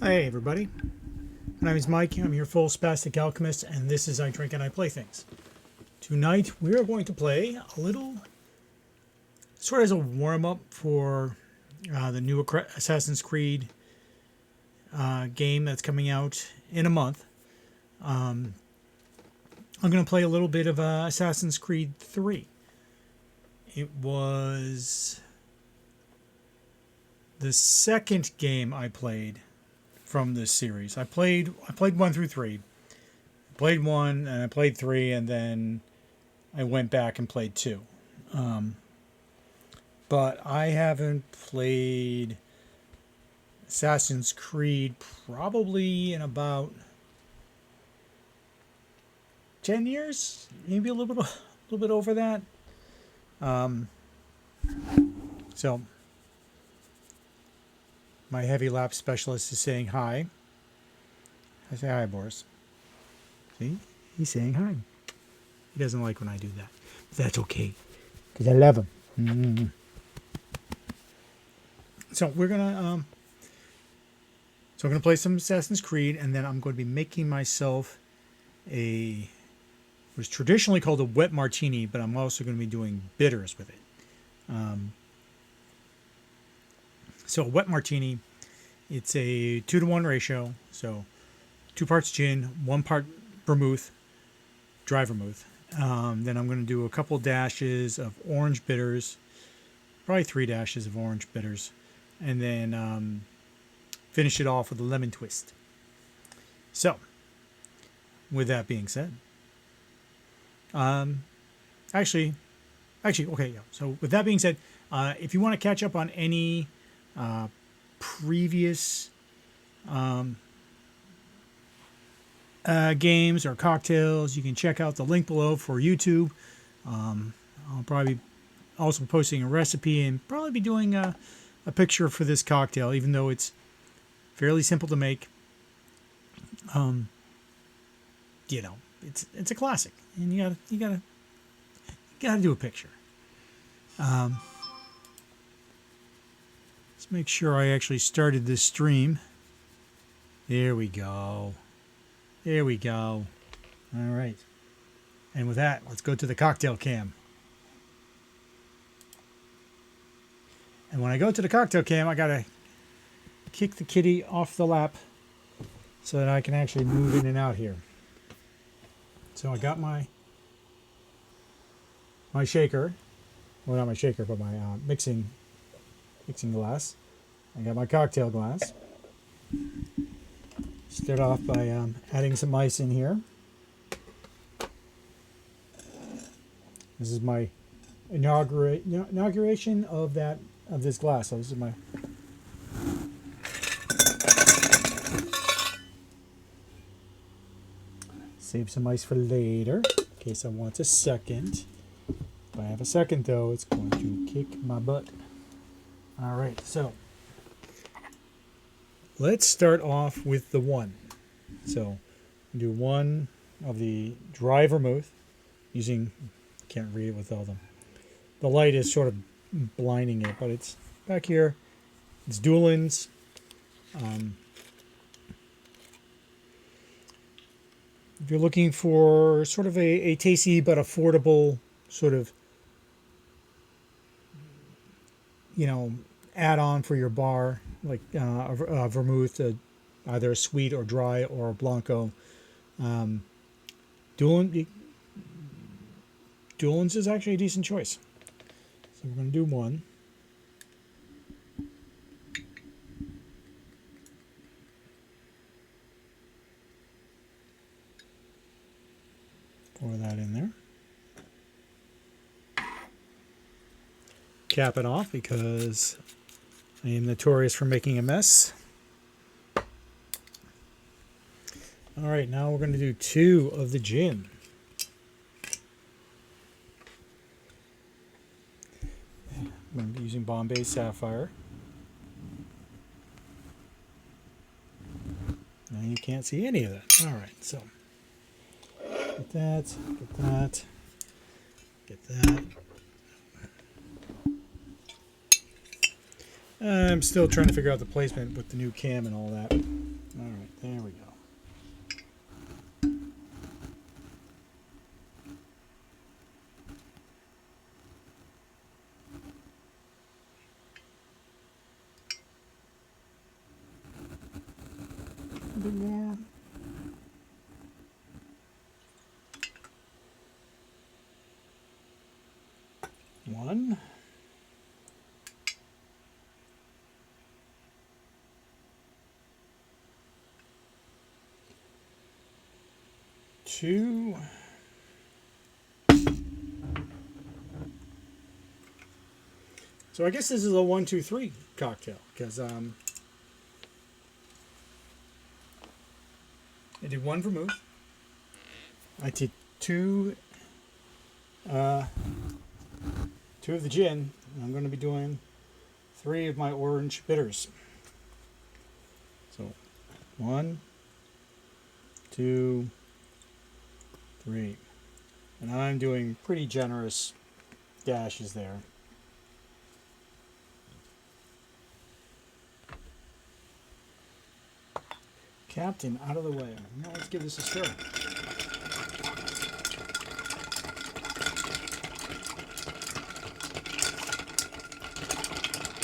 Hey everybody, my name is Mike. I'm your full spastic alchemist, and this is I Drink and I Play Things. Tonight we are going to play a little, sort of as a warm-up for the new Assassin's Creed game that's coming out in a month. I'm going to play a little bit of Assassin's Creed 3. It was the second game I played from this series. I played 1 through 3. Played 1 and I played 3, and then I went back and played 2. But I haven't played Assassin's Creed probably in about 10 years, maybe a little bit over that. So my heavy lap specialist is saying hi. I say hi, Boris. See? He's saying hi. He doesn't like when I do that. But that's okay, because I love him. Mm-hmm. So we're gonna play some Assassin's Creed, and then I'm going to be making myself what's traditionally called a Wet Martini, but I'm also going to be doing bitters with it. So a Wet Martini, it's a 2-to-1 ratio. So 2 parts gin, 1 part vermouth, dry vermouth. Then I'm going to do a couple dashes of orange bitters, probably 3 dashes of orange bitters, and then finish it off with a lemon twist. So, with that being said, okay, yeah. So with that being said, if you want to catch up on any previous games or cocktails, you can check out the link below for YouTube. I'll probably also be posting a recipe and probably be doing a picture for this cocktail, even though it's fairly simple to make. It's a classic, and you gotta do a picture. Let's make sure I actually started this stream. There we go. All right. And with that, let's go to the cocktail cam. And when I go to the cocktail cam, I gotta kick the kitty off the lap so that I can actually move in and out here. So I got my shaker. Well, not my shaker, but my mixing glass. I got my cocktail glass. Start off by adding some ice in here. This is my inauguration of this glass. So this is my save some ice for later in case I want a second. If I have a second though, it's going to kick my butt. All right, so let's start off with the 1. So do 1 of the dry vermouth using, can't read it with all the light is sort of blinding it, but it's back here. It's Doolin's. If you're looking for sort of a tasty but affordable sort of, add-on for your bar, like vermouth, either a sweet or dry or a blanco, Doolin's is actually a decent choice. So we're going to do 1. Pour that in there. Cap it off because I am notorious for making a mess. All right, now we're going to do 2 of the gin. I'm going to be using Bombay Sapphire. Now you can't see any of that. All right, so get that. I'm still trying to figure out the placement with the new cam and all that. All right, there we go. A bit more. One. Two. So I guess this is a 1, 2, 3 cocktail because I did one vermouth. I did two of the gin. And I'm going to be doing 3 of my orange bitters. So 1, 2, 3, and I'm doing pretty generous dashes there. Captain, out of the way. Now let's give this a stir.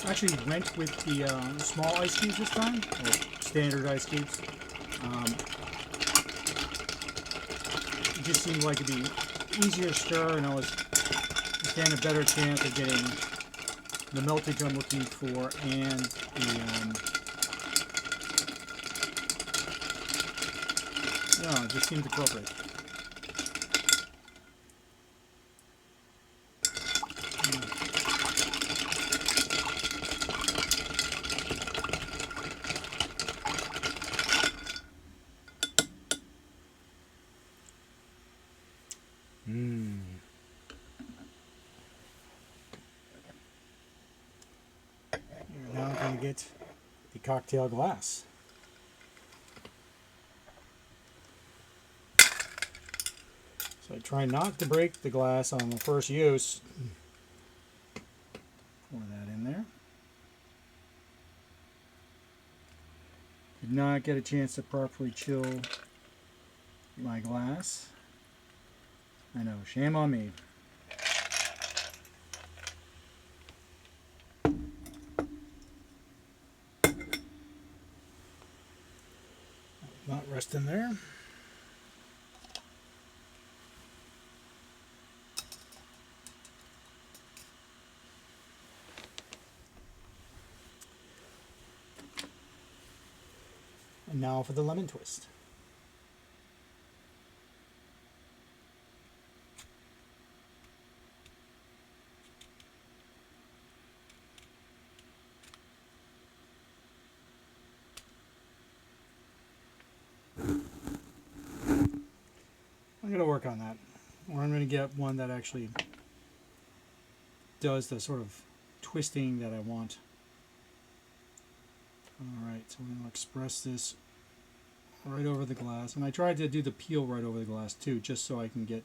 Actually went with the small ice cubes this time, or standard ice cubes. It just seemed like it'd be easier stir, and I was stand a better chance of getting the melting I'm looking for and the no, it just seemed appropriate. Now I'm going to get the cocktail glass. So I try not to break the glass on the first use. Pour that in there. Did not get a chance to properly chill my glass. I know, shame on me. Not resting there. And now for the lemon twist. I'm going to work on that. Or I'm going to get one that actually does the sort of twisting that I want. Alright, so I'm going to express this right over the glass. And I tried to do the peel right over the glass too, just so I can get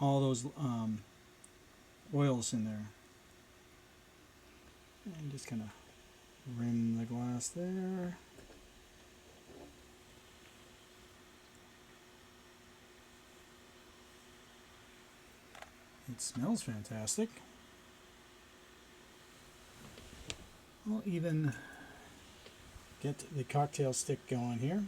all those oils in there. And just kind of rim the glass there. It smells fantastic. I'll even get the cocktail stick going here.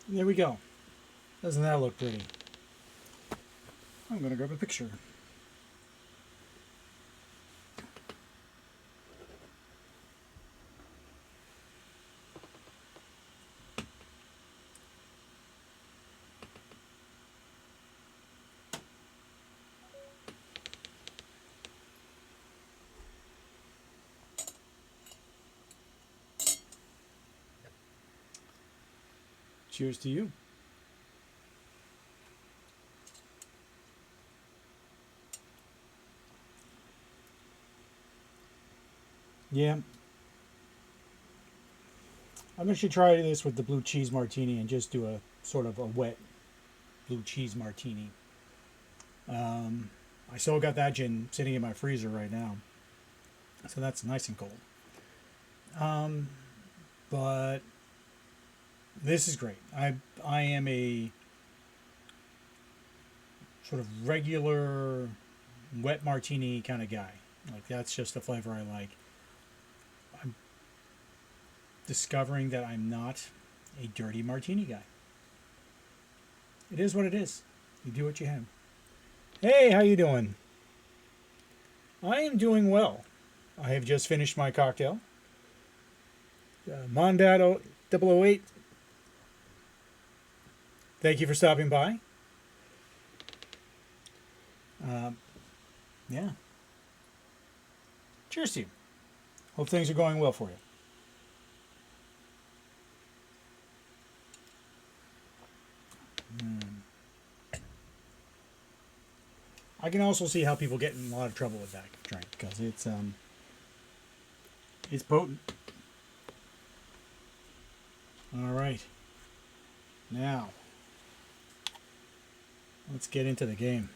There we go. Doesn't that look pretty? I'm going to grab a picture. Cheers to you. Yeah. I'm going to try this with the blue cheese martini and just do a sort of a wet blue cheese martini. I still got that gin sitting in my freezer right now, so that's nice and cold. But this is great. I am a sort of regular wet martini kind of guy. Like that's just the flavor I like. I'm discovering that I'm not a dirty martini guy. It is what it is. You do what you have. Hey, how you doing? I am doing well. I have just finished my cocktail. Mondad 008. Thank you for stopping by. Yeah. Cheers to you. Hope things are going well for you. I can also see how people get in a lot of trouble with that drink because it's potent. All right. Now, let's get into the game.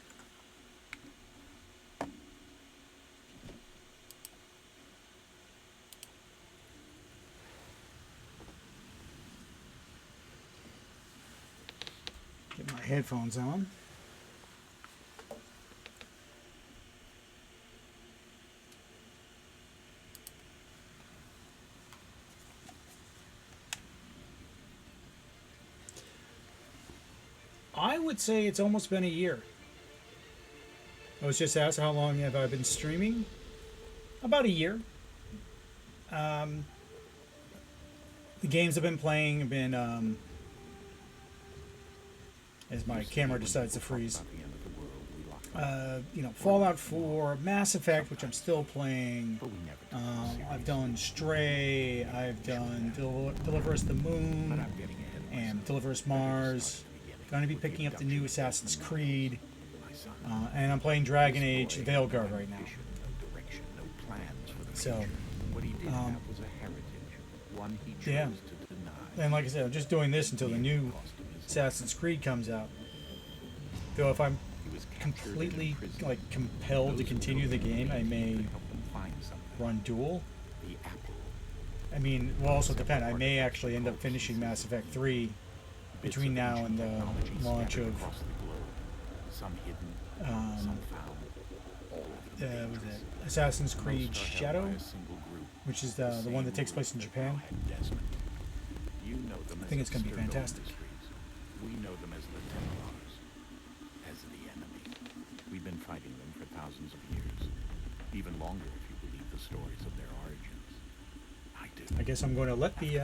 Get my headphones on. I would say it's almost been a year. I was just asked how long have I been streaming? About a year. The games I've been playing have been, as my camera decides to freeze, Fallout 4, Mass Effect, which I'm still playing. I've done Stray, I've done Deliver Us the Moon, and Deliver Us Mars. Going to be picking up the new Assassin's Creed, and I'm playing Dragon Age Veilguard right now. So, yeah. And like I said, I'm just doing this until the new Assassin's Creed comes out. Though if I'm completely compelled to continue the game, I may run dual. I mean, will also depend. I may actually end up finishing Mass Effect 3 between now and the launch of Assassin's Creed Shadow, which is the one that takes place in Japan. I think it's going to be fantastic. We know them as the Templars, as the enemy. We've been fighting them for thousands of years, even longer if you believe the stories of their origins. I do. I guess I'm going to let the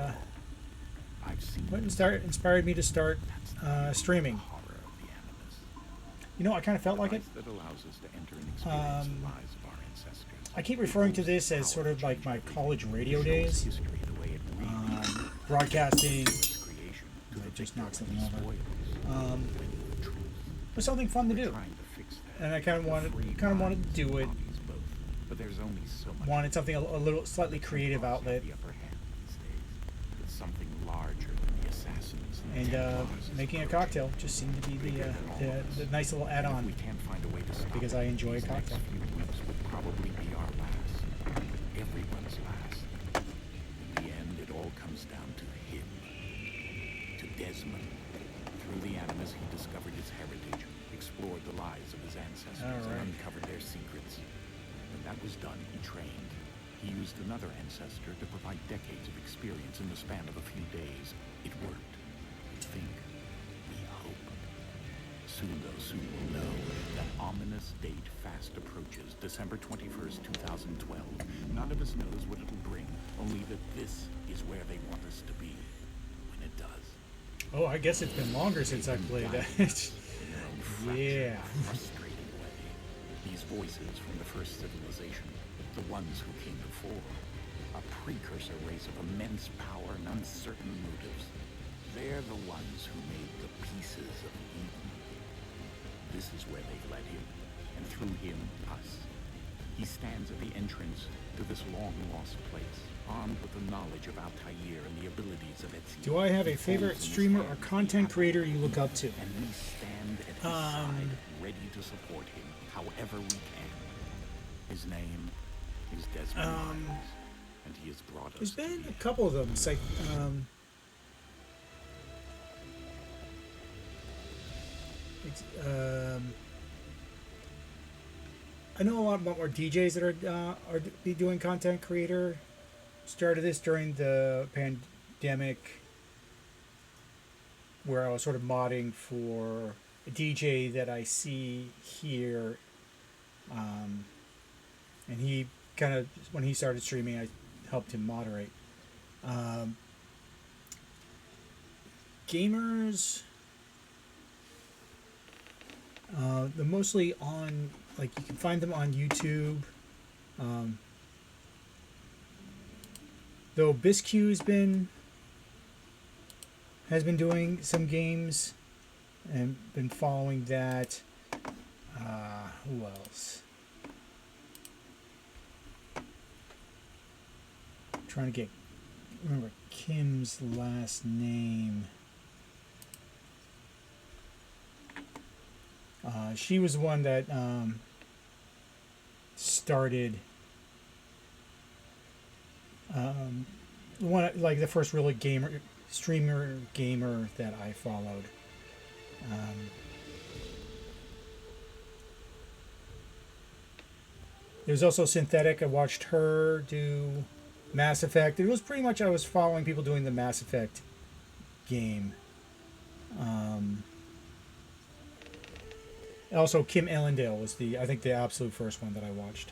I've what inspired me to start streaming. horror of the animus. You know, I kind of felt like it. That allows us to enter and experience the lives of our ancestors. I keep referring to this as sort of like my college radio days, History the way it really broadcasting. its creation. I just knocked something over. Spoils the truth. Was something fun to do, Trying to fix that. and I kind of wanted to do it. Bodies both, but there's only so much. Wanted something a little slightly creative outlet, The upper hand these days. With something larger than the assassins and Templars making a cocktail just seemed to be the nice little We add-on can't find a way to stop because it. I enjoy a These cocktail. next few weeks will probably be our last. Everyone's last. In the end, it all comes down to him. To Desmond. Through the animus, he discovered his heritage, explored the lives of his ancestors, All right. and uncovered their secrets. When that was done, he trained. He used another ancestor to provide decades of experience in the span of a few days. It worked. We think. We hope. Soon we'll know. That ominous date fast approaches, December 21st, 2012. None of us knows what it'll bring, only that this is where they want us to be when it does. Oh, I guess it's been longer since I played that. Yeah. Frustrating way. These voices from the first civilization, the ones who came before, a precursor race of immense power and uncertain motives. They're They're the ones who made the pieces of Eden. This is where they led him, and through him, us. He stands at the entrance to this long-lost place, armed with the knowledge of Altair and the abilities of Ezio. Do I have a He favorite holds in his streamer or hand the content apple, creator you look up to? and we stand at his side, ready to support him however we can. His name is Desmond Miles, and he has brought us There's to been the a couple of them. It's like, it's, I know a lot more DJs that are be doing content creator. Started this during the pandemic, where I was sort of modding for a DJ that I see here, and he kind of, when he started streaming, I helped him moderate. Gamers, they're mostly on, like, you can find them on YouTube. Though Biscu's has been doing some games and been following that. Who else? I'm trying to remember Kim's last name. She was the one that started one, like the first really streamer gamer that I followed. There's also Synthetic. I watched her do Mass Effect. It was pretty much, I was following people doing the Mass Effect game. Also, Kim Ellendale was I think the absolute first one that I watched.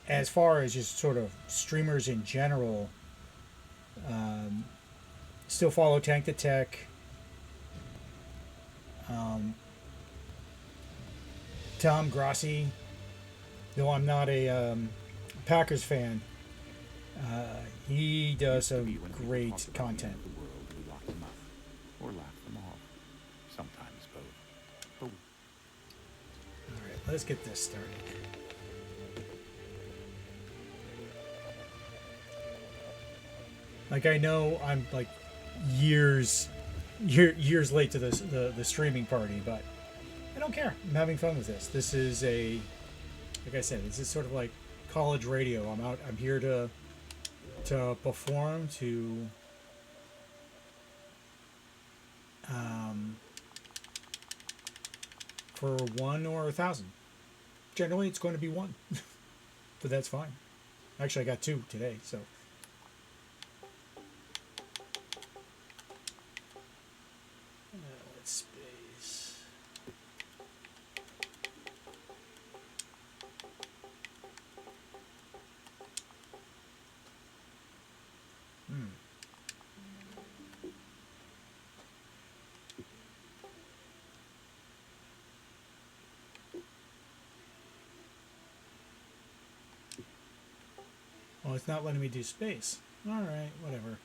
As far as just sort of streamers in general, still follow Tank the Tech. Tom Grossi, though I'm not a Packers fan, he does some great content. The world, we lock them up, or laugh them off. Sometimes both. All right, let's get this started. Like, I know I'm like years late to the streaming party, but I don't care. I'm having fun with this. This is like I said, this is sort of like college radio. I'm here to perform, for 1 or 1,000. Generally, it's going to be 1, but that's fine. Actually, I got 2 today, so. Let's space. Oh, it's not letting me do space. All right, whatever.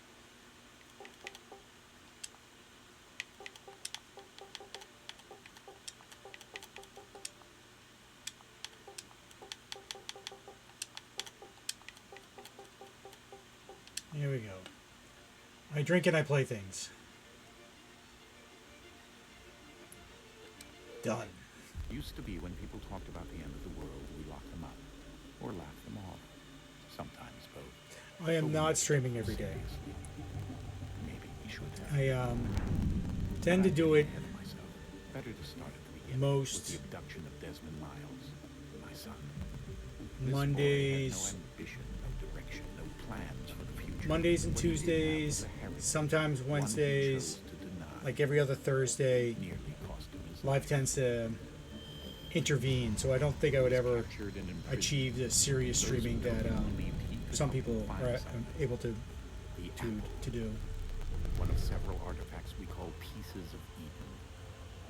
Here we go. I drink and I play things. Done. Used to be when people talked about the end of the world, we locked them up, or laughed them off. Sometimes both. I am not streaming every day. Seriously, maybe we should have. I tend to do it Ahead of myself. Better to start at the beginning. most With the abduction of Desmond Miles, my son. This Mondays. boy had no ambition, no direction, no plans for the future. Mondays and What he did have Tuesdays, was a heritage, sometimes one he Wednesdays, chose to deny. like every other Thursday. Nearly cost him his Life tends to intervene, so I don't think I would ever captured and imprisoned. achieve the serious Those streaming who that believed he could some help people them find are something. able to The apple, do. one of several artifacts we call pieces of Eden.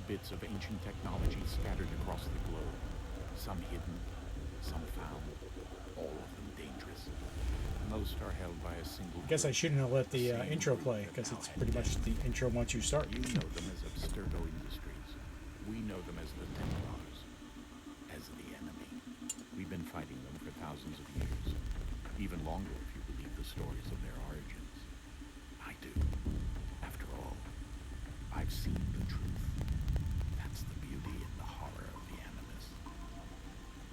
Bits of ancient technology scattered across the globe. Some hidden, some found, all of them dangerous. Most are held by a single I guess I group, shouldn't have let the same intro group play that because now it's had pretty much the destiny. intro once you start. You know them as Abstergo Industries. We know them as the Templars, as the enemy. We've been fighting them for thousands of years, even longer if you believe the stories of their origins. I do. After all, I've seen the truth. That's the beauty and the horror of the Animus.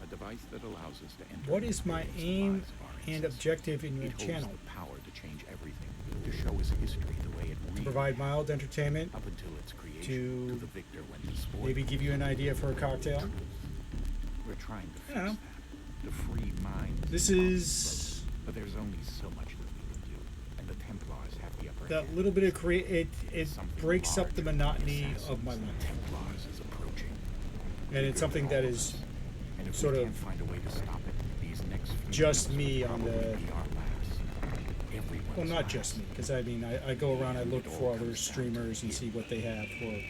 A device that allows us to enter What into is my the aim lives of our and ancestors. objective in your It holds channel? the power to change everything, to show us history the way it To really provide mild happened. entertainment, Up until its creation, to the victor went to spoil. maybe give you an idea for a cocktail. We're trying to I fix don't know. that, to free minds. This and is but there's only so much that we can do, and the Templars have the upper that hand. little bit of it Something breaks up the larger than monotony assassins of my and life. Templars is approaching. And it's something that is And if sort we of can't find a way to stop it, these next few just months me will on probably the- be our last. Everyone's just me, last. because I mean, I go around, I look for other streamers and see what they have for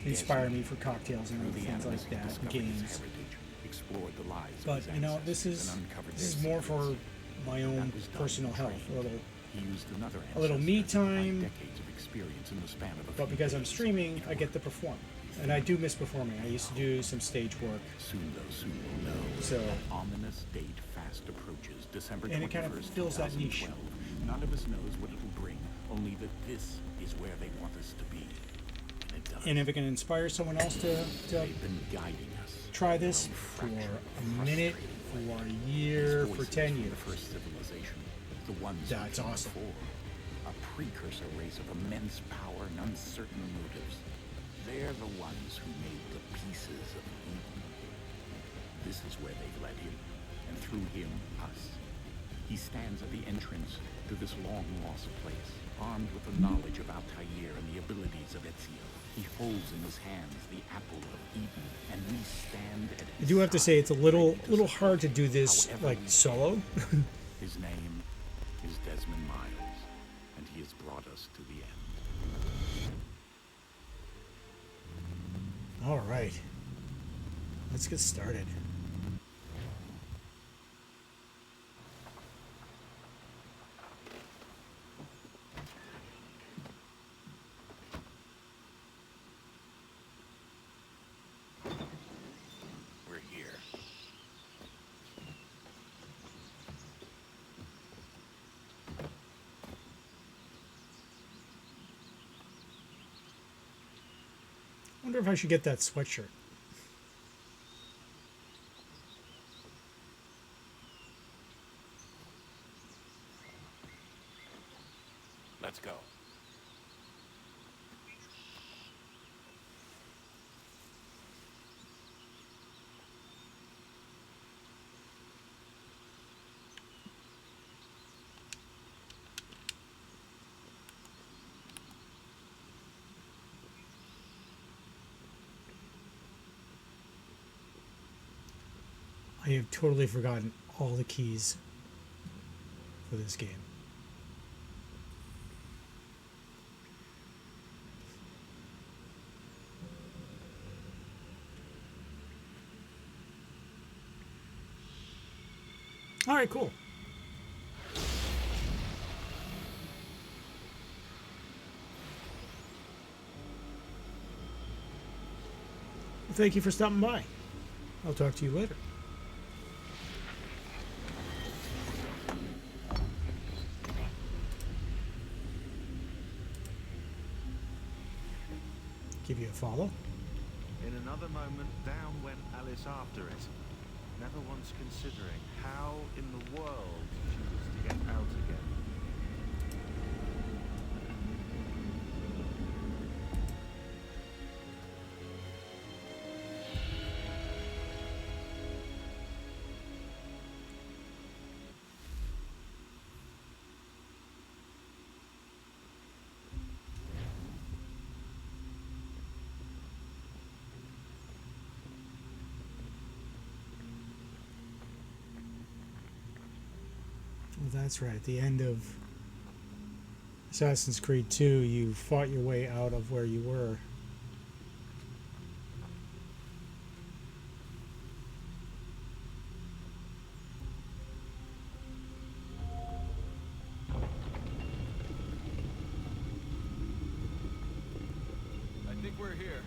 inspire me for cocktails and Through other the things Animus, like that, discovered his games. heritage, explored the lives of But his you know, this ancestors, is and uncovered this is their more for secrets. my That own was done personal in health, training. He used another a little me ancestor to provide time. decades of experience in the span of a But few because I'm days. streaming, I get to perform, and I do miss performing. I used to do some stage work, Soon we'll know. So- That ominous date fast approaches, December 21st, and it kind of fills that niche. 2012. None of us knows what it'll bring, only that this is where they want us to be. And it does. And if it can inspire someone else to They've been guiding us. try this Their own for fractured, a minute, frustrating way. for a year, These for voices 10 from years, the first civilization, the ones That's who came awesome. before, a precursor race of immense power and uncertain motives. They're the ones who made the pieces of Eden. This is where they've led him, and through him, us. He stands at the entrance to this long-lost place, armed with the knowledge of Altair and the abilities of Ezio. He holds in his hands the apple of Eden, and we stand at I his do have to side, say it's a little ready to little support hard to do him this however like we solo. can. His name is Desmond Miles, and he has brought us to the end. All right, let's get started. We're here. I wonder if I should get that sweatshirt. Let's go. I have totally forgotten all the keys for this game. All right, cool. Well, thank you for stopping by. I'll talk to you later. Give you a follow. In another moment, down went Alice after it, never once considering how in the world she was to get out again. Well, that's right. At the end of Assassin's Creed 2, you fought your way out of where you were. we're here.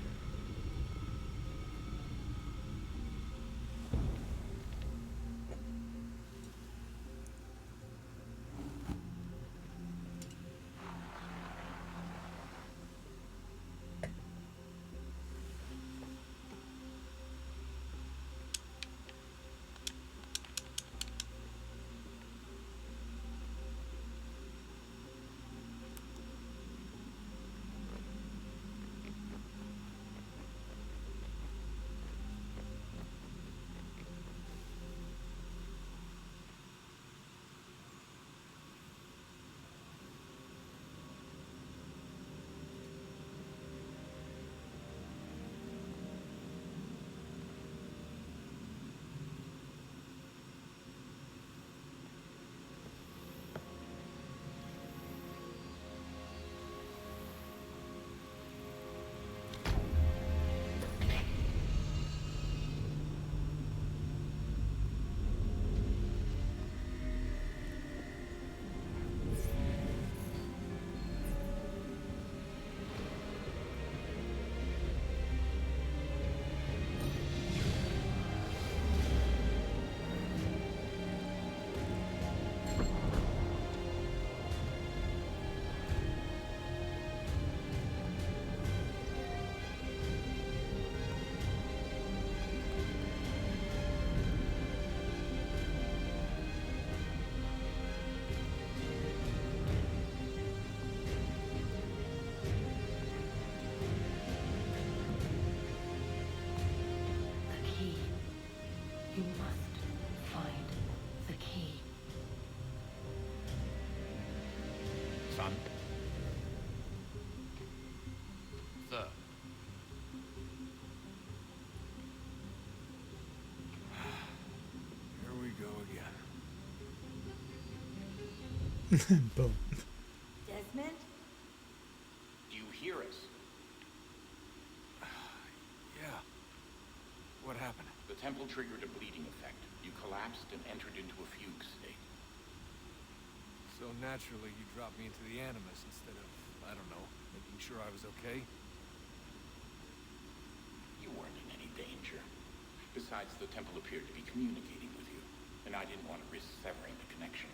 The key. You must find the key. Son? Sir. Here we go again. Boom. Desmond? Do you hear us? Yeah. What happened? The temple triggered a bleeding effect. You collapsed and entered into a fugue state. So naturally, you dropped me into the Animus instead of, I don't know, making sure I was okay? You weren't in any danger. Besides, the temple appeared to be communicating with you, and I didn't want to risk severing the connection.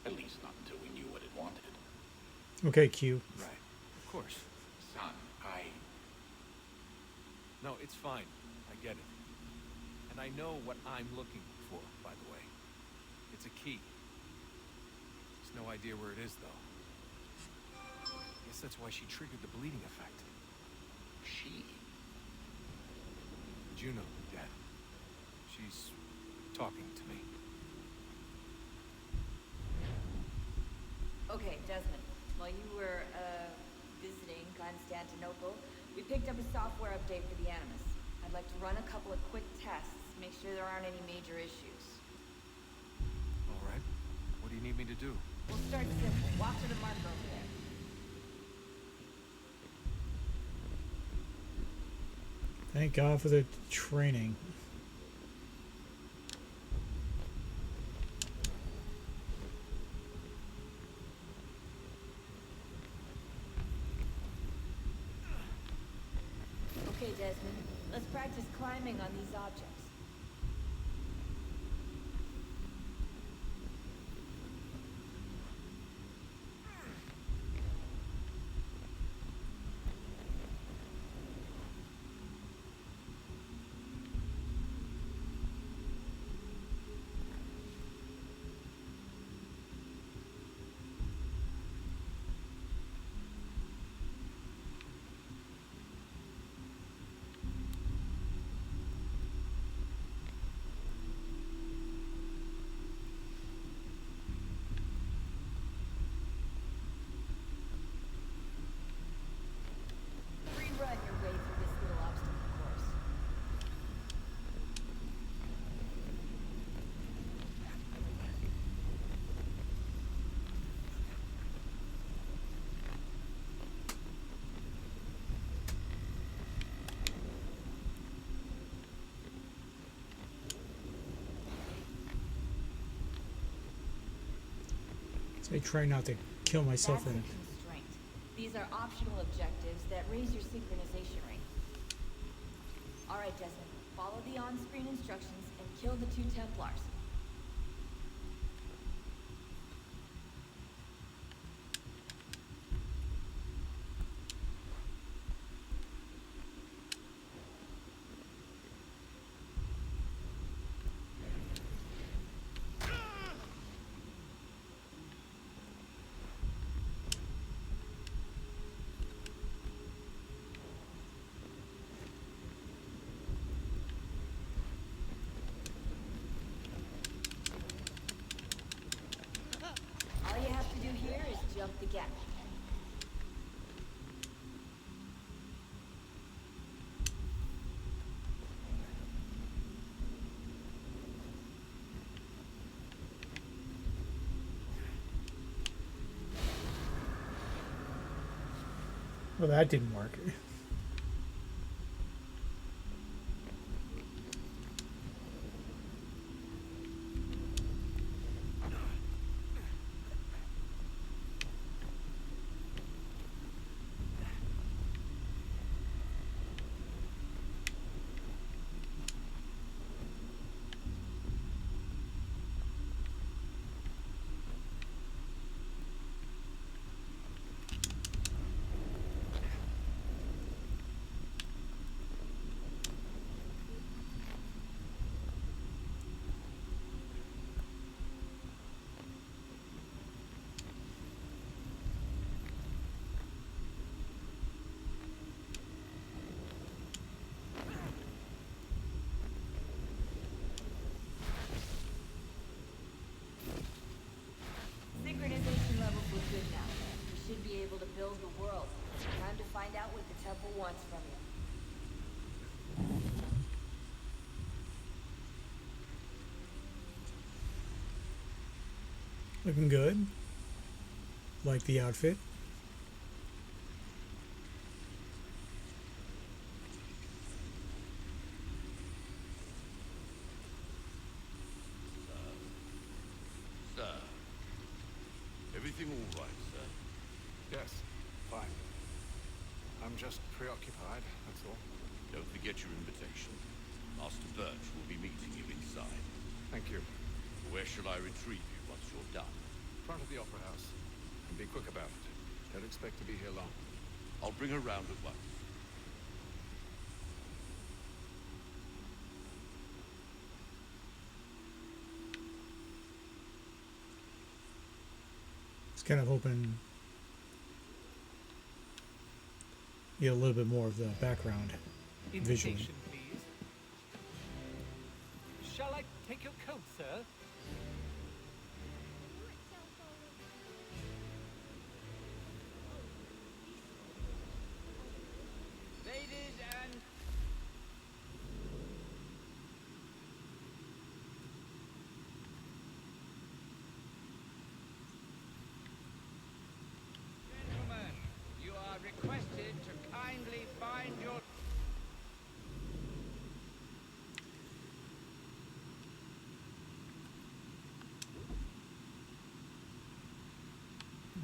At least not until we knew what it wanted. Okay, Q. Right. Of course. Son, No, it's fine. I get it. And I know what I'm looking for, by the way. It's a key. There's no idea where it is, though. Guess that's why she triggered the bleeding effect. She? Juno, Dad. She's talking to me. Okay, Desmond. While you were, visiting Constantinople, we picked up a software update for the Animus. I'd like to run a couple of quick tests, make sure there aren't any major issues. All right. What do you need me to do? We'll start simple. Walk to the marker over there. Thank God for the training. Okay, Desmond. Let's practice climbing on these objects. Rerun your way through this little obstacle course. So I try not to kill myself That's in a constraint. These are optional objectives that raise your synchronization rate. Alright, Desmond. Follow the on-screen instructions and kill the 2 Templars. All you have to do here is jump the gap. Well, that didn't work. Synchronization levels look good now. You should be able to build the world. Time to find out what the temple wants from you. Looking good. Like the outfit. Sir. Everything all right, sir? Yes, fine. I'm just preoccupied, that's all. Don't forget your invitation. Master Birch will be meeting you inside. Thank you. Where shall I retrieve you once you're done? Front of the Opera House. And be quick about it. Don't expect to be here long. I'll bring her round at once. It's kind of hoping you get a little bit more of the background visually. Invitation, please. Shall I take your coat, sir? Ladies and gentlemen, you are requested to kindly find your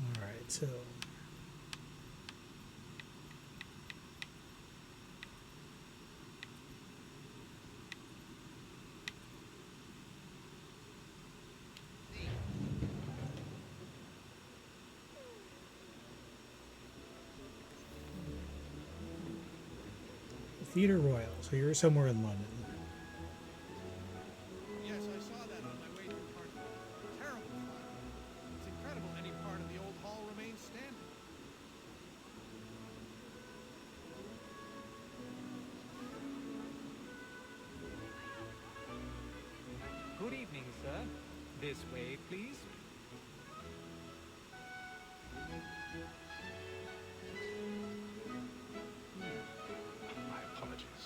All right, so Theatre Royal. So you're somewhere in London. Yes, I saw that on my way through Park. Terrible fire. It's incredible any part of the old hall remains standing. good evening, sir. This way, please. My apologies.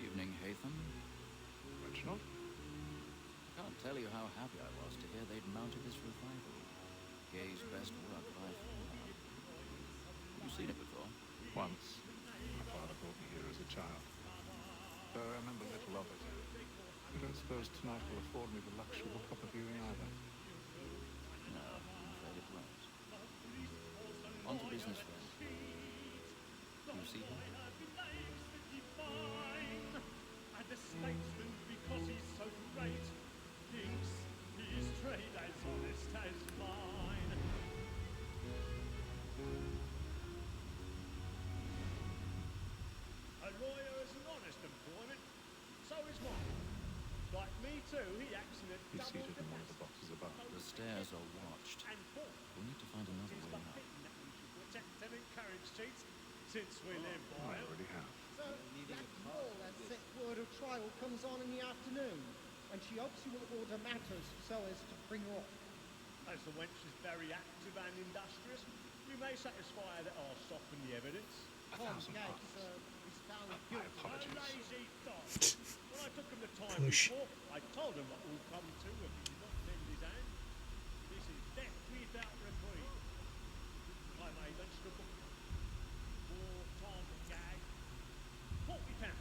Evening, Hatham. Reginald? Can't tell you how happy I was to hear they'd mounted this revival. Gay's best work by far. seen it before? Once, my father brought me here as a child. Though I remember little of it. I don't suppose tonight will afford me the luxury of a proper viewing either. No, I'm afraid it won't. On to business then. Do you see him? And the statesman, because he's so great, thinks his trade as honest as mine. A lawyer is an honest employment, so is mine. Like me too, he acts in a He's double seated in one of the boxes above. The stairs are watched. and four. We'll need to find another It's way but up. fitting that we should protect and encourage cheats, since we live I by 'em. already have. So, that call, that set word of trial comes on in the afternoon, and she hopes you will order matters so as to bring her off. As the wench is very active and industrious, we may satisfy her that I'll soften the evidence. Tom 1,000 Gates pardons. is found I guilty. A apologize. lazy dog. When I took him the time Push. before, I told him what will come to if he did not lend his hand. This is death without reprieve. I made vegetable. For Tom Gag. £40.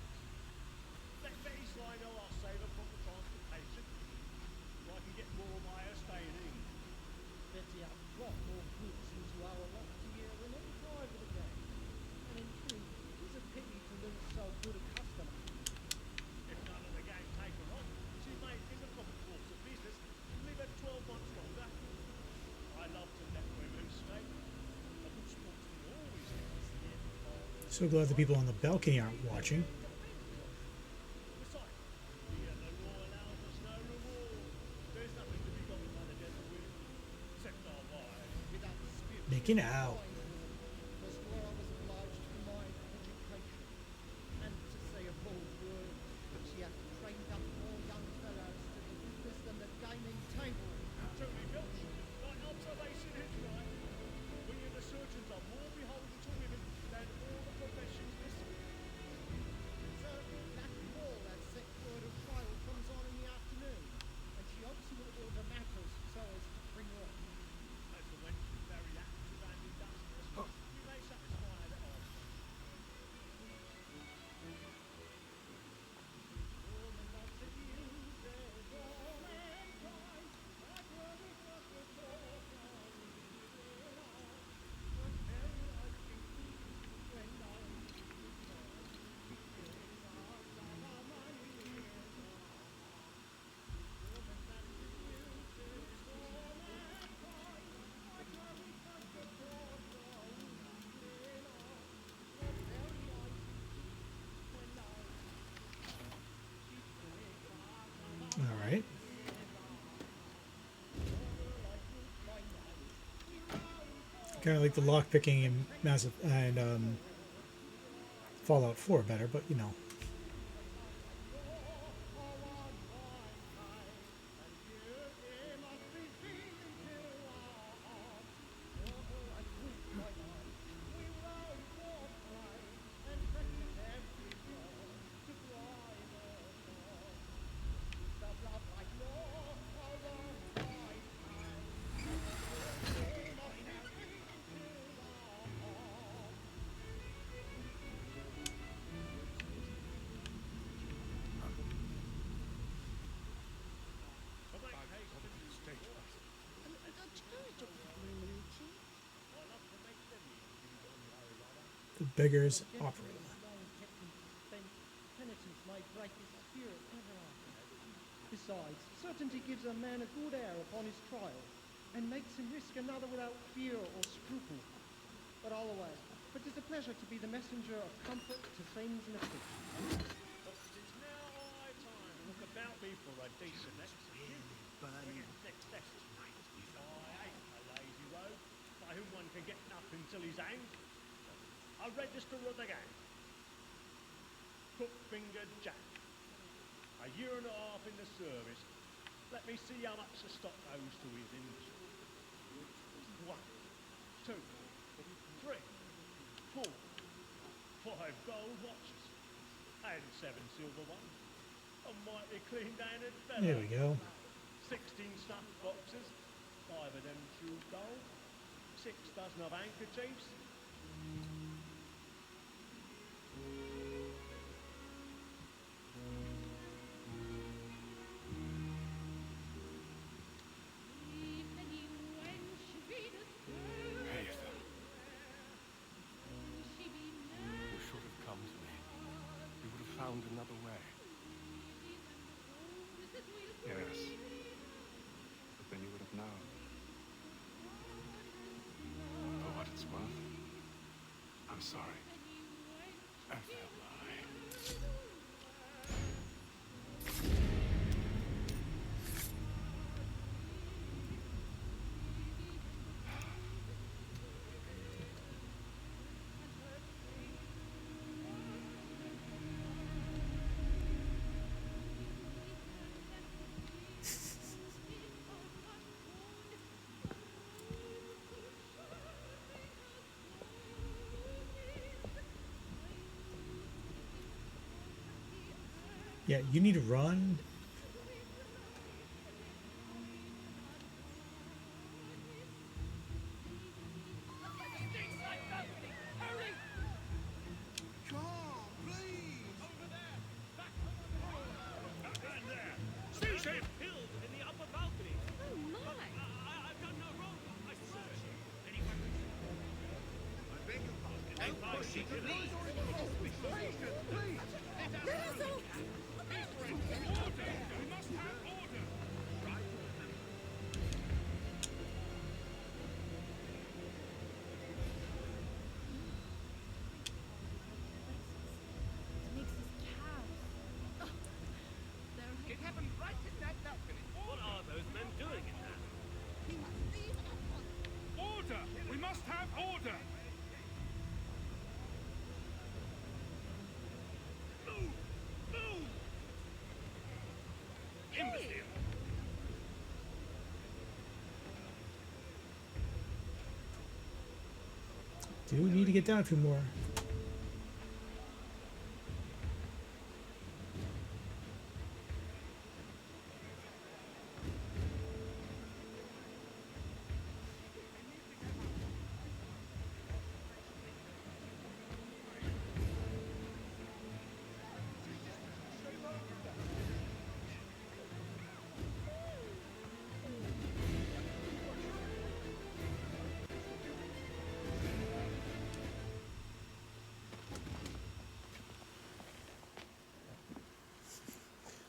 Let Betty Sly know I'll save her from the transportation. So I can get more by her staying in. Betty, I've got more goods into our lot here than any private again. And in truth, it is a pity to lose so good a customer. If none of the gang take her on, she may, in the common course of business, live her 12 months longer. I love to let women stay. A good sportsman always gets the end of So glad the people on the balcony aren't watching. Besides, the law allows us no reward. There's nothing to be got by the devil with, except our wives. Without spirit, Making out. was where I was obliged to my education. And to say a bold word, she hath trained up more young fellows to the business than the gaming table. Truly, Filch, my observation is right. We and the surgeons are more beholden to women than all the professions listed. So that call, that set word of trial comes on in the afternoon, and she hopes you will order matters so as to bring her off. As the wench is very active and industrious, we may satisfy her that our All right. Kind of like the lock picking in Massive and Fallout 4 better, but you know. The Beggar's Opera. Penitence may break his spirit ever after. Besides, certainty gives a man a good air upon his trial, and makes him risk another without fear or scruple. But all away, for 'tis a pleasure to be the messenger of comfort to friends and affliction. But it is now high time to look about me for a decent execution. Next best. I hate a lazy rogue, by whom one can get nothing till he's hanged. A register of the gang. Crook-fingered Jack. A year and a half in the service. Let me see how much the stock owes to his industry. 1, 2, 3, 4, 5 gold watches. And 7 silver ones. A mighty clean down and fellow. There we go. 16 snuff boxes. 5 of them true gold. 6 dozen of handkerchiefs. I'm sorry. As am I. Yeah, you need to run. Seize him! Killed in the upper balcony. Oh my! I've done no wrong. I searched. Any weapons? I beg your pardon. Don't push it, please. Please. Order! We must have order. Right. It happened right in that balcony. What are those men doing in there? Order! We must have order! Move! Move! Imbecile! Do we need to get down a few more?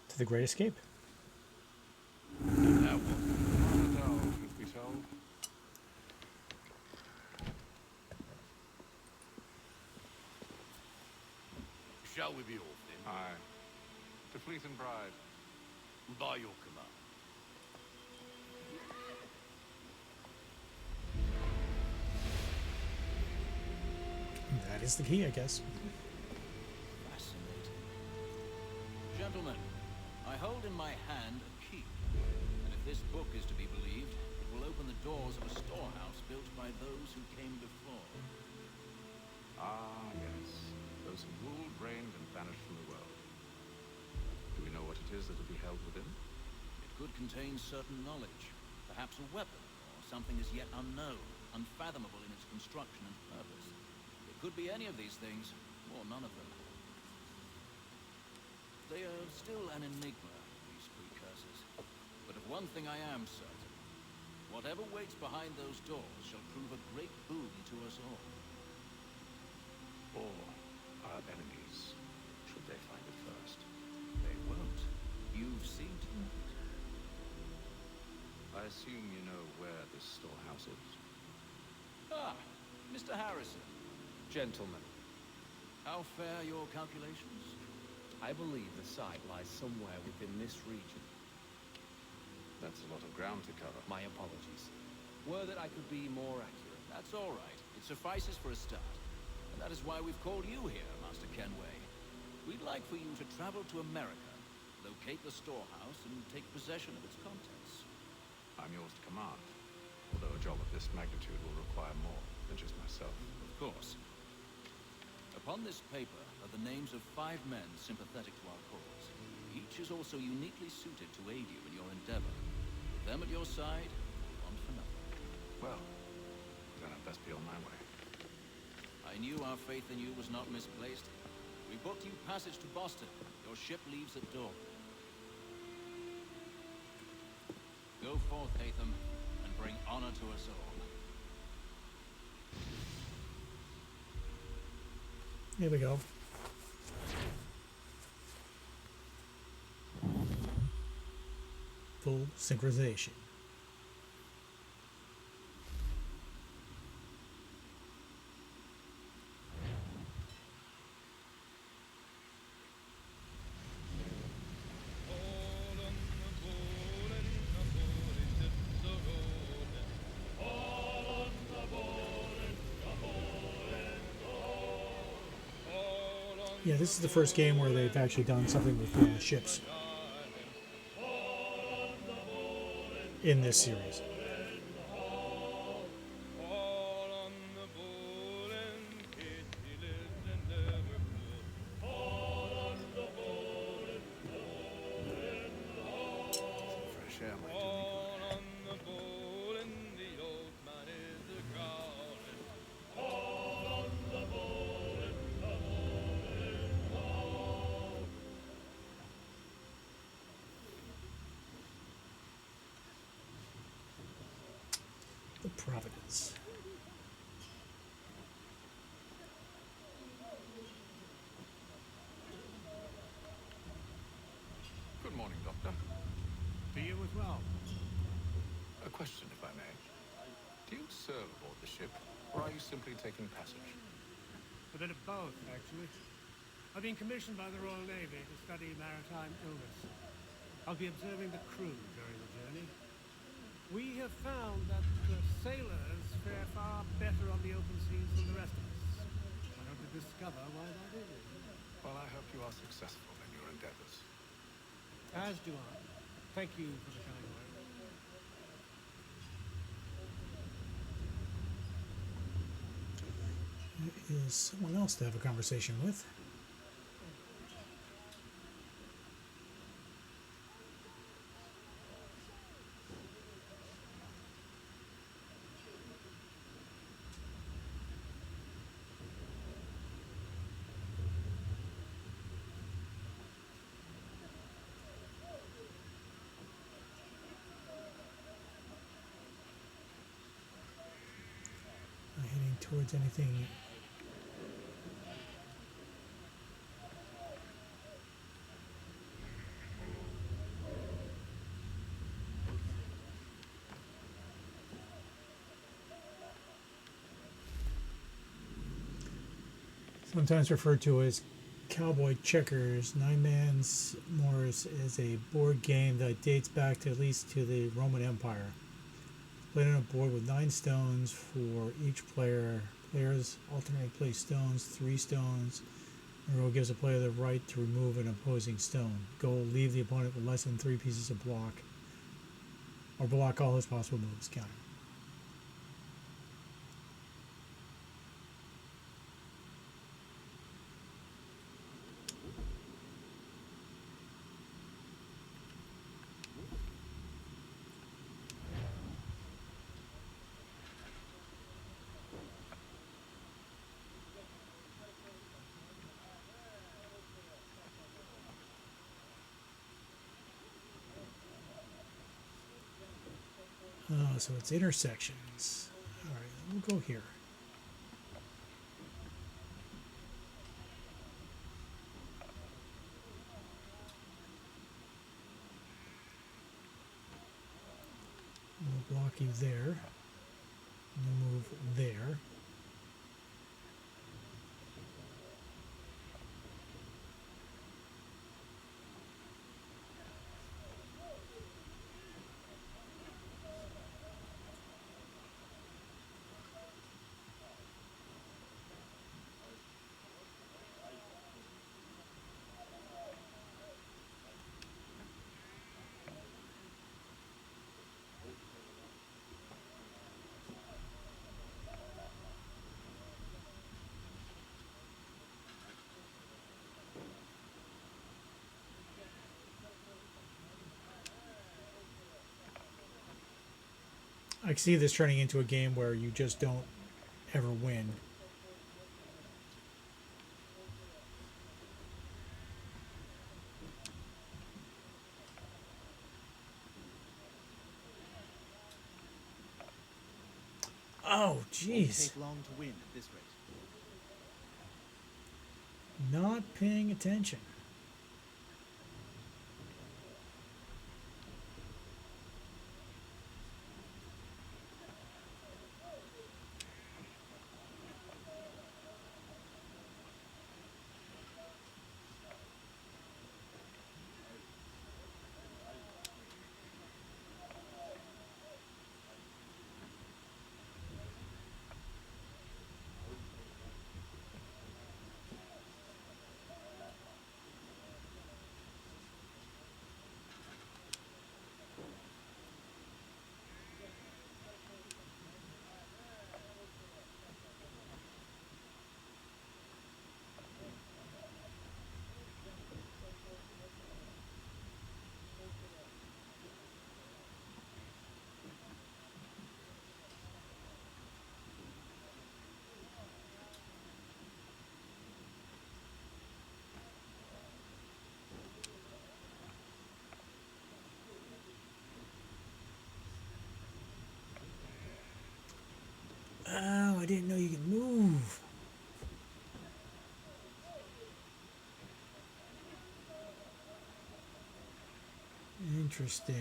To the Great Escape. And now what? Rather dull, truth be told. Shall we be off then? Aye. To Fleet and Bride. By your command. That is the key, I guess. Fascinating. Gentlemen, I hold in my hand a key. And if this book is to be believed, it will open the doors of a storehouse built by those who came before. Ah, yes. Those who ruled, reigned, and vanished from the world. Do we know what it is that will be held within? It could contain certain knowledge, perhaps a weapon, or something as yet unknown, unfathomable in its construction and purpose. It could be any of these things, or none of them. They are still an enigma, these precursors. But of one thing I am certain. Whatever waits behind those doors shall prove a great boon to us all. Or our enemies, should they find it first? They won't. You've seen to it. I assume you know where this storehouse is. Ah, Mr. Harrison. Gentlemen, How fare your calculations? I believe the site lies somewhere within this region. That's a lot of ground to cover. My apologies. Were that I could be more accurate. That's all right. It suffices for a start. And that is why we've called you here, Master Kenway. We'd like for you to travel to America, locate the storehouse, and take possession of its contents. I'm yours to command. Although a job of this magnitude will require more than just myself. Of course. Upon this paper are the names of 5 men sympathetic to our cause. Each is also uniquely suited to aid you in your endeavor. With them at your side, you want for nothing. Well, then I'd best be on my way. I knew our faith in you was not misplaced. We booked you passage to Boston. Your ship leaves at dawn. Go forth, Hatham, and bring honor to us all. Here we go. Full synchronization. Yeah, this is the first game where they've actually done something with ships in this series. Some fresh air might do me good. The Providence. Good morning, Doctor. To you as well. A question, if I may. Do you serve aboard the ship, or are you simply taking passage? A bit of both, actually. I've been commissioned by the Royal Navy to study maritime illness. I'll be observing the crew during the journey. We have found that the sailors fare far better on the open seas than the rest of us. I hope to discover why that is. Well, I hope you are successful in your endeavors. As do I. Thank you for the kind word. There is someone else to have a conversation with. Not heading towards anything. Sometimes referred to as Cowboy Checkers, Nine Man's Morris is a board game that dates back to at least to the Roman Empire. Played on a board with 9 stones for each player. Players alternately place stones, 3 stones. The rule gives a player the right to remove an opposing stone. Goal, leave the opponent with less than 3 pieces of block, or block all his possible moves. Counter. So it's intersections. All right, we'll go here. We'll block you there. We'll move there. I can see this turning into a game where you just don't ever win. Oh, jeez. Take long to win at this rate. Not paying attention. Oh, I didn't know you could move. Interesting.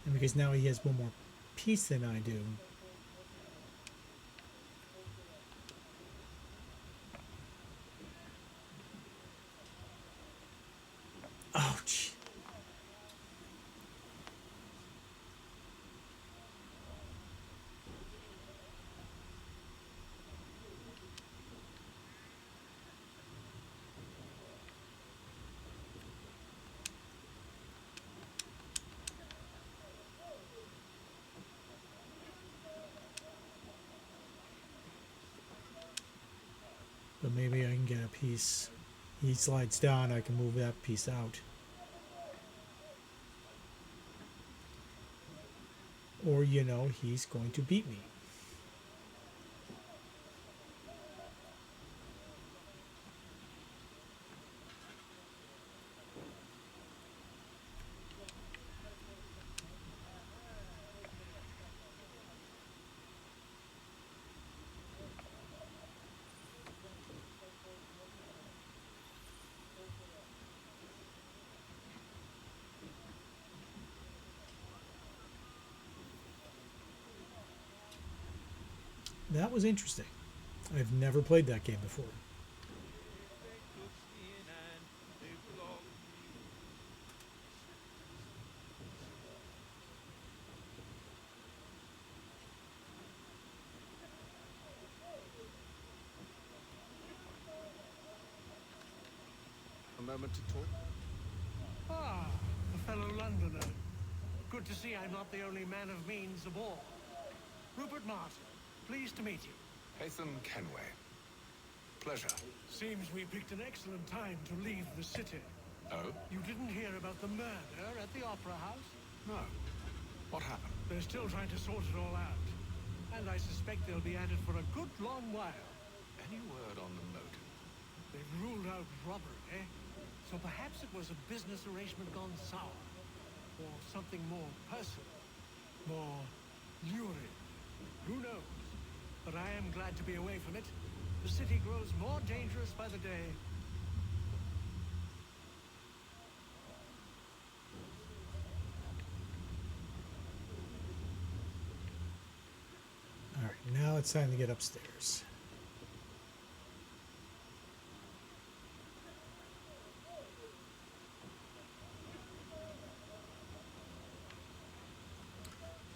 And because now he has one more piece than I do. Ouch. But maybe I can get a piece. He slides down, I can move that piece out. Or, you know, he's going to beat me. That was interesting. I've never played that game before. A moment to talk? Ah, a fellow Londoner. Good to see I'm not the only man of means aboard. Rupert Martin, pleased to meet you. Hatham Kenway. Pleasure. Seems we picked an excellent time to leave the city. Oh? You didn't hear about the murder at the Opera House? No. What happened? They're still trying to sort it all out. And I suspect they'll be at it for a good long while. Any word on the motive? They've ruled out robbery, eh? So perhaps it was a business arrangement gone sour. Or something more personal. More lurid. Who knows? But I am glad to be away from it. The city grows more dangerous by the day. Alright, now it's time to get upstairs.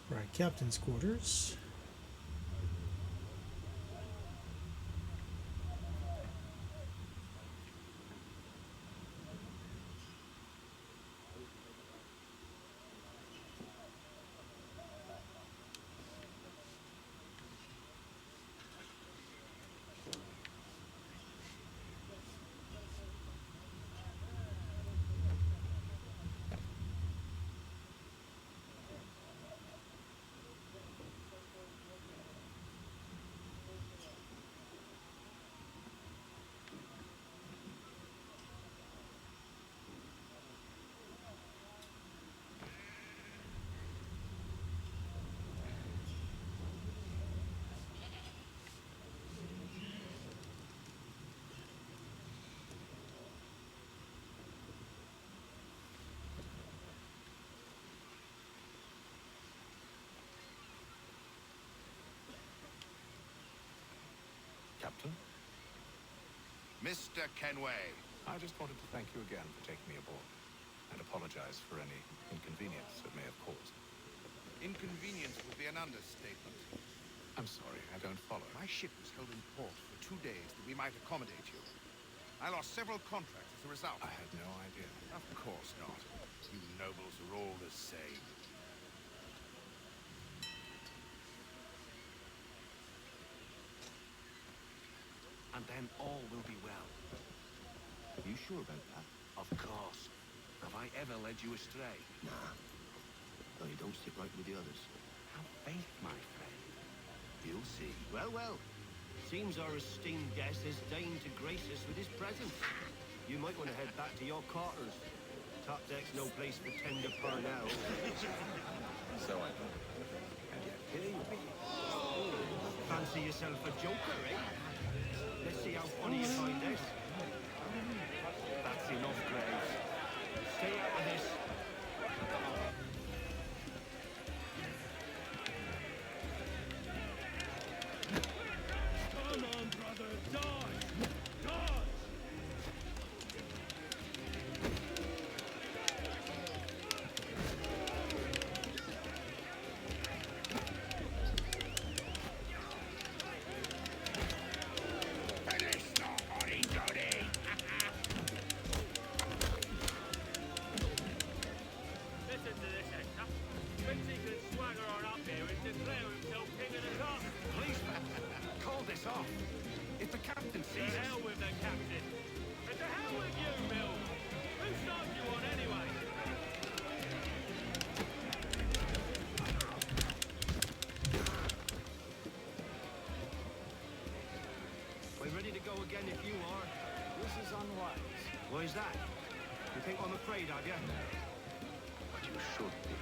Right, captain's quarters. Captain? Mr. Kenway. I just wanted to thank you again for taking me aboard, and apologize for any inconvenience it may have caused. Inconvenience would be an understatement. I'm sorry, I don't follow. My ship was held in port for 2 days that we might accommodate you. I lost several contracts as a result. I had no idea. Of course not. You nobles are all the same. and then all will be well. You sure about that? Of course. Have I ever led you astray? Nah. No, you don't stick right with the others. Have faith, my friend. You'll see. Well, well. Seems our esteemed guest has deigned to grace us with his presence. You might want to head back to your quarters. Top deck's no place for tender par now. So I thought. And yet here you be. Fancy yourself a joker, eh? Let's see how funny you find this. That's enough, Graves. Stay out of this. Come on, brother, dodge! Dodge! Finish the hotty-toddy! Listen to this, Hector. Thinks he can swagger on up here and declare himself king of the castle. Please, call this off. If the captain To sees us... hell with the captain. And to hell with you, Bill. Who started you on anyway? We're ready to go again if you are. This is unwise. Why is that? You think I'm afraid of you? But you should be.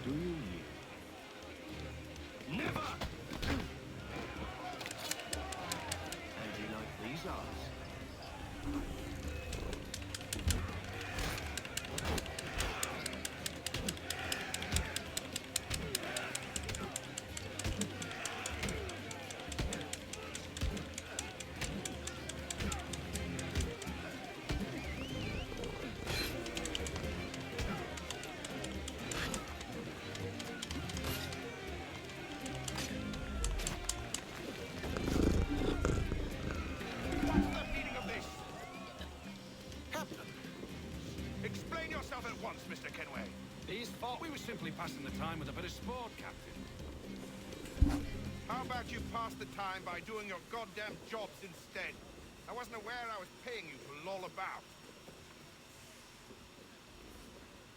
Do you yield? Never! How do you like these odds? What's the meaning of this? Captain! Explain yourself at once, Mr. Kenway. He's thought we were simply passing the time with a bit of sport, Captain. How about you pass the time by doing your goddamn jobs instead? I wasn't aware I was paying you to loll about.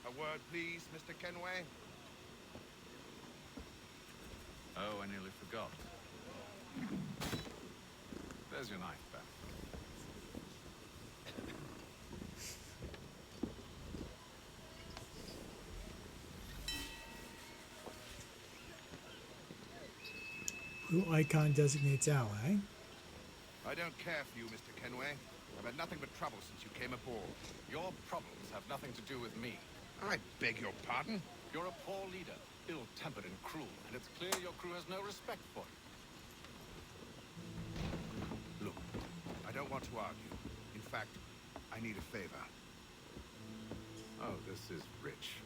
A word, please, Mr. Kenway. Oh, I nearly forgot. There's your knife, Ben. Blue icon designates ally. I don't care for you, Mr. Kenway. I've had nothing but trouble since you came aboard. Your problems have nothing to do with me. I beg your pardon? You're a poor leader, ill-tempered and cruel, and it's clear your crew has no respect for you. Look, I don't want to argue. In fact, I need a favor. Oh, this is rich.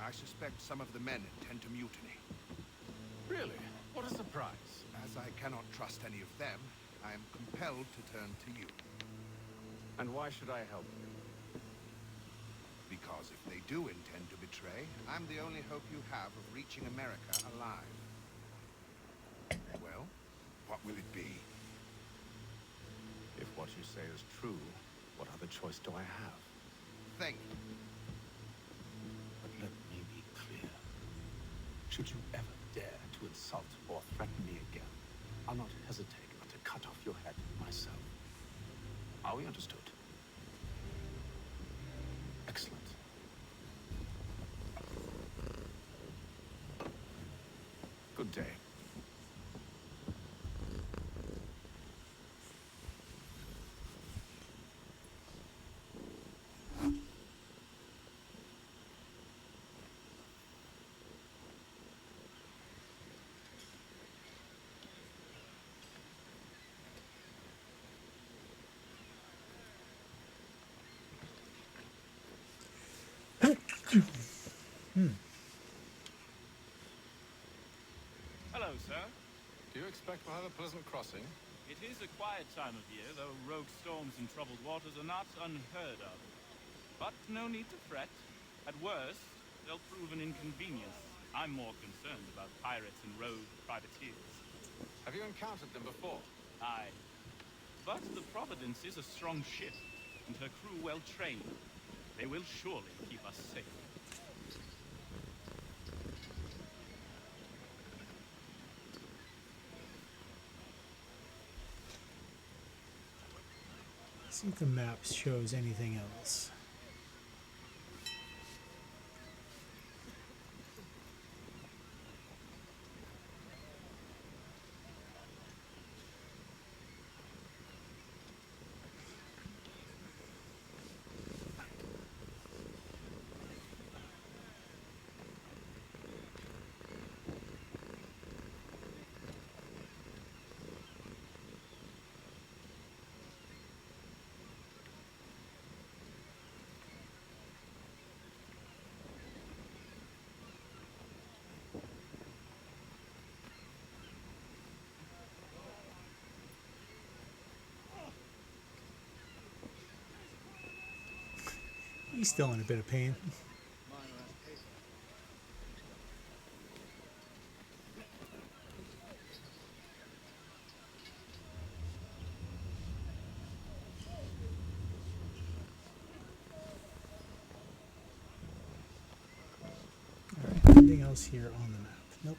I suspect some of the men intend to mutiny. Really? What a surprise. As I cannot trust any of them, I am compelled to turn to you. And why should I help you? Because if they do intend to betray, I'm the only hope you have of reaching America alive. Well, what will it be? If what you say is true, what other choice do I have? Think. But let me be clear. Should you ever dare to insult or threaten me again, I'll not hesitate but to cut off your head myself. Are we understood? Excellent. Good day. Hello, sir. Do you expect we'll have a pleasant crossing? It is a quiet time of year, though rogue storms and troubled waters are not unheard of. But no need to fret. At worst, they'll prove an inconvenience. I'm more concerned about pirates and rogue privateers. Have you encountered them before? Aye. But the Providence is a strong ship, and her crew well trained. They will surely keep us safe. See if the map shows anything else. He's still in a bit of pain. Alright, anything else here on the map? Nope.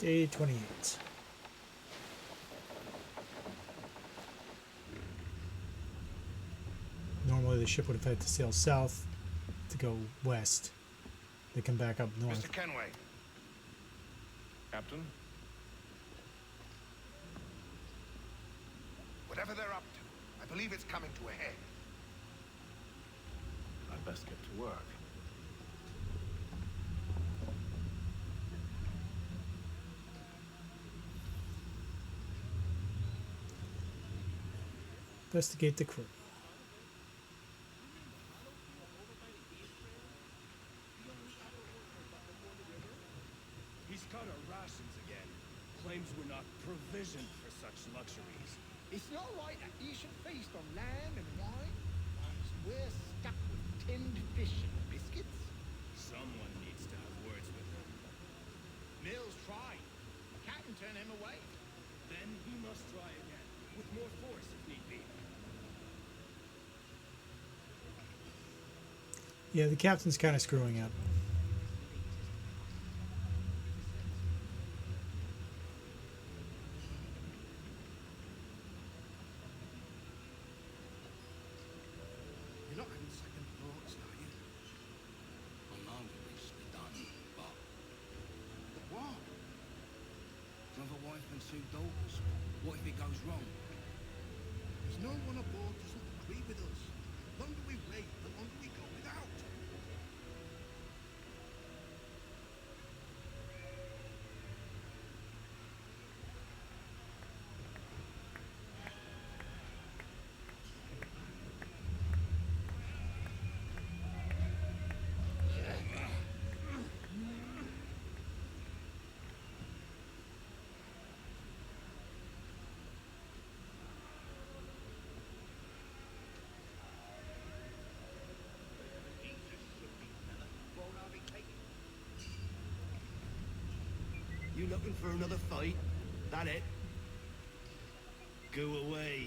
Day 28. Normally the ship would have had to sail south to go west. They come back up north. Mr. Kenway. Captain? Whatever they're up to, I believe it's coming to a head. I'd best get to work. Investigate the crew. He's cut our rations again. Claims we're not provisioned for such luxuries. It's not right that you should feast on lamb and wine, whilst we're stuck with tinned fish and biscuits. Someone needs to have words with him. Mills tried. Captain turned him away. Then he must try again, with more force if need be. Yeah, the captain's kind of screwing up. You're not having second thoughts, are you? I know it needs to be done, but But what? another wife and two daughters. What if it goes wrong? There's no one aboard doesn't agree with us. The longer we wait, the longer we go without. You looking for another fight? That it? Go away.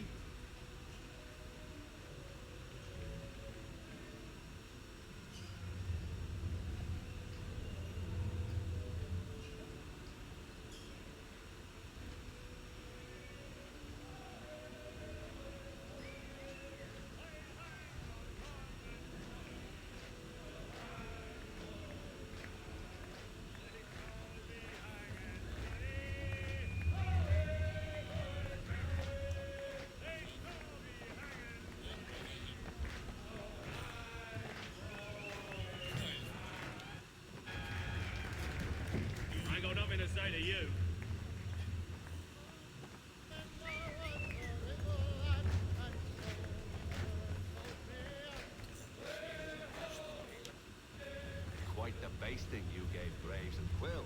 the basting you gave Graves and Quill.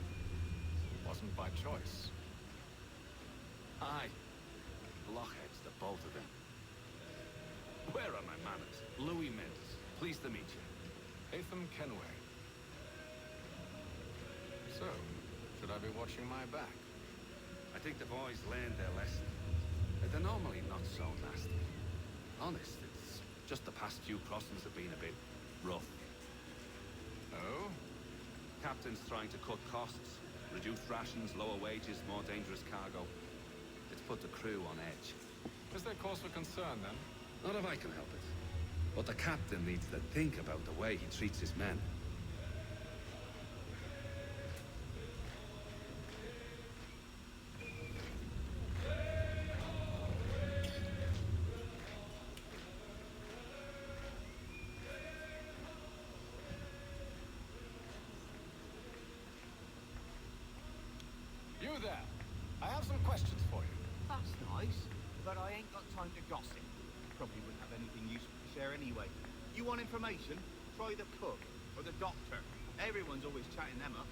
Wasn't by choice. Aye. Blockheads, the both of them. Where are my manners? Louis Mills. Pleased to meet you. Hatham Kenway. So, should I be watching my back? I think the boys learned their lesson. They're normally not so nasty. Honest, it's just the past few crossings have been a bit rough. Oh? Captain's trying to cut costs. Reduced rations, lower wages, more dangerous cargo. It's put the crew on edge. Is there cause for concern, then? Not if I can help it. But the captain needs to think about the way he treats his men. You there! I have some questions for you. That's nice, but I ain't got time to gossip. Probably wouldn't have anything useful to share anyway. You want information? Try the cook or the doctor. Everyone's always chatting them up.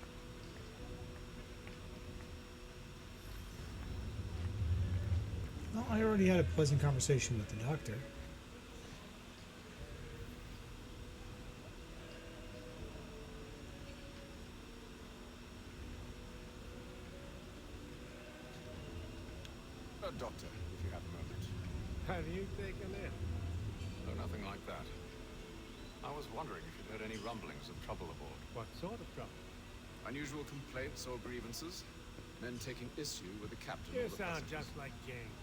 Well, I already had a pleasant conversation with the doctor. Doctor, if you have a moment. Have you taken it? No, nothing like that. I was wondering if you'd heard any rumblings of trouble aboard. What sort of trouble? Unusual complaints or grievances? Men taking issue with the captain You or the sound passengers? just like James.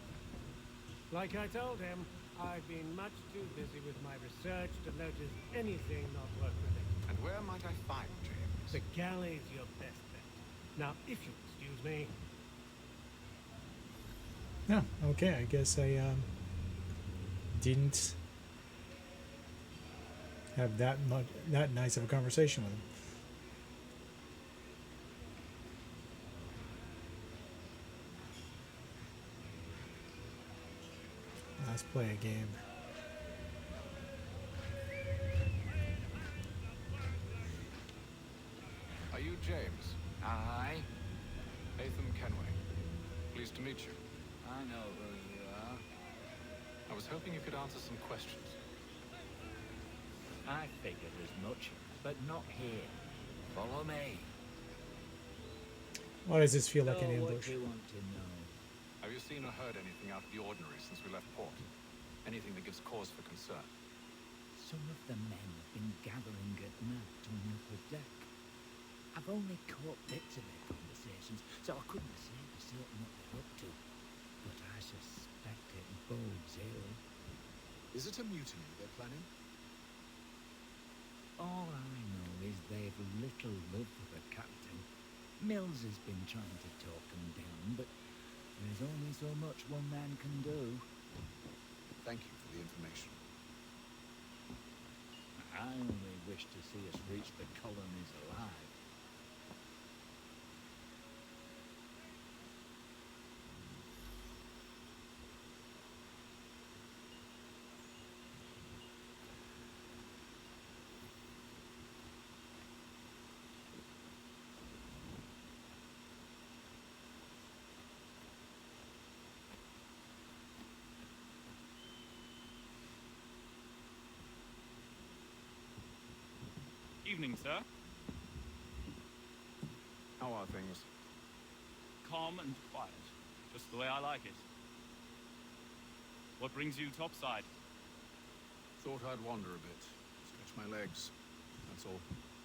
Like I told him, I've been much too busy with my research to notice anything not work-related. And where might I find James? The galley's your best bet. Now, if you excuse me... No, okay, I guess I didn't have that nice of a conversation with him. Let's play a game. Are you James? Aye. Hatham Kenway. Pleased to meet you. I know who you are. I was hoping you could answer some questions. I figured as much, but not here. Follow me. Why does this feel like an What ambush? do you want to know? Have you seen or heard anything out of the ordinary since we left port? Anything that gives cause for concern? Some of the men have been gathering at night on the upper deck. I've only caught bits of their conversations, so I couldn't say for certain what they're up to. But I suspect it bodes ill. Is it a mutiny they're planning? All I know is they've little love for the captain. Mills has been trying to talk him down, but there's only so much one man can do. Thank you for the information. I only wish to see us reach the colonies alive. Evening, sir. How are things? Calm and quiet. Just the way I like it. What brings you topside? Thought I'd wander a bit. Stretch my legs. That's all.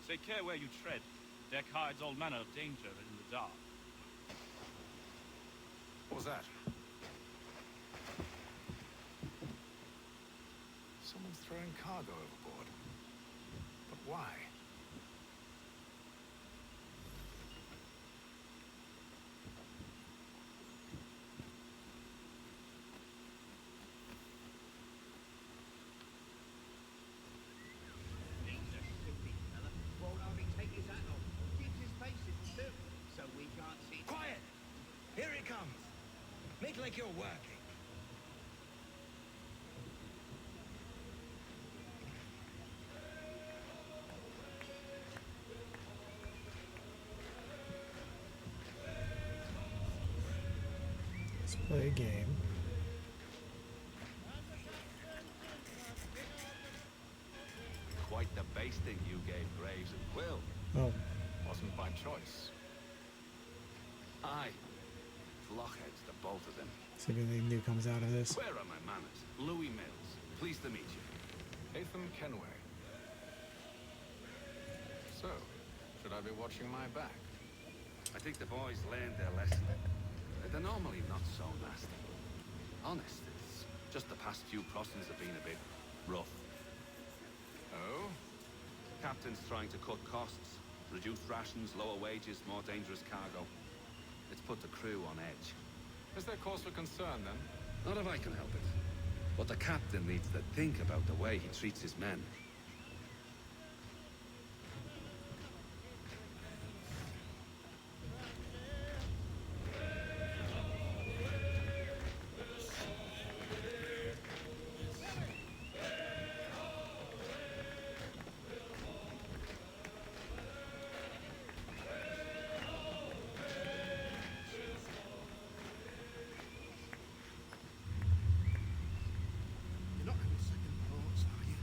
Take care where you tread. Deck hides all manner of danger in the dark. What was that? Someone's throwing cargo overboard. But why? Won't only take his hat off, keeps his faces too, so we can't see. Quiet! Here he comes. Make like you're working. play a game. Quite the basting you gave Graves and Quill. Oh, Wasn't by choice. Aye. Blockheads, the both of them. see if anything new comes out of this. Where are my manners? Louis Mills. Pleased to meet you. Hatham Kenway. So, should I be watching my back? I think the boys learned their lesson. They're normally not so nasty. Honest, it's just the past few crossings have been a bit rough. Oh? Captain's trying to cut costs. Reduced rations, lower wages, more dangerous cargo. It's put the crew on edge. Is there cause for concern, then? Not if I can help it. But the captain needs to think about the way he treats his men. You're not having second thoughts, are you?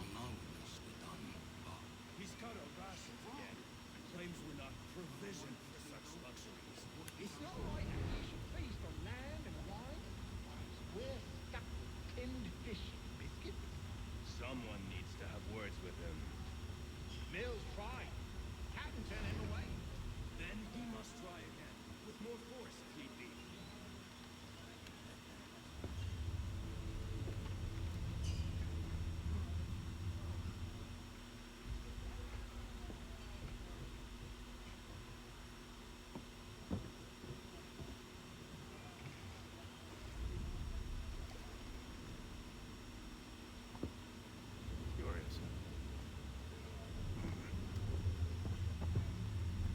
I know we must be done, but... He's cut our rations again and claims we're not provisioned for such luxuries. It's not right that you should feast on land and wine. We're stuck with tinned fish and biscuits. Someone needs to have words with him. Mills tried. Captain turned him away. Then he must try again, with more force if need be. Curious.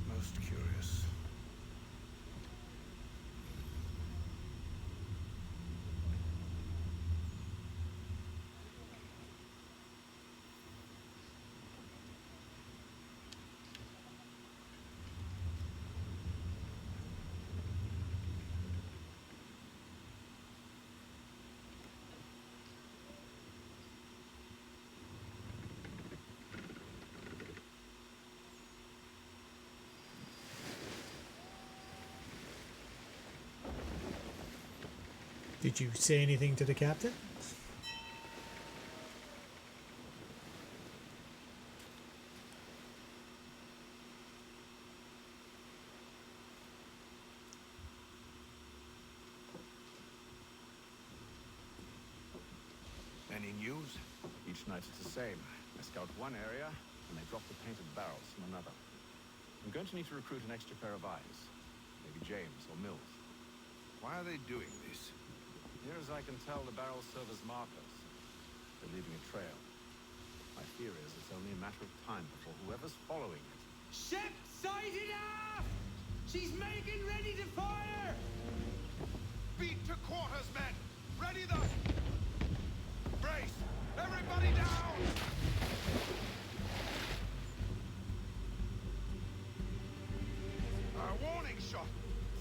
Most curious. Did you say anything to the captain? Any news? Each night it's the same. I scout one area, and they drop the painted barrels from another. I'm going to need to recruit an extra pair of eyes. Maybe James or Mills. Why are they doing this? Near as I can tell, the barrels serve as markers. They're leaving a trail. My fear is it's only a matter of time before whoever's following it... Ship sighted aft! She's making ready to fire! Beat to quarters, men! Ready the... Brace! Everybody down! Warning shot!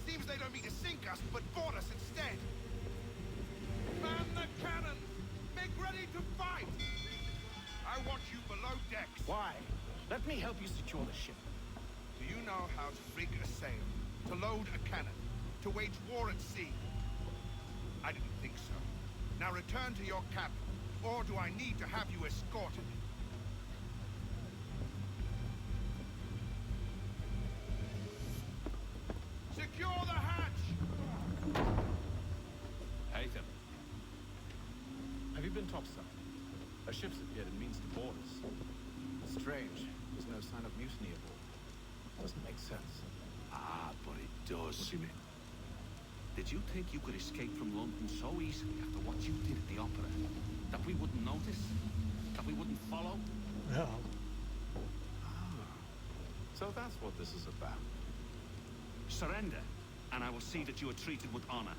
Seems they don't mean to sink us, but board us instead! Man the cannons! Make ready to fight! I want you below decks! Why? Let me help you secure the ship. Do you know how to rig a sail? To load a cannon? To wage war at sea? I didn't think so. Now return to your cabin, or do I need to have you escorted? Secure the hatch! Hatham. Have you been topside? A ship's appeared and means to board us. Strange. There's no sign of mutiny aboard. Doesn't make sense. Ah, but it does. What do you mean? Did you think you could escape from London so easily after what you did at the opera? That we wouldn't notice? That we wouldn't follow? No. So that's what this is about. Surrender, and I will see that you are treated with honor.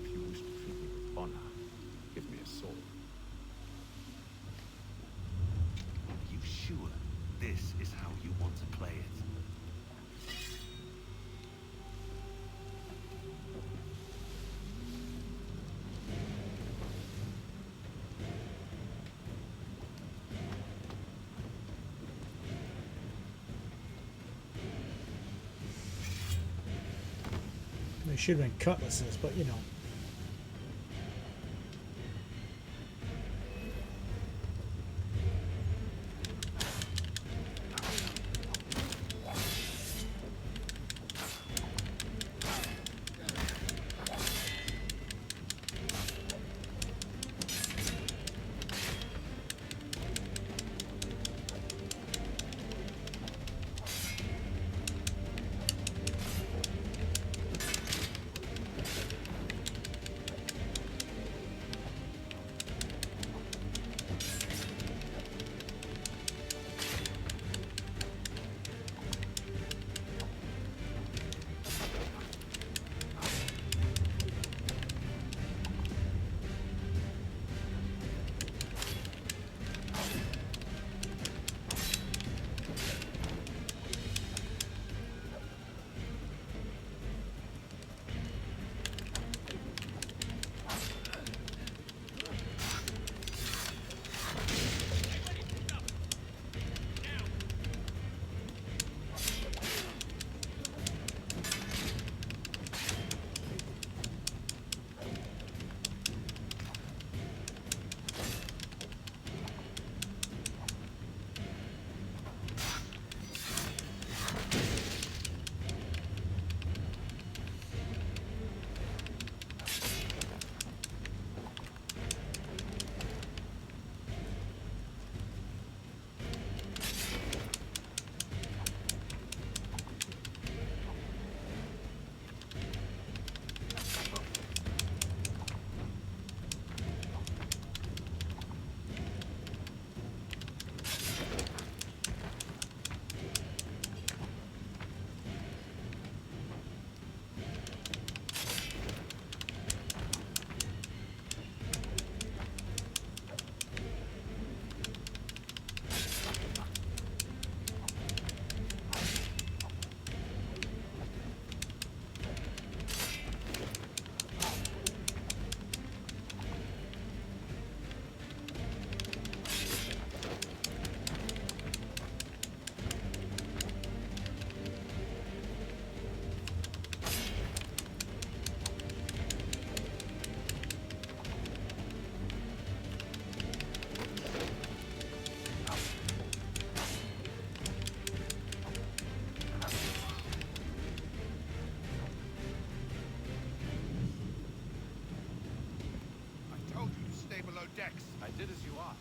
If you wish to treat me with honor, give me a sword. Are you sure this is how you want to play it? It should have been cutlasses, but you know. decks. I did as you asked.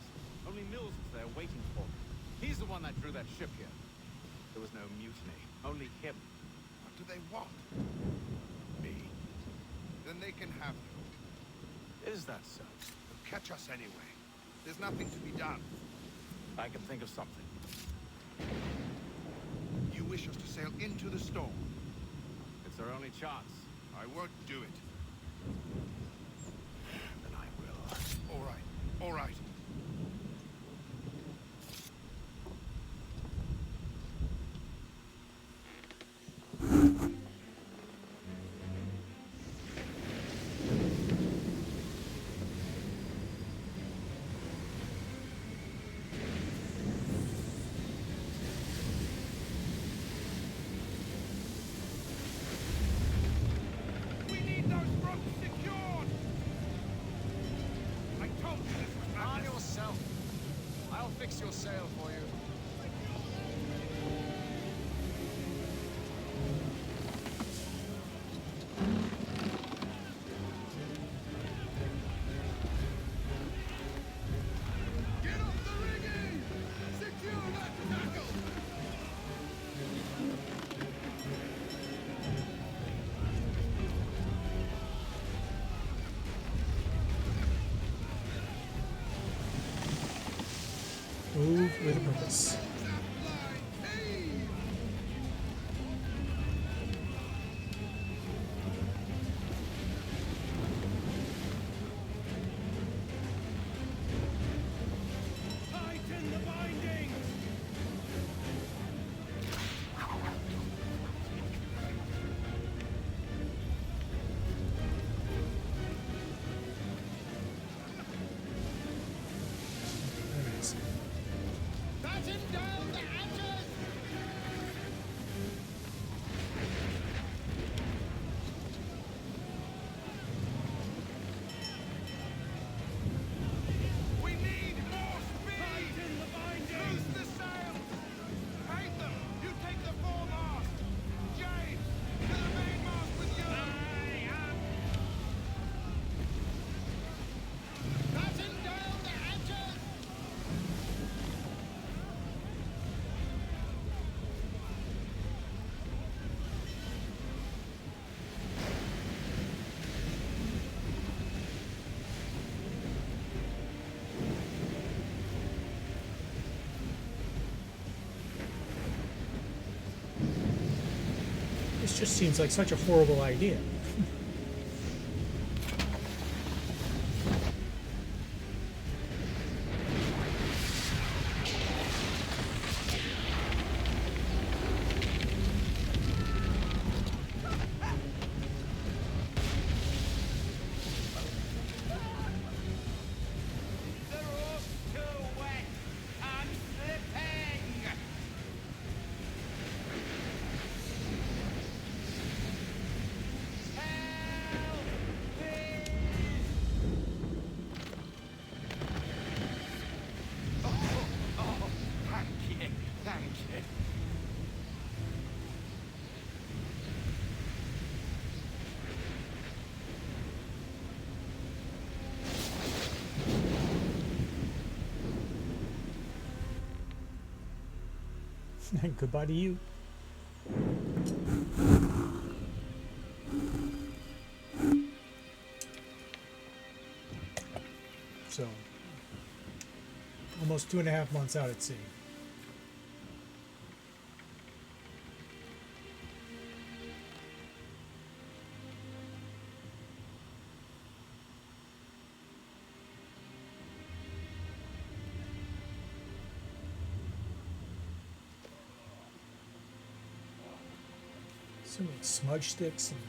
Only Mills was there waiting for me. He's the one that drew that ship here. There was no mutiny, only him. What do they want? Me. Then they can have you. Is that so? They'll catch us anyway. There's nothing to be done. I can think of something. You wish us to sail into the storm? It's our only chance. I won't do it. Then I will. All right. All right. We need those ropes secured! I told you this was Arm madness. yourself. I'll fix your sail for you. Get off the rigging! Secure that tackle! Move with a purpose. Tighten the binding! There it is. Batten down! This just seems like such a horrible idea. The rope's too wet. I'm slipping. Help, please. Oh, thank you, thank you. Goodbye to you. So, almost 2.5 months out at sea. So many smudge sticks and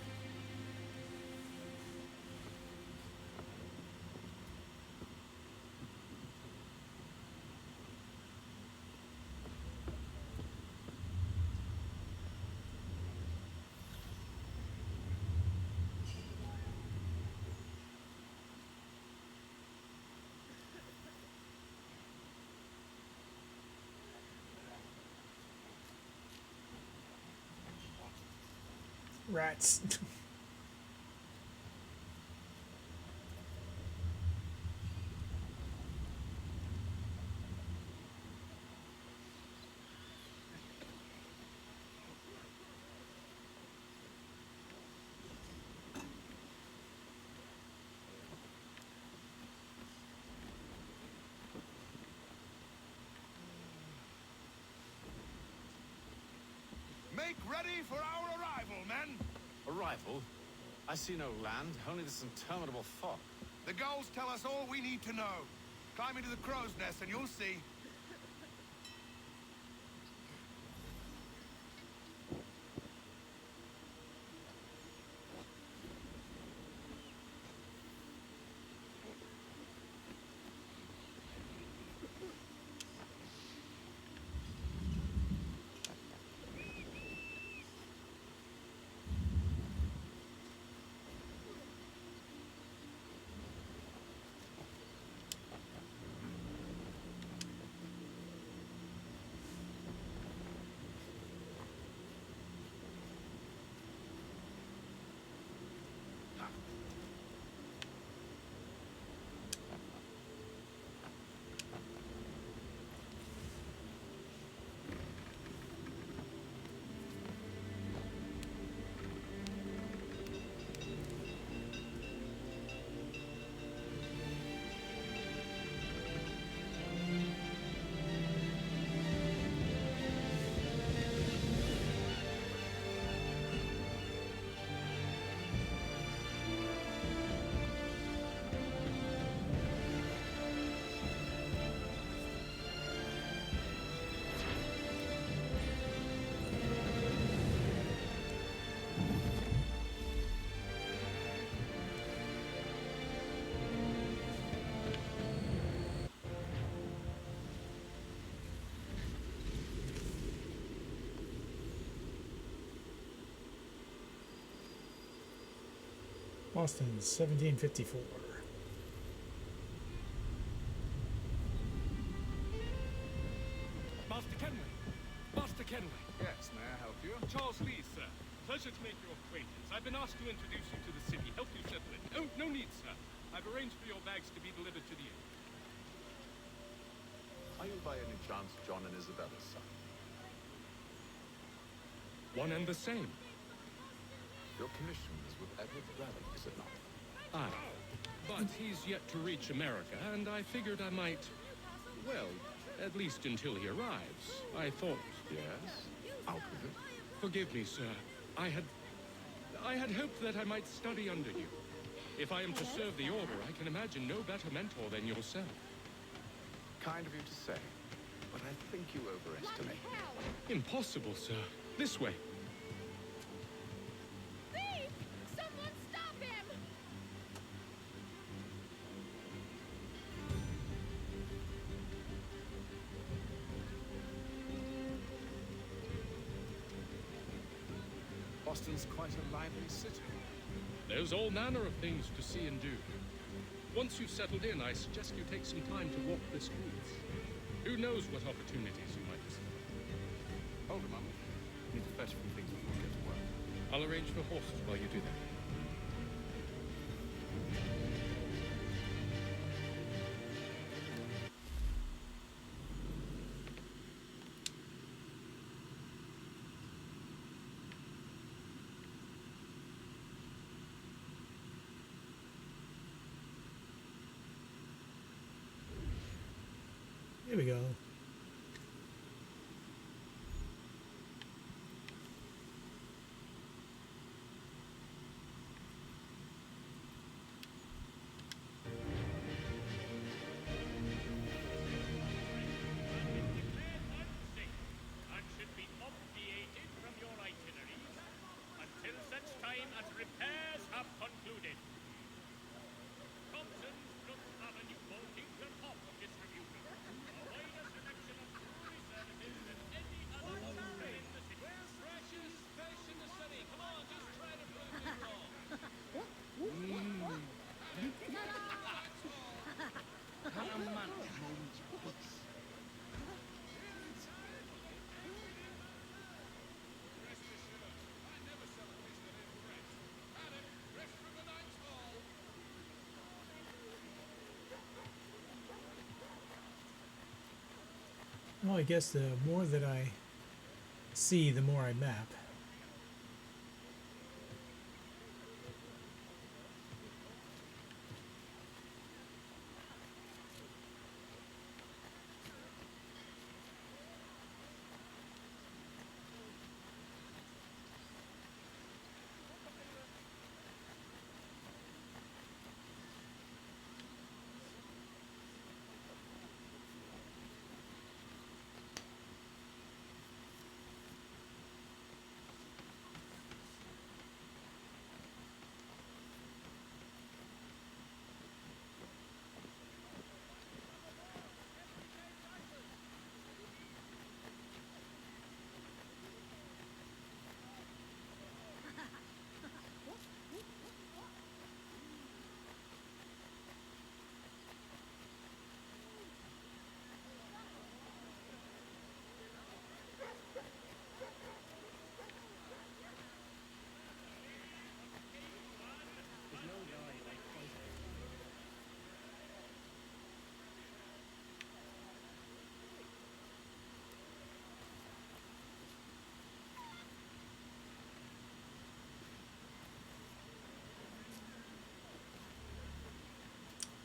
rats. Make ready for our arrival, men! Arrival? I see no land, only this interminable fog. The gulls tell us all we need to know. Climb into the crow's nest and you'll see. Boston, 1754. Master Kenway! Master Kenway! Yes, may I help you? Charles Lee, sir. Pleasure to make your acquaintance. I've been asked to introduce you to the city, help you settle it. Oh, no need, sir. I've arranged for your bags to be delivered to the inn. Are you by any chance John and Isabella's son? One and the same. Your commission is with Edward Braddock, is it not? Aye. But he's yet to reach America, and I figured I might... Well, at least until he arrives. I thought... Yes? Out with it. Forgive me, sir. I had I had hoped that I might study under you. If I am to serve the Order, I can imagine no better mentor than yourself. Kind of you to say, but I think you overestimate. Impossible, sir. This way. Thief! Someone stop him! Boston's quite a lively city. There's all manner of things to see and do. Once you've settled in, I suggest you take some time to walk the streets. Who knows what opportunities you might discover. Hold a moment. Need to fetch a few things before we get to work. I'll arrange for horses while you do that. Here we go. And should be obviated from your itineraries until such time as repairs have concluded. Thompson's Brooks Avenue Boltington Hop Distribution. A wider selection of brewery services than any other brewery in the city. Where's freshest fish in the city? Come on, just try to prove me wrong. Well, I guess the more that I see, the more I map.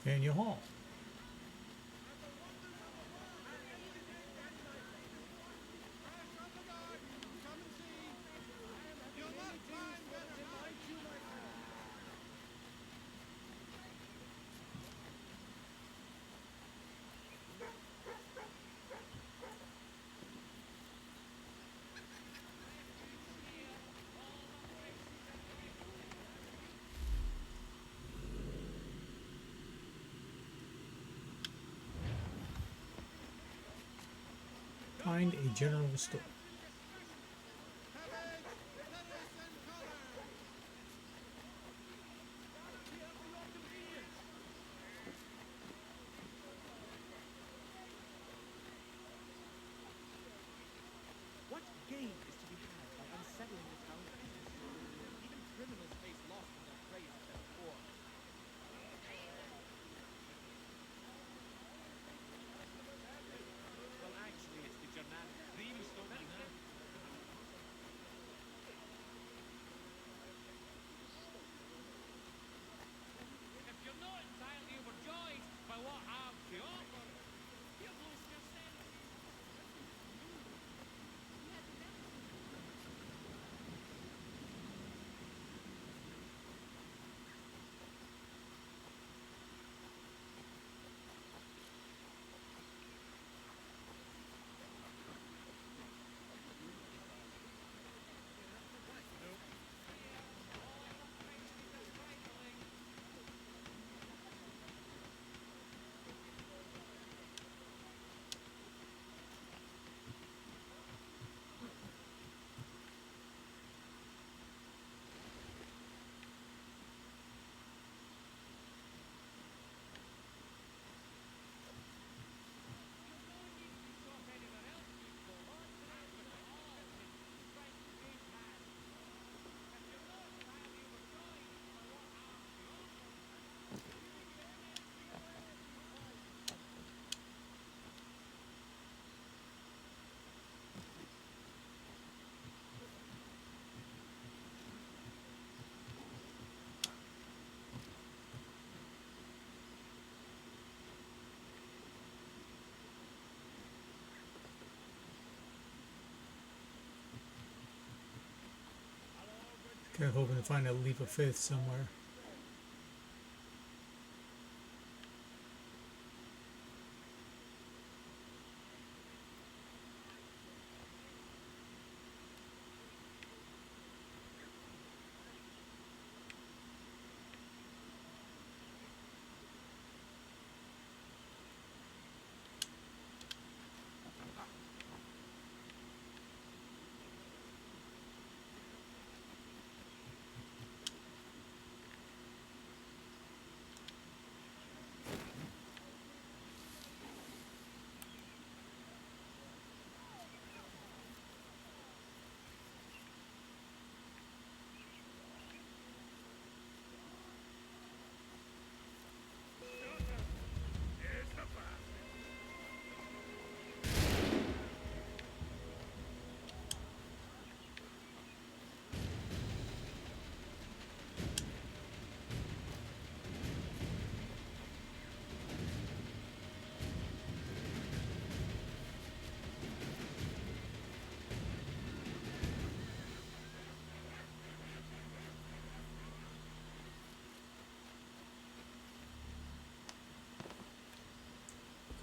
Faneuil Hall. Find a general store. What gain is to be had by unsettling the town? Even criminals face loss when their prey is set poor. Well, actually, it's the Germanic. Kind of hoping to find a leap of faith somewhere.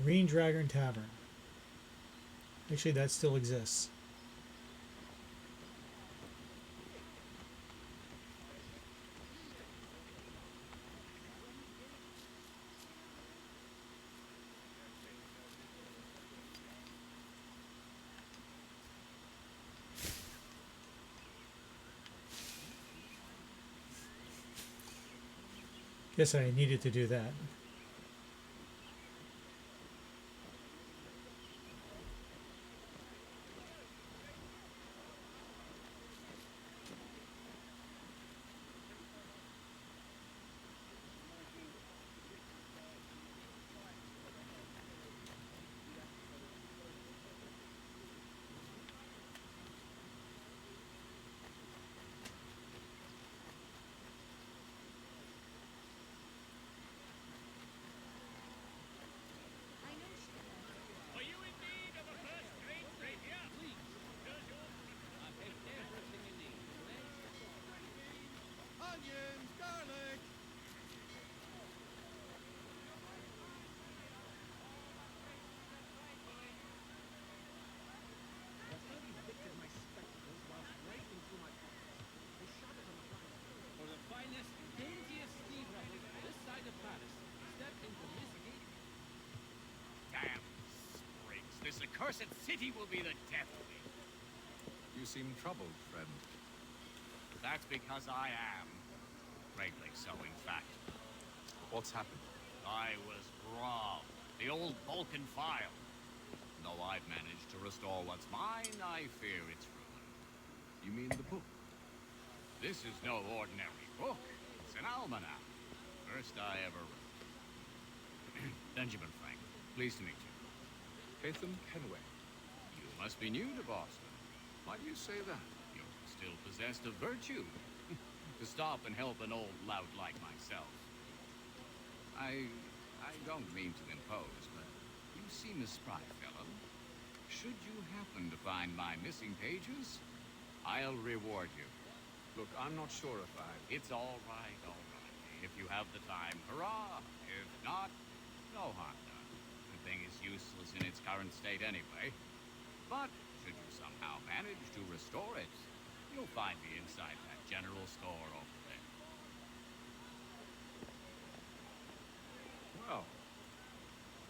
Green Dragon Tavern. Actually, that still exists. Guess I needed to do that. Are you in need of a first-rate rapier? Please, does your... I have everything you need. Onions, garlic. For the finest, daintiest sea rubble this side of Paris, step into this gate. Damn sprigs. This accursed city will be the death of me. You seem troubled, friend. That's because I am. Greatly so, in fact. What's happened? I was robbed. The old Vulcan file. Though I've managed to restore what's mine, I fear it's ruined. You mean the book? This is no ordinary book. It's an almanac. First I ever wrote. Benjamin Franklin, pleased to meet you. Hatham Kenway. You must be new to Boston. Why do you say that? You're still possessed of virtue. To stop and help an old lout like myself. I don't mean to impose, but you seem a spry fellow. Should you happen to find my missing pages, I'll reward you. Look, I'm not sure if I... It's all right, all right. If you have the time, hurrah! If not, no harm done. The thing is useless in its current state anyway. But should you somehow manage to restore it, you'll find me inside that general store over there. Well,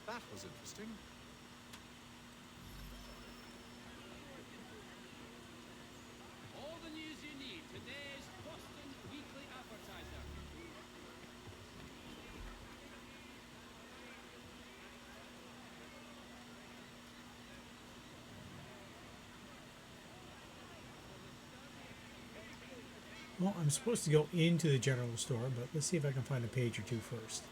that was interesting. All the news you need. Today's Boston Weekly Advertiser. Well, I'm supposed to go into the general store, but let's see if I can find a page or two first.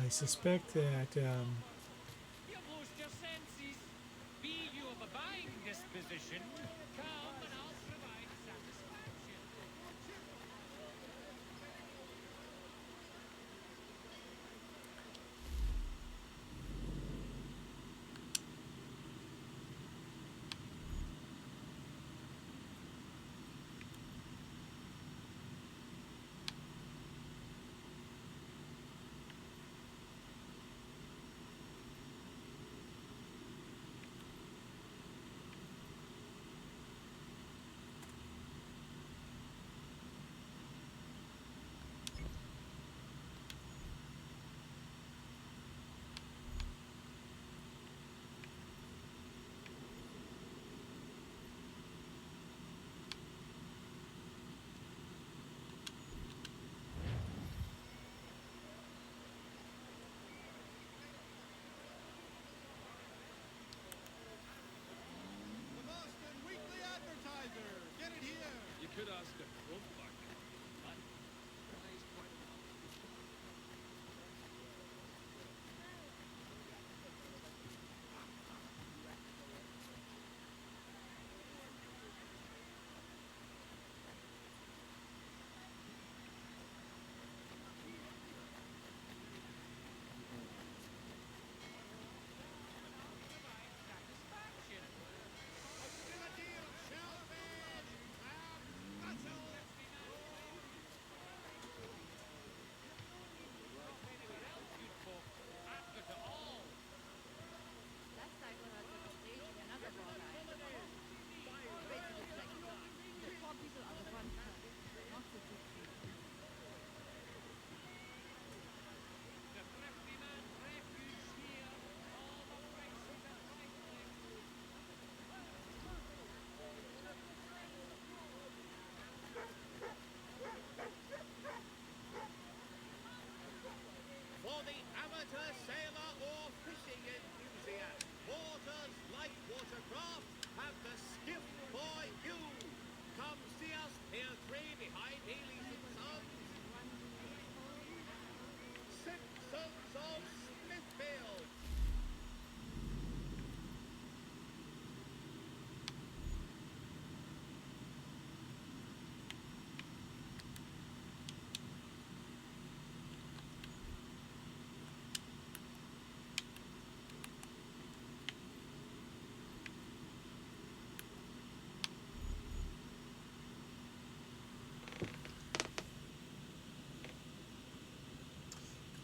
I suspect that You've lost your senses. Be you of a buying disposition, come and I'll provide satisfaction.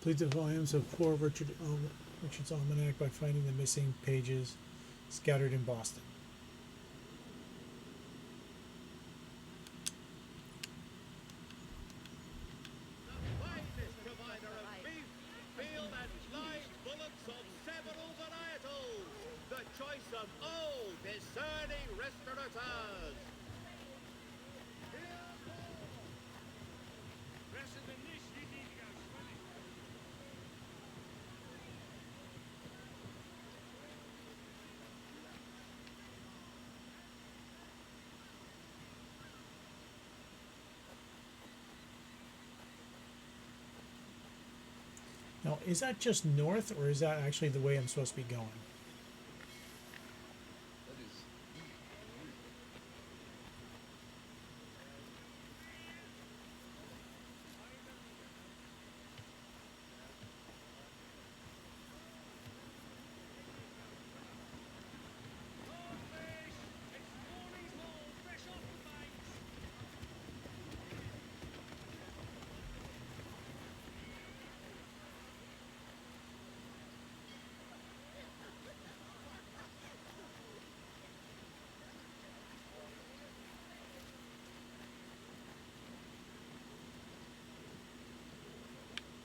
Complete the volumes of poor Richard's Almanac by finding the missing pages scattered in Boston. Finest provider of beef, veal and live bullocks of several varietals. The choice of all discerning restaurateurs. Faster than this, you need to go swimming. Now, is that just north, or is that actually the way I'm supposed to be going?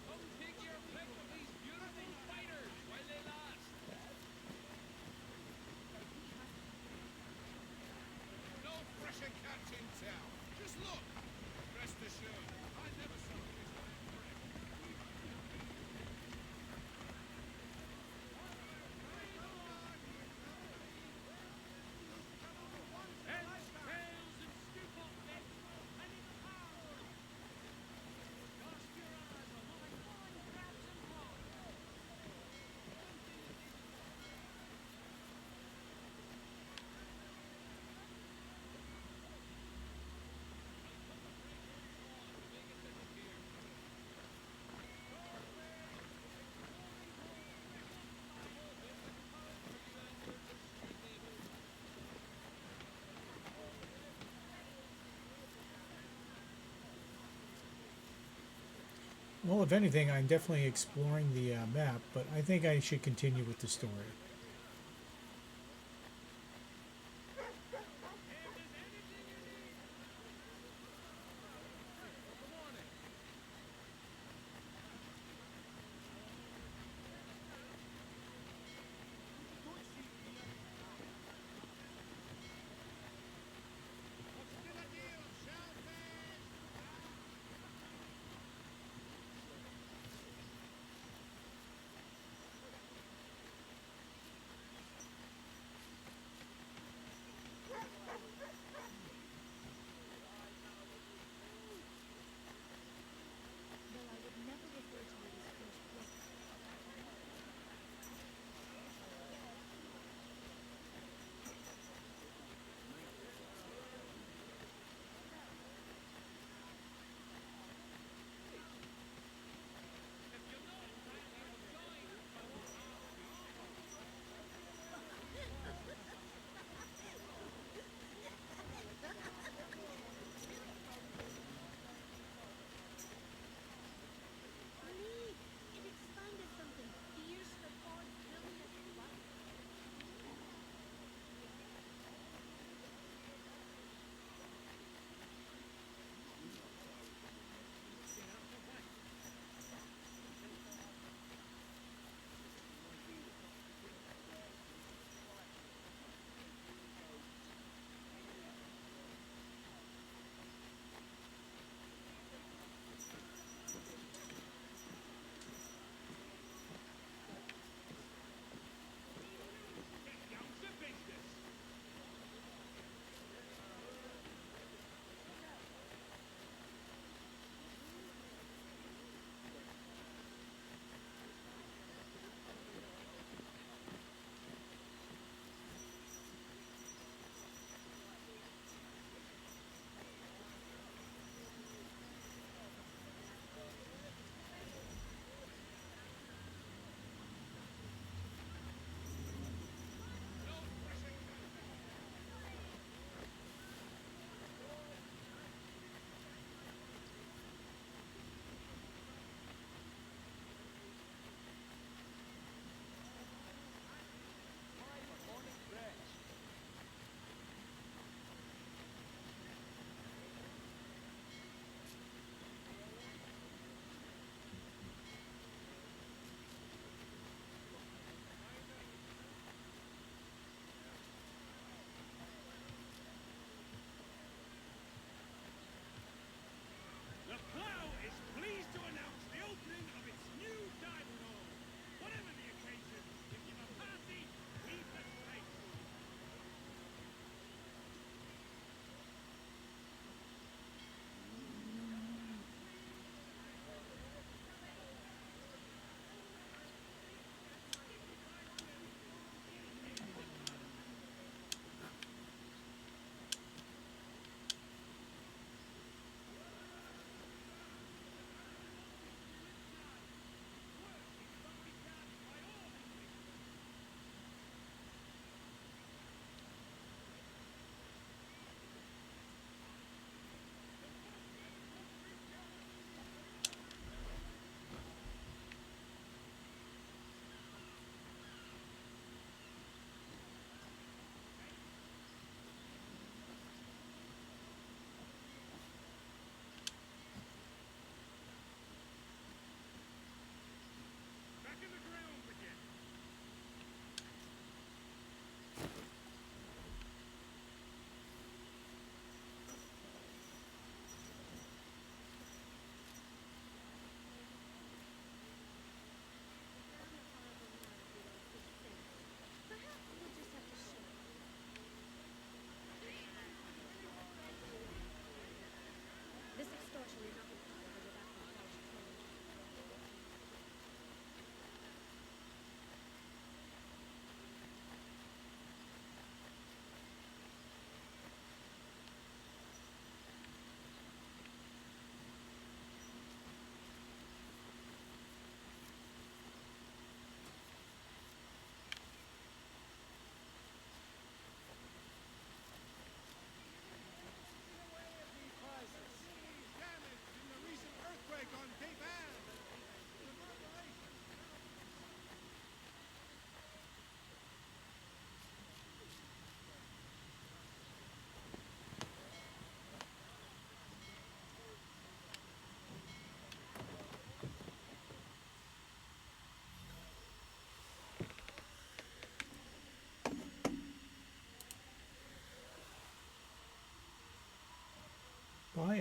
Come take your pick of these beautiful fighters while they last. No fresher cats in town. Just look. Rest assured, I never saw this man correct. Heads, tails, and scoop up next. And in the power. Cast your eyes on my fine crabs and prawns. Well, if anything, I'm definitely exploring the map, but I think I should continue with the story.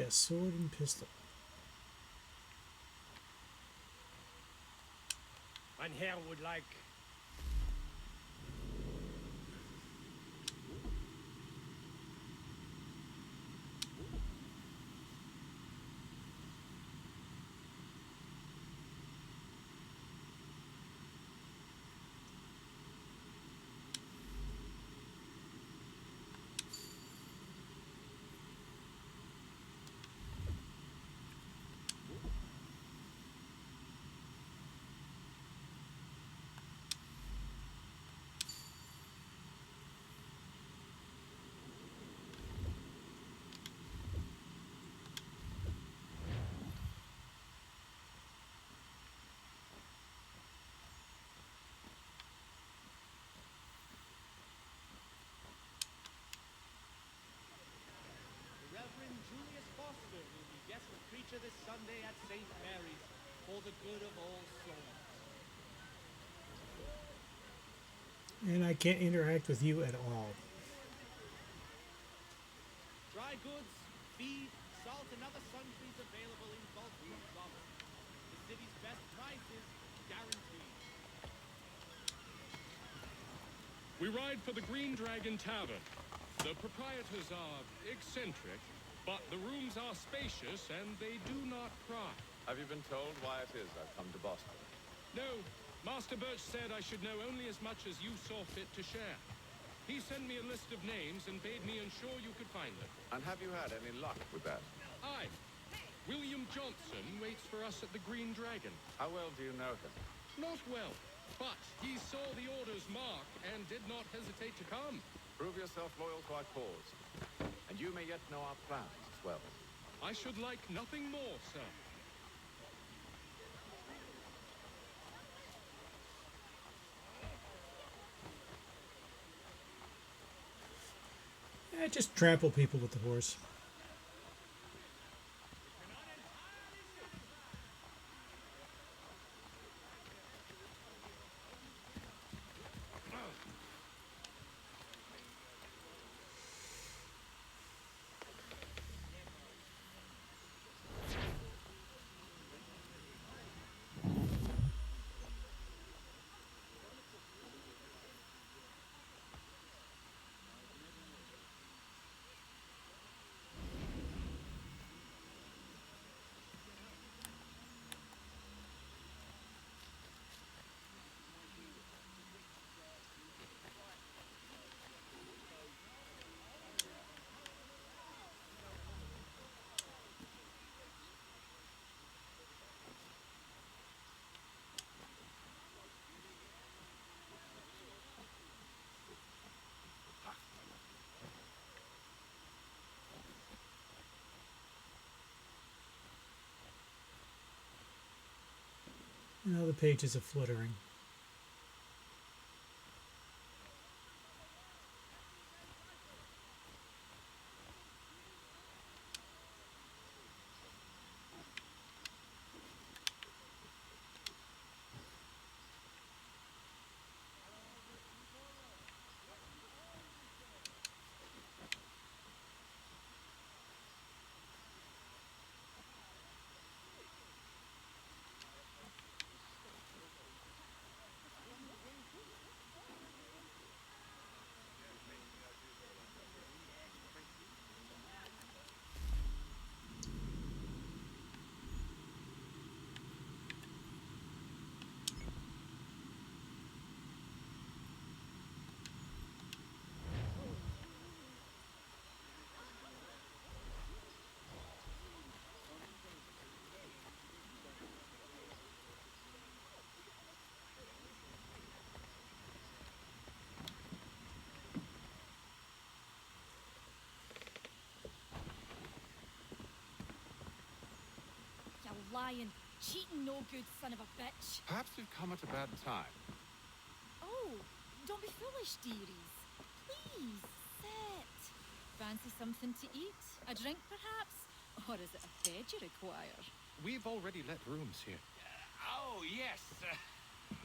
a sword and pistol. Mein Herr would like. Reverend Julius Foster will be guest preacher this Sunday at St. Mary's for the good of all souls. And I can't interact with you at all. Dry goods, feed, salt, and other sundries available in bulk from Robinson. The city's best prices guaranteed. We ride for the Green Dragon Tavern. The proprietors are eccentric, but the rooms are spacious and they do not pry. Have you been told why it is I've come to Boston? No, Master Birch said I should know only as much as you saw fit to share. He sent me a list of names and bade me ensure you could find them. And have you had any luck with that? Aye. William Johnson waits for us at the Green Dragon. How well do you know him? Not well, but he saw the order's mark and did not hesitate to come. Prove yourself loyal to our cause, and you may yet know our plans as well. I should like nothing more, sir. Just trample people with the horse. Now the pages are fluttering. Lying, cheating, no good son of a bitch. Perhaps we've come at a bad time. Oh, don't be foolish, dearies. Please, sit. Fancy something to eat? A drink, perhaps? Or is it a bed you require? We've already let rooms here. Oh, yes.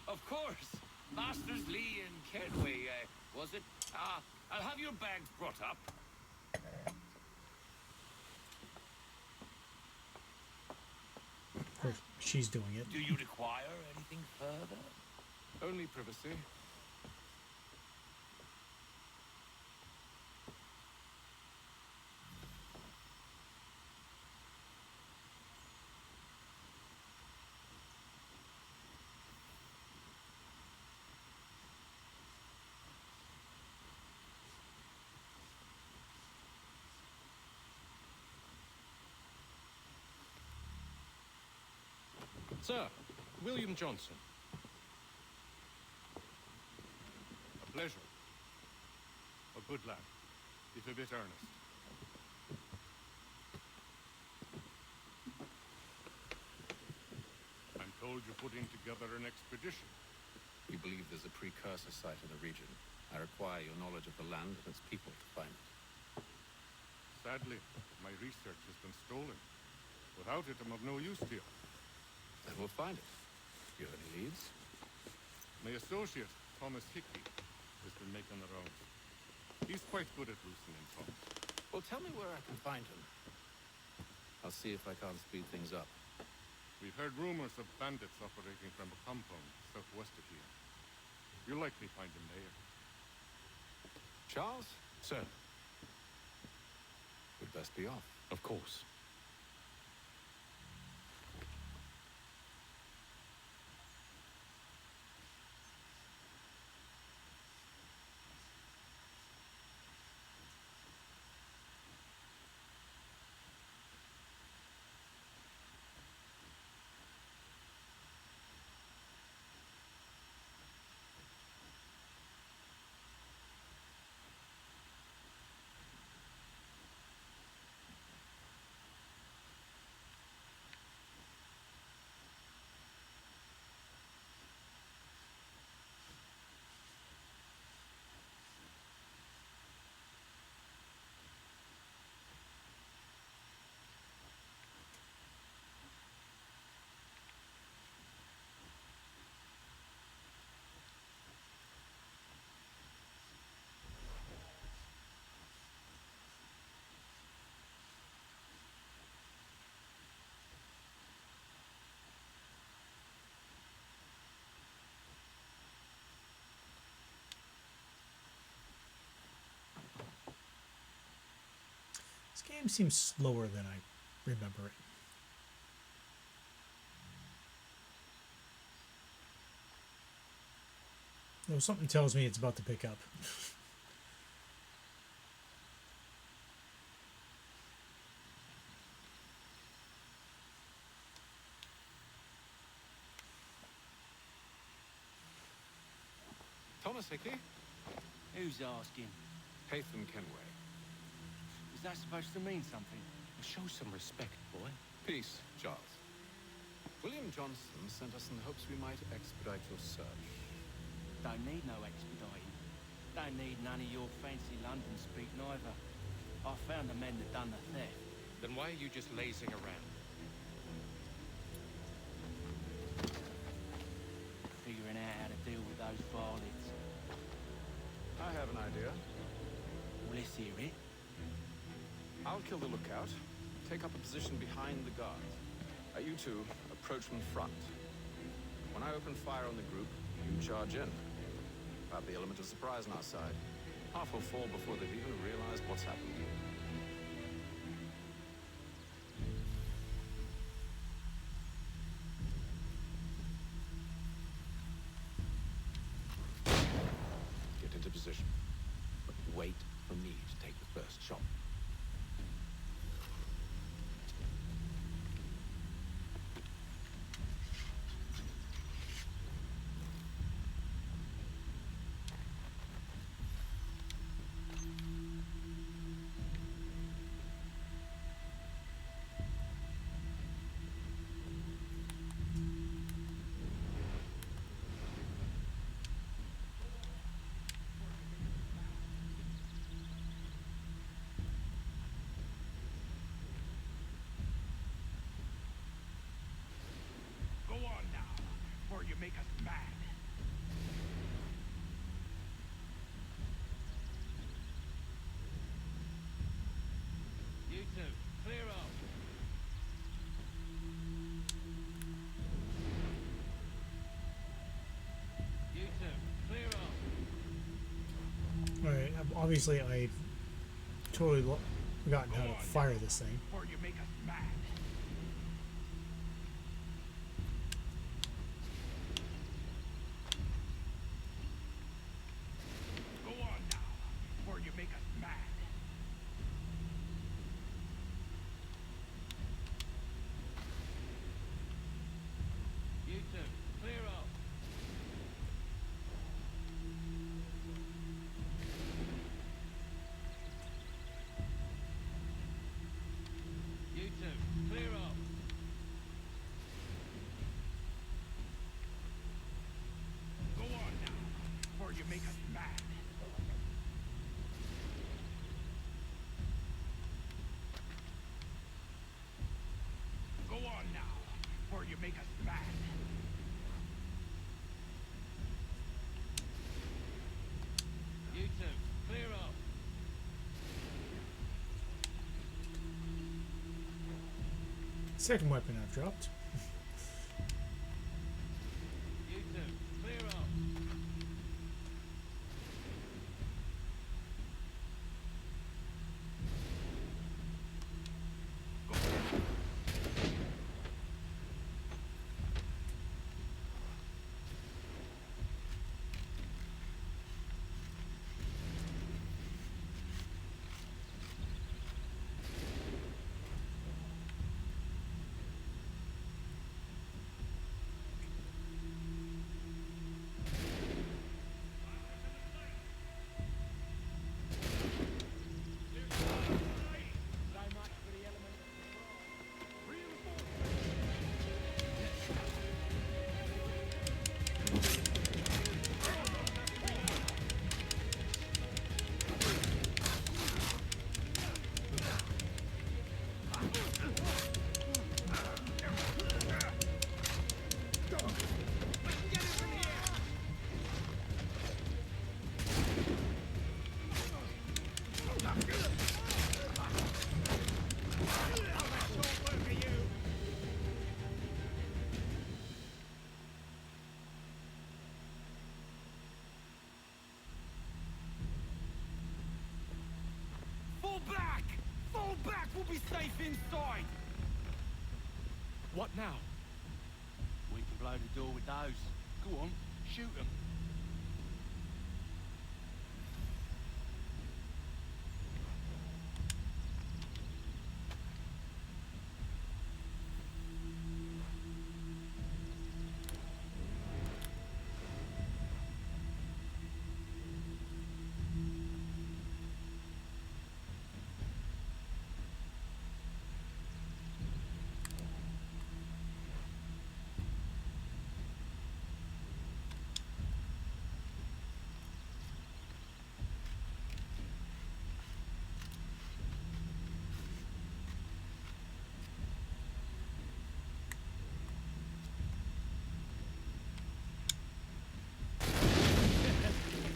Of course. Masters Lee and Kenway, was it? I'll have your bags brought up. course, she's doing it. Do you require anything further? Only privacy. Sir, William Johnson. A pleasure. A good lad, if a bit earnest. I'm told you're putting together an expedition. We believe there's a precursor site in the region. I require your knowledge of the land and its people to find it. Sadly, my research has been stolen. Without it, I'm of no use to you. Then we'll find it. Do you have any leads? My associate, Thomas Hickey, has been making the rounds. He's quite good at loosening tongues. Well, tell me where I can find him. I'll see if I can't speed things up. We've heard rumors of bandits operating from a compound southwest of here. You'll likely find him there. Charles? Sir. We'd best be off. Of course. This game seems slower than I remember it. Though something tells me it's about to pick up. Thomas Hickey? Who's asking? Haytham Kenway. Is that supposed to mean something? Show some respect, boy. Peace, Charles. William Johnson sent us in the hopes we might expedite your search. Don't need no expediting. Don't need none of your fancy London speak neither. I found the men that done the theft. Then why are you just lazing around? Figuring out how to deal with those varlets. I have an idea. Well, let's hear it. I'll kill the lookout, take up a position behind the guards. You two approach from the front. When I open fire on the group, you charge in. We'll have the element of surprise on our side. Half will fall before they've even realized what's happened. Get into position. But wait for me to take the first shot. obviously I totally forgotten how to fire this thing. Or you make us mad. Go on now, or you make us mad. You two, clear up. You two, clear up. Go on now, or you make us mad. Go on now, or you make us mad. You two, clear up. Second weapon I've dropped. You two, clear up. Fall back! Fall back! We'll be safe inside! What now? We can blow the door with those. Go on, shoot them.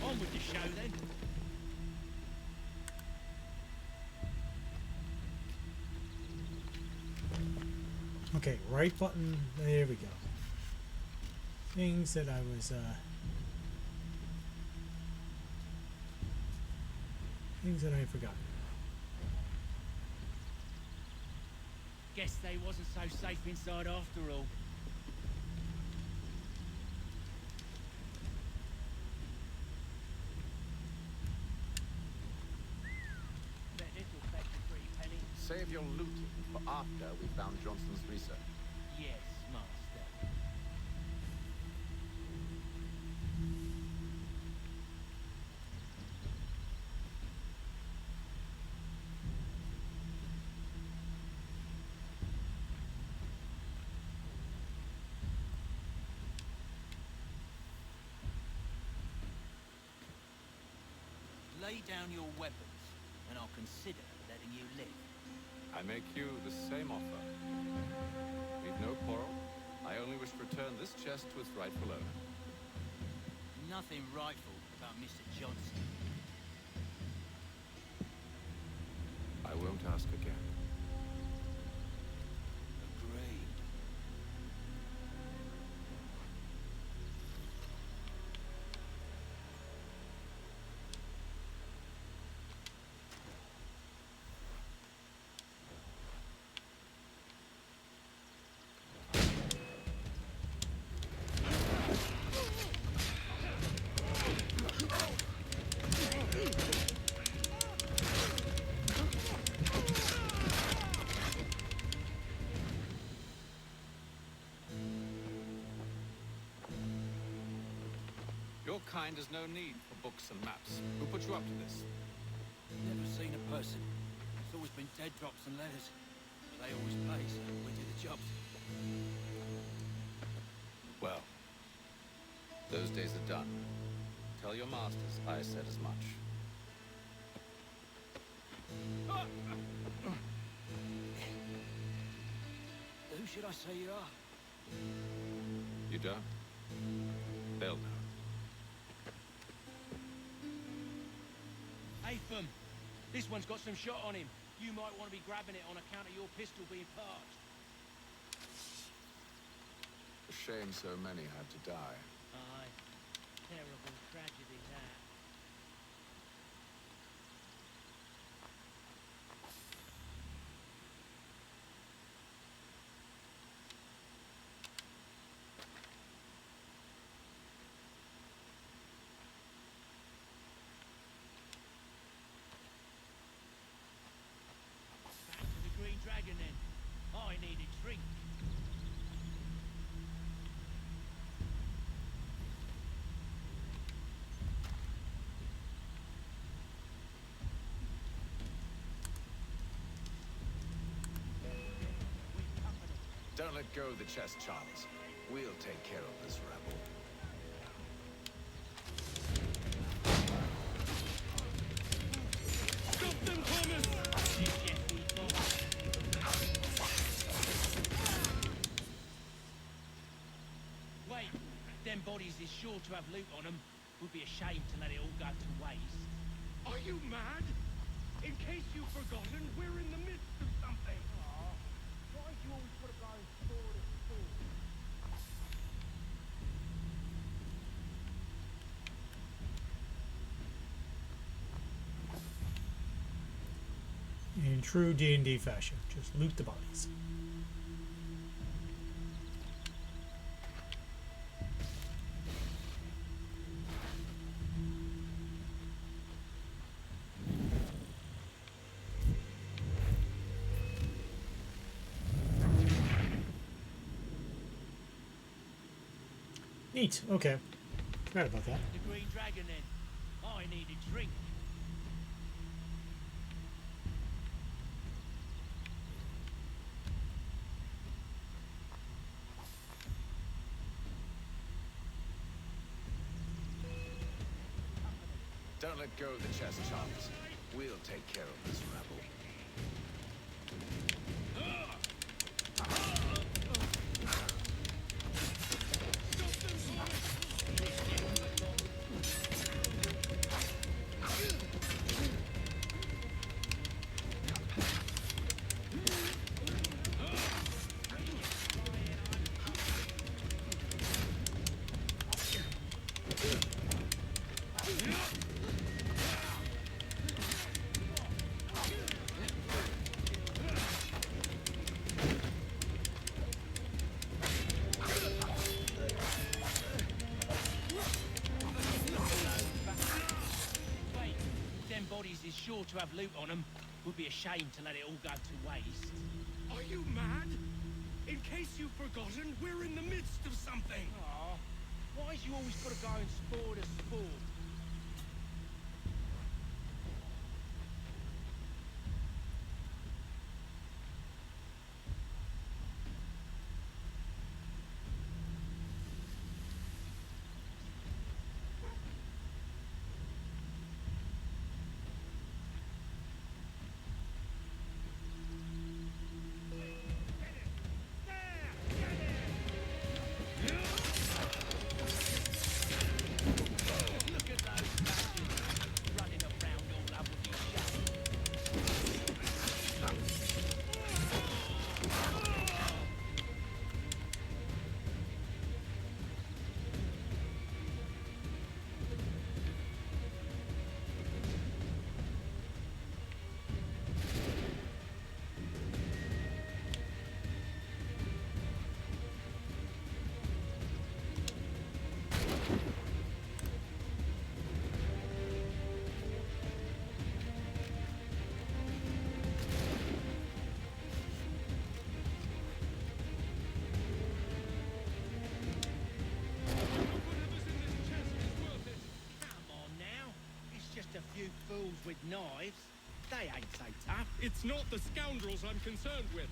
On with the show then. Okay, right button. There we go. Things that I was things that I had forgotten. Guess they wasn't so safe inside after all. Bet this'll fetch a pretty penny. Save your looting for after we found Johnson's research. Yes, master. Lay down your weapons, and I'll consider letting you live. I make you the same offer. We've no quarrel. I only wish to return this chest to its rightful owner. Nothing rightful about Mr. Johnson. I won't ask again. Agreed. mind has no need for books and maps. Who put you up to this? Never seen a person. It's always been dead drops and letters. But they always pay, so we do the jobs. Well, those days are done. Tell your masters I said as much. Who should I say you are? You don't? They'll know. Hey, Thum. This one's got some shot on him. You might want to be grabbing it on account of your pistol being parched. A shame so many had to die. Aye. Terrible tragedy, that. Back to the Green Dragon, then. I need a drink. Don't let go of the chest, Charles. We'll take care of this rebel. Stop them, Thomas! Wait, them bodies is sure to have loot on them. Would be a shame to let it all go to waste. Are you mad? In case you've forgotten, we're in the midst of something. Why do you always put a guy in sword as sword? In true D&D fashion, just loot the bodies. Neat. Okay. Forgot about that. The Green Dragon, then. I need a drink. Don't let go of the chest, Charles. We'll take care of this rebel. Wait, them bodies is sure to have loot on them. Would be a shame to let it all go to waste. Are you mad? In case you've forgotten, we're in the midst of something. Aw, why's you always got to go and sport as sport? knives. They ain't so tough. It's not the scoundrels I'm concerned with.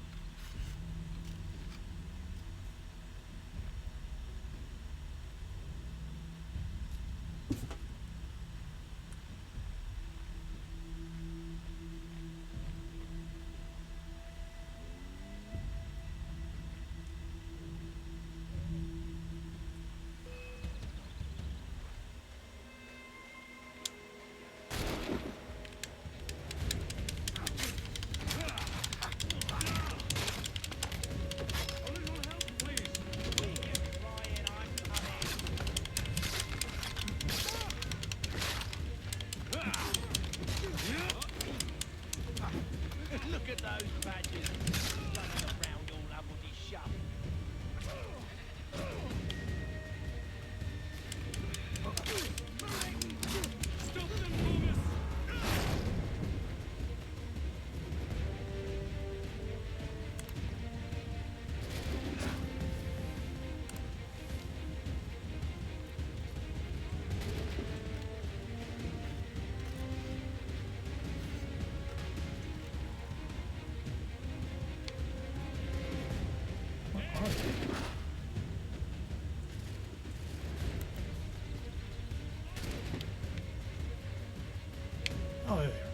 Look at those badgers running around all up with his shop. Stop them, Thomas! Oh, there they are.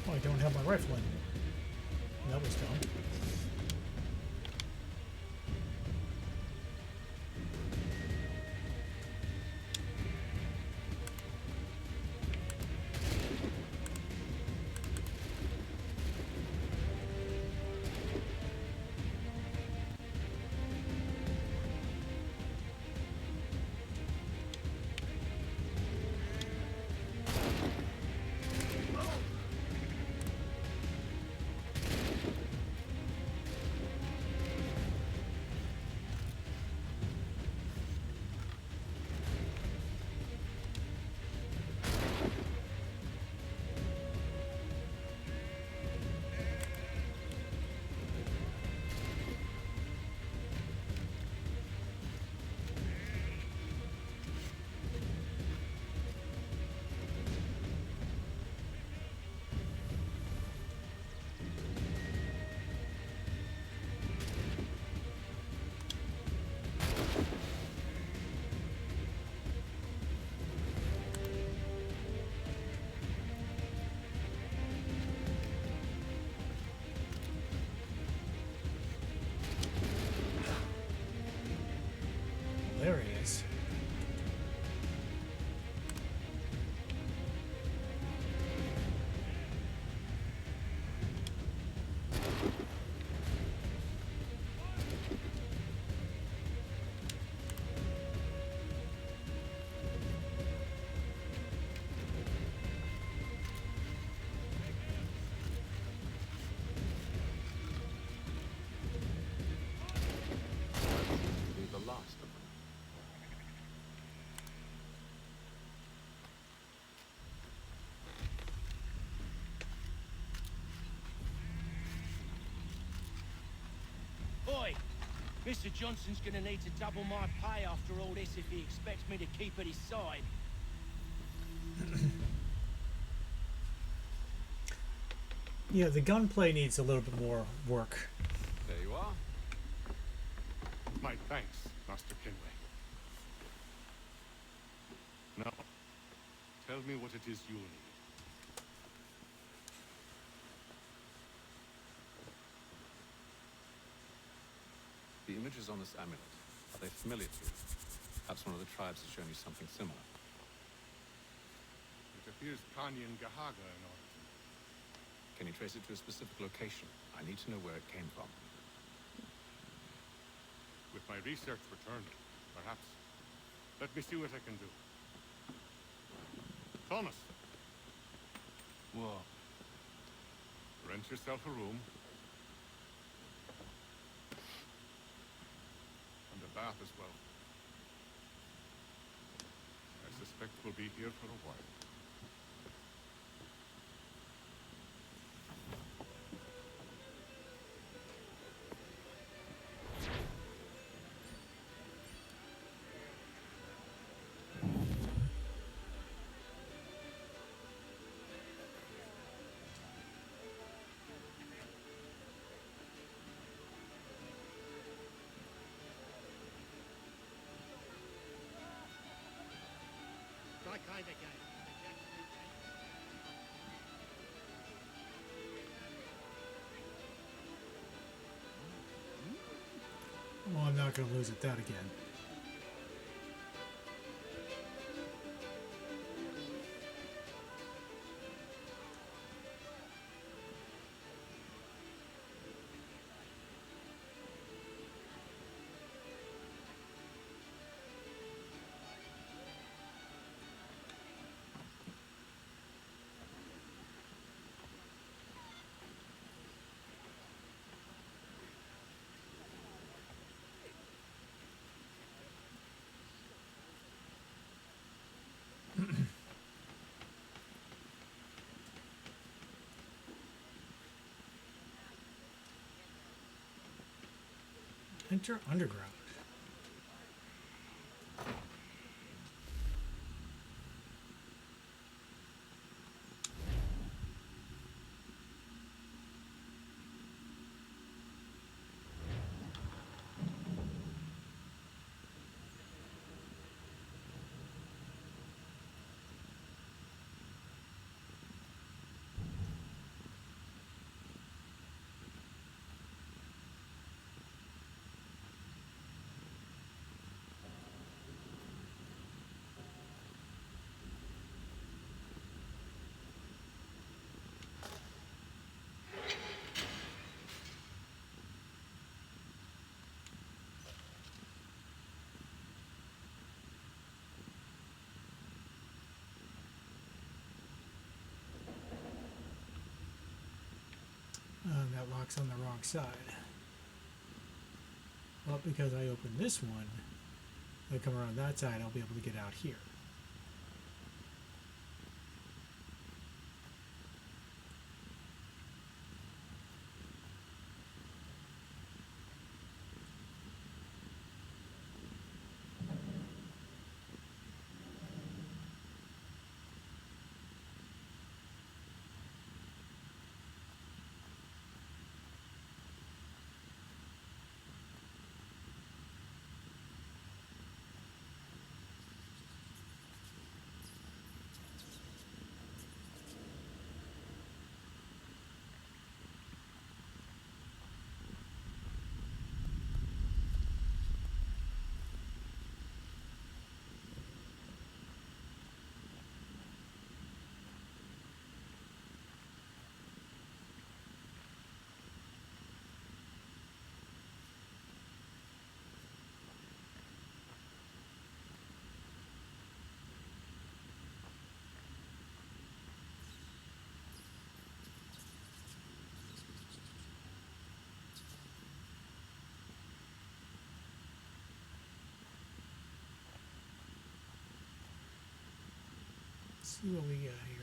Oh, I don't have my rifle anymore. That was dumb. There he is. Be the last of them. Oi! Mr. Johnson's gonna need to double my pay after all this if he expects me to keep at his side. Yeah, the gunplay needs a little bit more work. There you are. My thanks, Master Kenway. Now, tell me what it is you'll need. The images on this amulet, are they familiar to you? Perhaps one of the tribes has shown you something similar. It appears Kanyan Gahaga in origin. Can you trace it to a specific location? I need to know where it came from. With my research returned, perhaps. Let me see what I can do. Thomas! What? Rent yourself a room. And a bath as well. I suspect we'll be here for a while. play the game. The jackfruit Well, I'm not going to lose at that again. Enter underground. That locks on the wrong side. Well, because I opened this one, I come around that side, I'll be able to get out here. Let's see what we got here.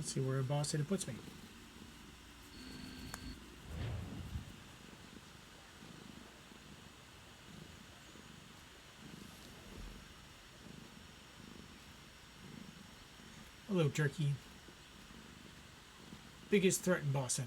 Let's see where Boss said it puts me. Hello, Turkey. Biggest threat in Boston.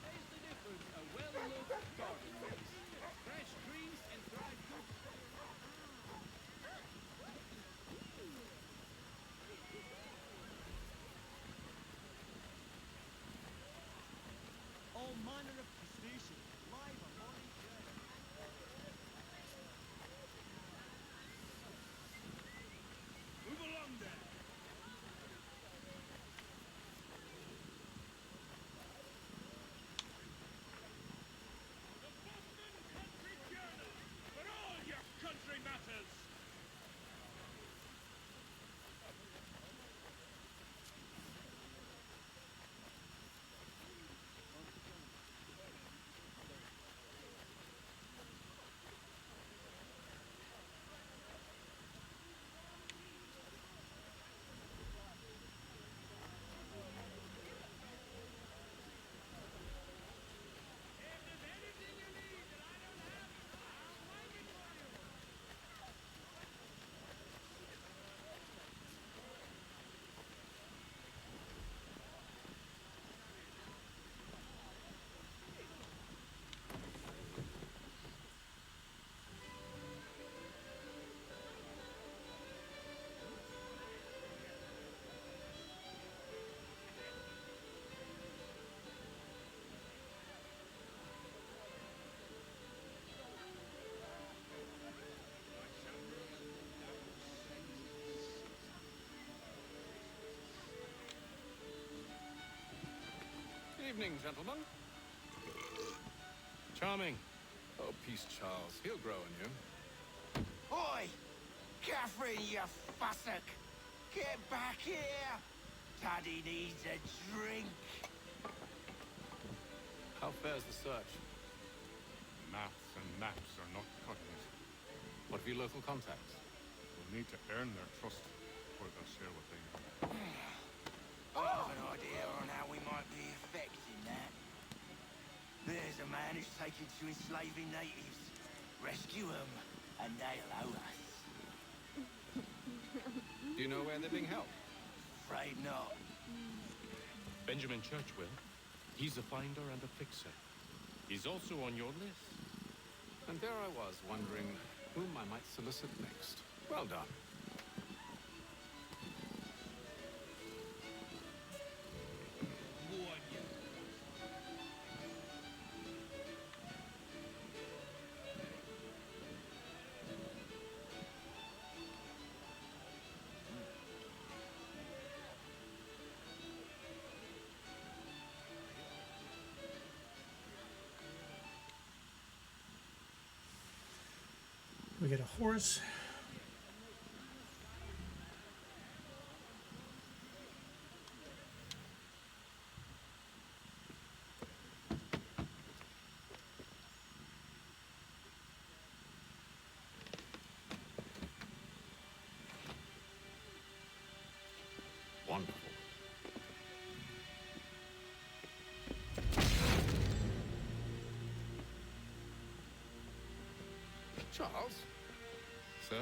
Taste the difference a well-loved garden makes. Fresh greens and dried goods. All manner of crustaceans live along each other. Move along there. The Boston Country Journal, for all your country matters. Evening, gentlemen. Charming. Oh, peace, Charles. He'll grow on you. Oi! Catherine, you fussock! Get back here! Taddy needs a drink. How fares the search? Maths and maps are not cutting it. What of your local contacts? We'll need to earn their trust before they'll share what they know. I have an idea on how we might be affecting that. There's a man who's taken to enslaving natives. Rescue them, and they'll owe us. Do you know where they're being held? Afraid not. Benjamin Church will. He's a finder and a fixer. He's also on your list. And there I was, wondering whom I might solicit next. Well done. We get a horse. Wonderful. Charles? Sir?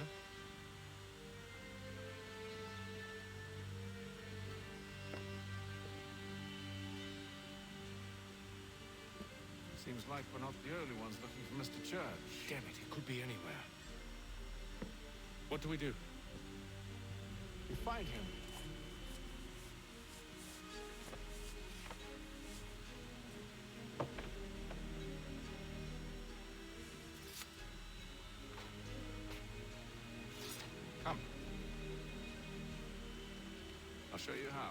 Seems like we're not the only ones looking for Mr. Church. Damn it, it could be anywhere. What do we do? We find him. show you how.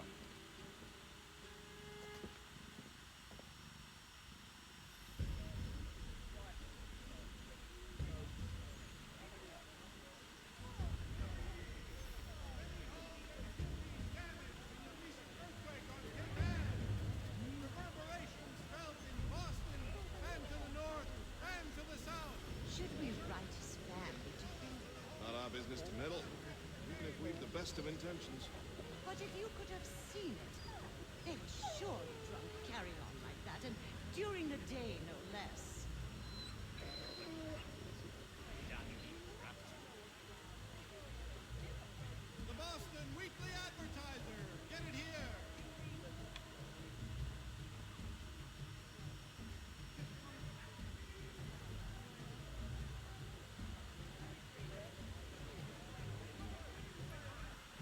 Reverberations felt in Boston and to the north and to the south. Should we write his family, do you think? Not our business to meddle, even if we've the best of intentions. But if you could have seen it, they were surely drunk carrying on like that, and during the day, no less. The Boston Weekly Advertiser. Get it here.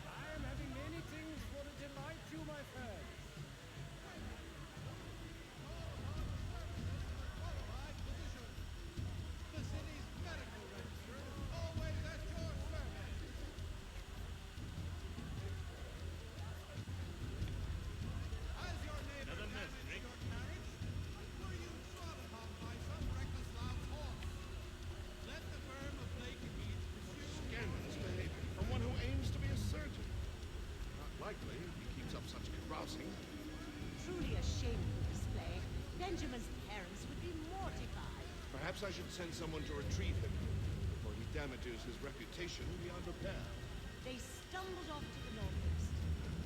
I am having many things for to delight you, my friends. The city's medical register is always at your service. Has your neighbor damaged your carriage? Were you trod upon by some reckless loud horse? Let the firm of Blake and Mead pursue. Scandalous behavior from one who aims to be a surgeon. Not likely if he keeps up such carousing. Truly a shameful display. Benjamin's parents would be mortified. Perhaps I should send someone to retrieve him before he damages his reputation beyond repair. They stumbled off to the northeast,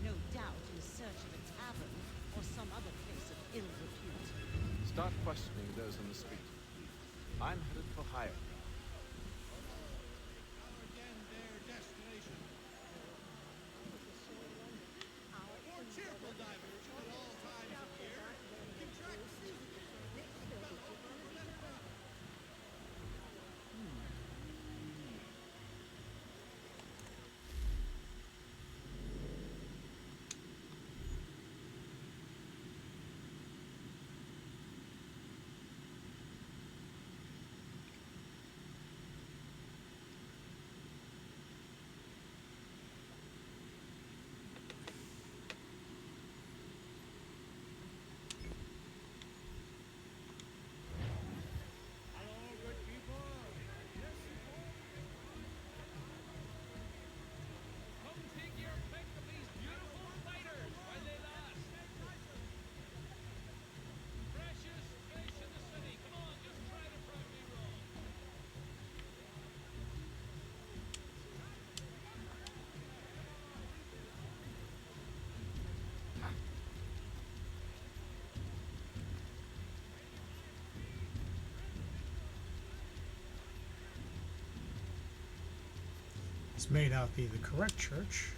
no doubt in search of a tavern or some other place of ill repute. Start questioning those on the street. I'm headed for higher. Again, their destination. More cheerful diversion at all times of year. Contract seasonal service with fellow permanent crowd. Hello, good people. Yes, Come take your pick of these beautiful fighters while they last. Freshest fish in the city. Come on, just try to prove me wrong. This may not be the correct church.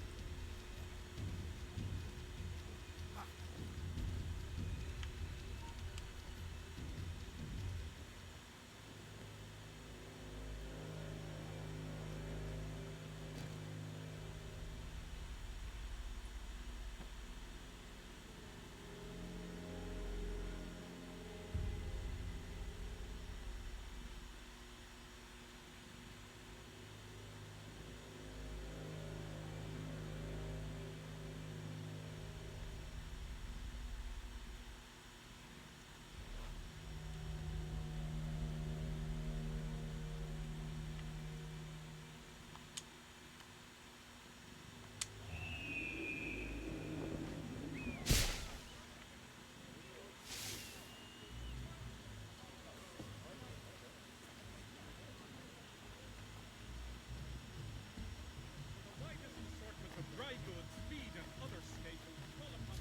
The widest assortment of dry goods, feed, and other staples call upon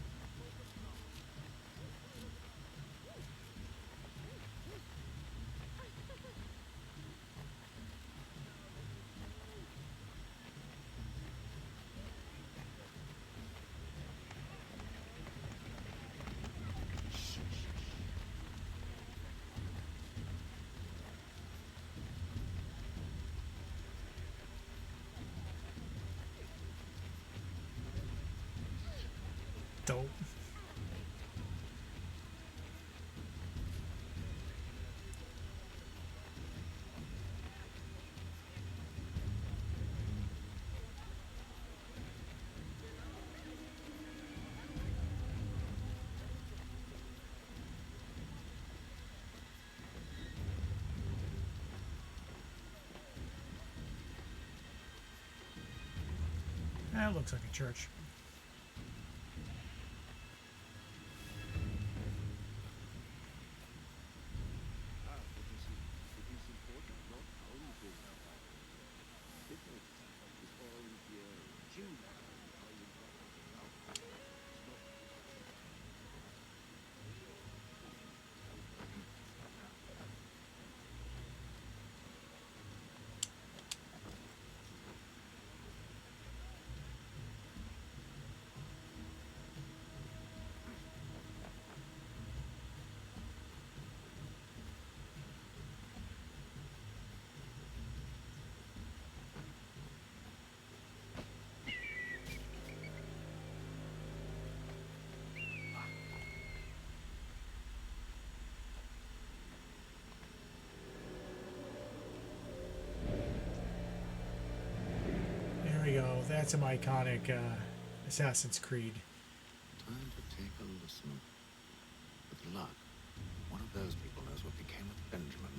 Dope. That looks like a church. There we go. That's some iconic Assassin's Creed. Time to take a listen. With luck, one of those people knows what became of Benjamin.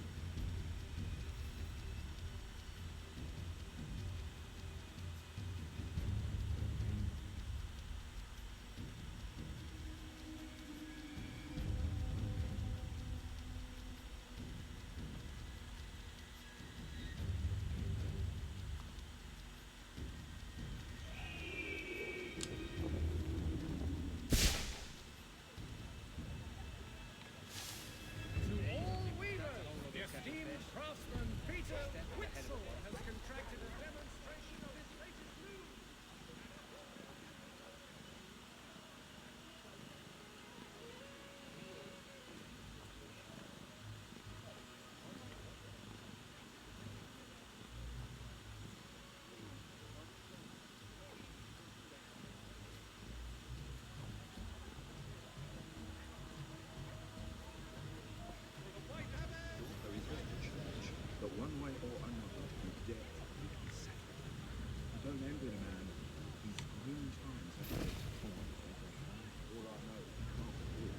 To all weavers, the esteemed craftsman Peter Witzel has contracted a demonstration of his latest loom. There is just a church, but one way or another, the debt will be settled. I don't envy the man. These grim times have made it hard. All I know, he can't do it.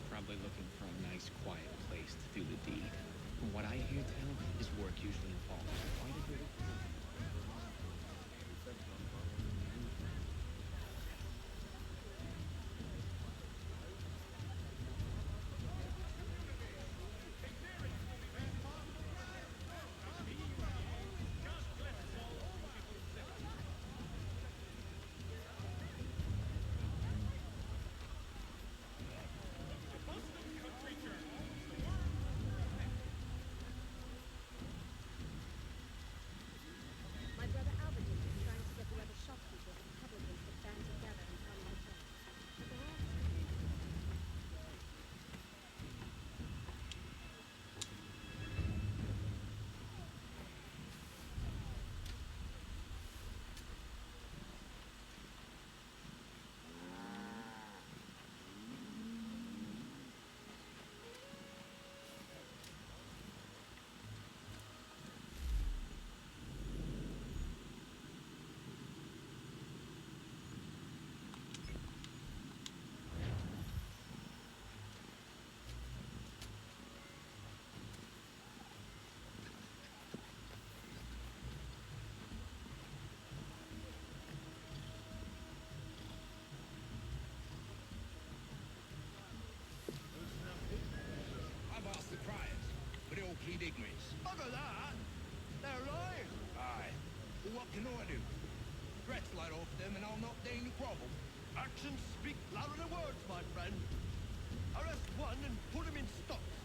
Probably looking for a nice, quiet place to do the deed. From what I hear tell, his work usually involves quite a bit of... My brother Albert has been trying to get the other shopkeepers and publicans to band together and come my place. But they're all I've asked the criers, but they all plead ignorance. Bugger that! They're lying! Aye. Well, what can I do? Threats light off them and I'll not deign to grovel. Actions speak louder than words, my friend. Arrest one and put him in stocks.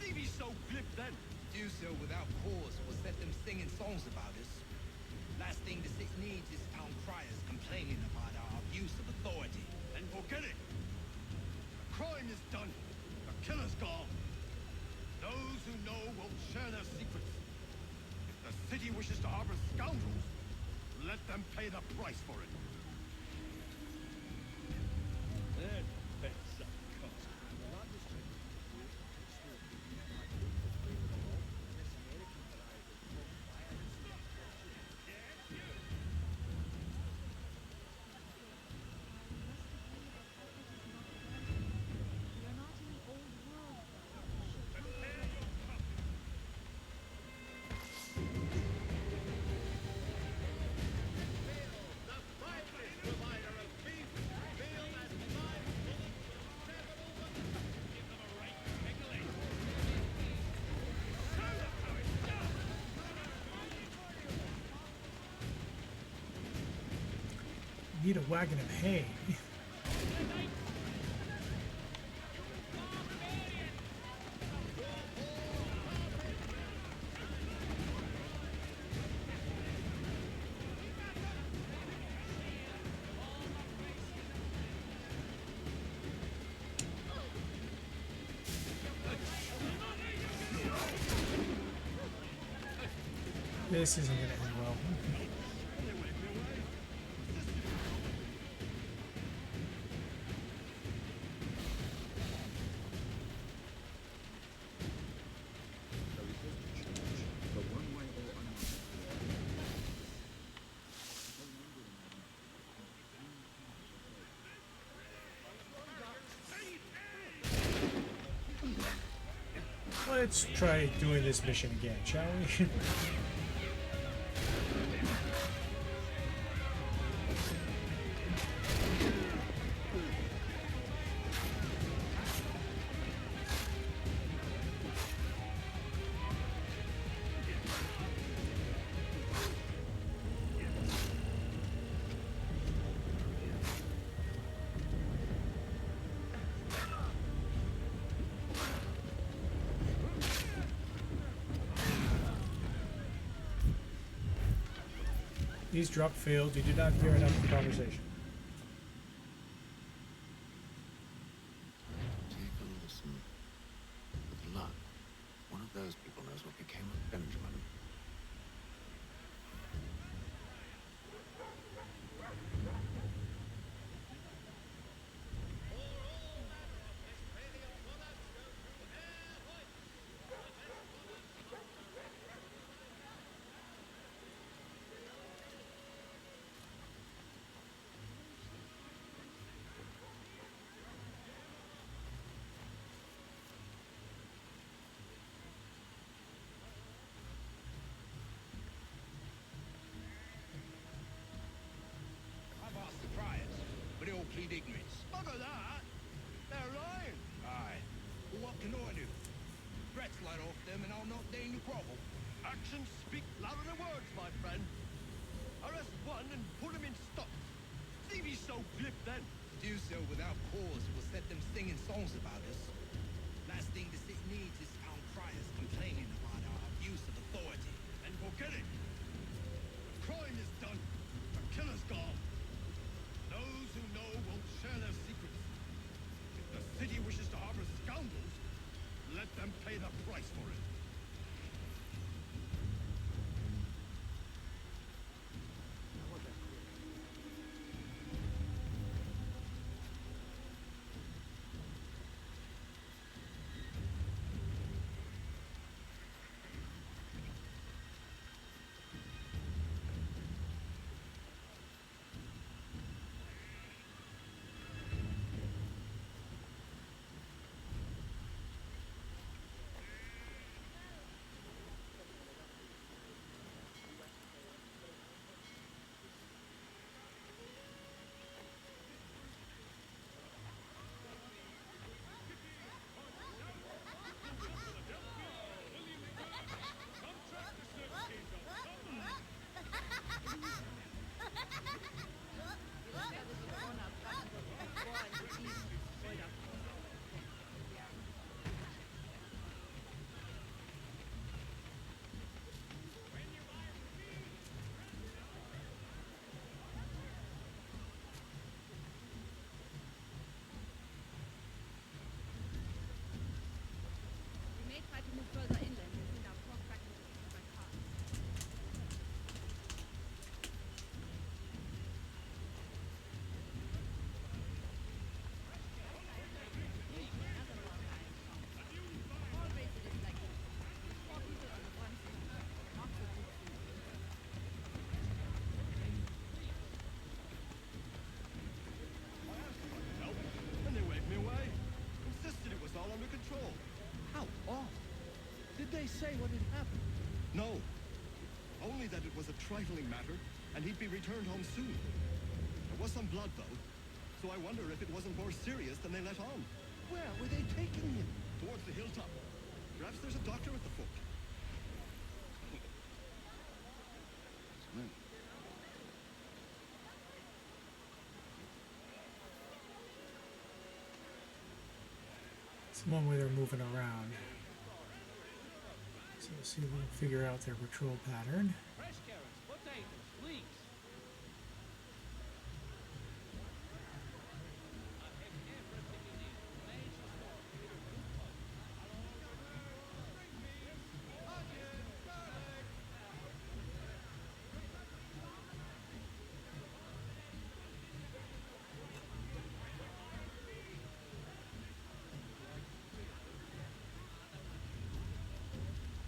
See if he's so glib then. Do so without cause will set them singing songs about us. Last thing the city needs is town criers complaining about our abuse of authority. Then forget it. The crime is done. The killer's gone. Those who know will share their secrets. If the city wishes to harbor scoundrels, let them pay the price for it. That bets up cost. Need a wagon of hay. This isn't going to end well. But one way or another, Let's try doing this mission again, shall we? These drop failed. You did not hear enough conversation. Take a listen. With luck, one of those people knows what became of Benjamin. I've asked the friars, but they all plead ignorance. Bugger that! They're lying! Aye. Well, what can I do? Threats light off them and I'll not deign to grovel. Actions speak louder than words, my friend. Arrest one and put him in stocks. See if he's so glib then. To do so without cause will set them singing songs about us. Last thing the city needs is town criers complaining about our abuse of authority. And forget it. The crime is done. The killer's gone. Those who know won't share their secrets. If the city wishes to harbor scoundrels, let them pay the price for it. We may try to move further inland and send our force back into the sea by car. Always it is like this. Four people on the one side, not so good food. I asked if I could help, and they waved me away. Insisted it was all under control. How odd. Did they say what had happened? No. Only that it was a trifling matter, and he'd be returned home soon. There was some blood, though, so I wonder if it wasn't more serious than they let on. Where were they taking him? Towards the hilltop. Perhaps there's a doctor at the fort. It's the one where they're moving around. So let's see if we can figure out their patrol pattern. Fresh carrots, potatoes, leeks.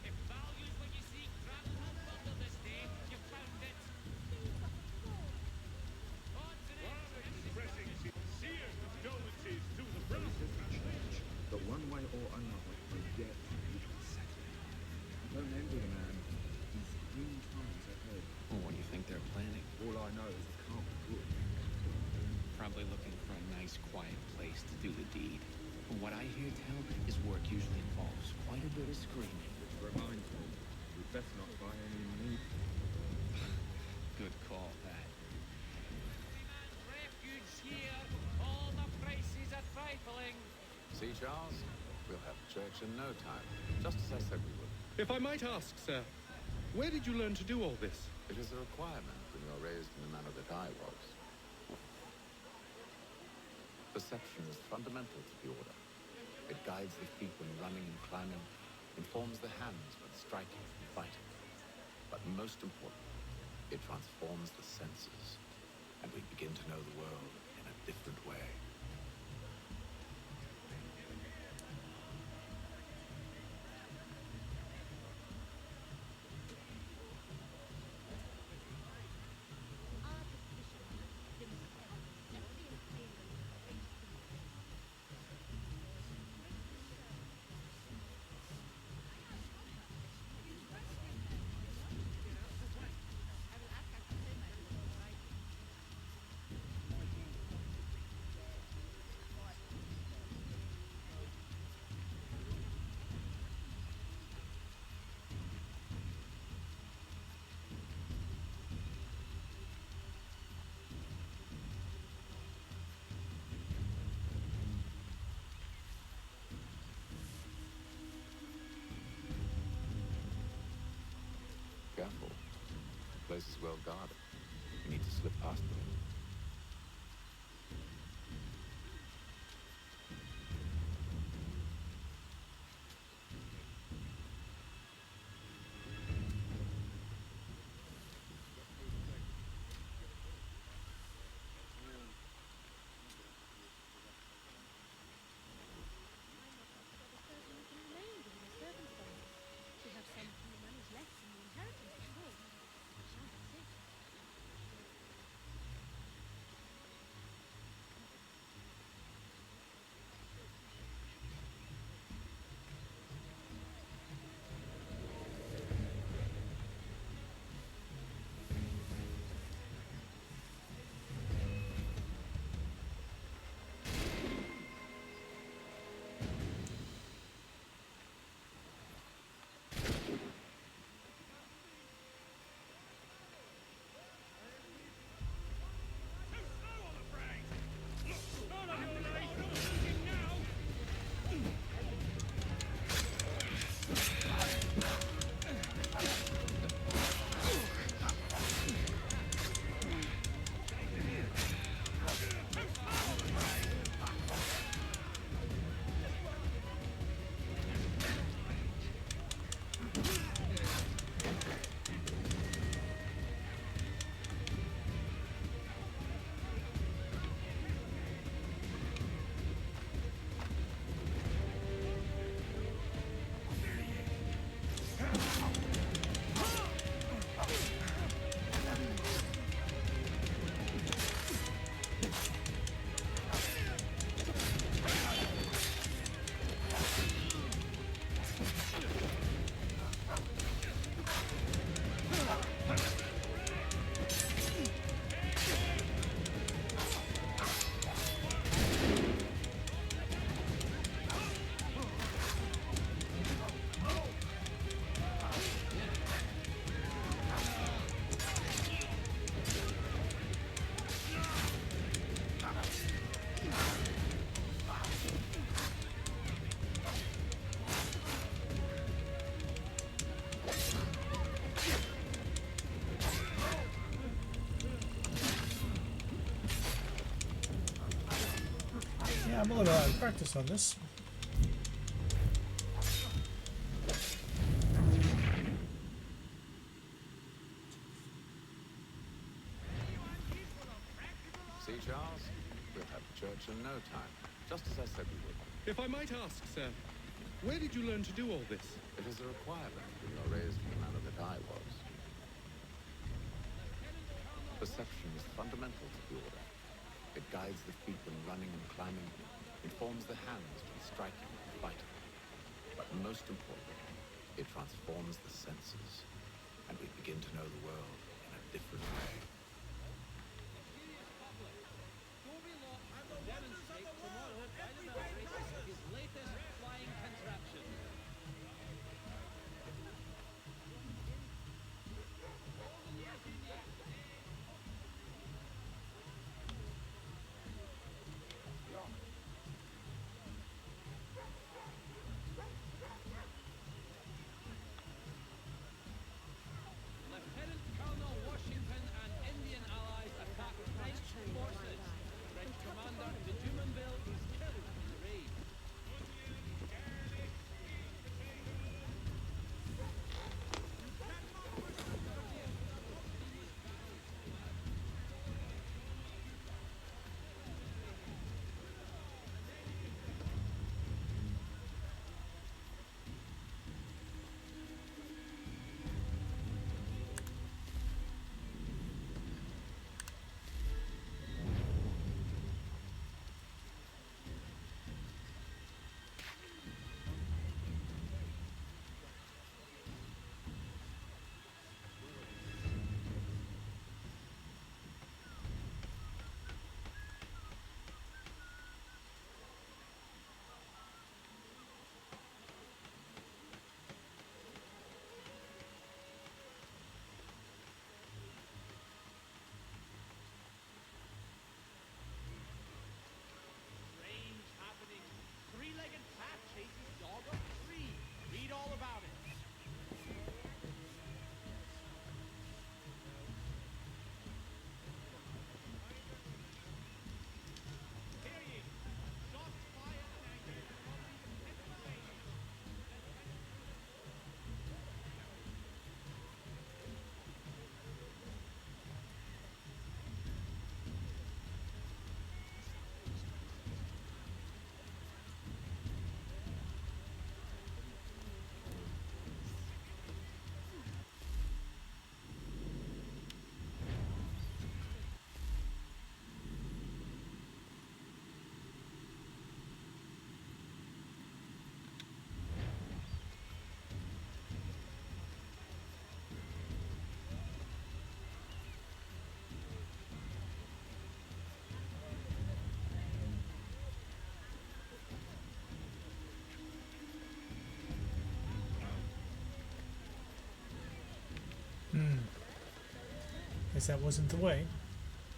If values what you seek, travel no further this day. You found it. Expressing sincere condolences to the brother. But one way or another, the debt will be settled. Don't envy the man. He's green times ahead. Well, what do you think they're planning? All I know is it can't be good. Probably looking for a nice, quiet place to do the deed. From what I hear tell, his work usually involves quite a bit of screaming. Which reminds me, we'd best not buy any meat. Good call, that. Refuge here. All the prices are trifling. See, Charles? We'll have church in no time, just as I said we would. If I might ask, sir, where did you learn to do all this? It is a requirement when you're raised in the manner that I was. Perception is fundamental to the order. It guides the feet when running and climbing, informs the hands when striking and fighting. But most important, it transforms the senses, and we begin to know the world in a different way. Careful. The place is well guarded. You need to slip past them. We have some few monies left in the inheritance before. I shan't sit. Well, I suppose the person who can name them in the servants' hall. She has some few monies left in the inheritance before. I shan't sit. We have some few monies left in the inheritance before. I shan't sit. Well, I suppose the person who can name them in the servants' hall. She has some few monies left in the inheritance before. I shan't sit. Yeah, I'm a little out of practice on this. See, Charles? We'll have the church in no time. Just as I said we would. If I might ask, sir, where did you learn to do all this? It is a requirement when you're raised in the manner that I was. Perception is fundamental to the order. It guides the feet when running and climbing, informs the hands when striking and fighting. But most importantly, it transforms the senses, and we begin to know the world in a different way. Demonstrate tomorrow by the military his latest flying contraption. Lieutenant Colonel Washington and Indian allies attack French forces. French commander de Jumonville is killed in the raid. Strange happening. Three-legged cat chases dog up tree. Read all about it. Hear ye. Shots fired and angered from the Pennsylvania. Guess that wasn't the way.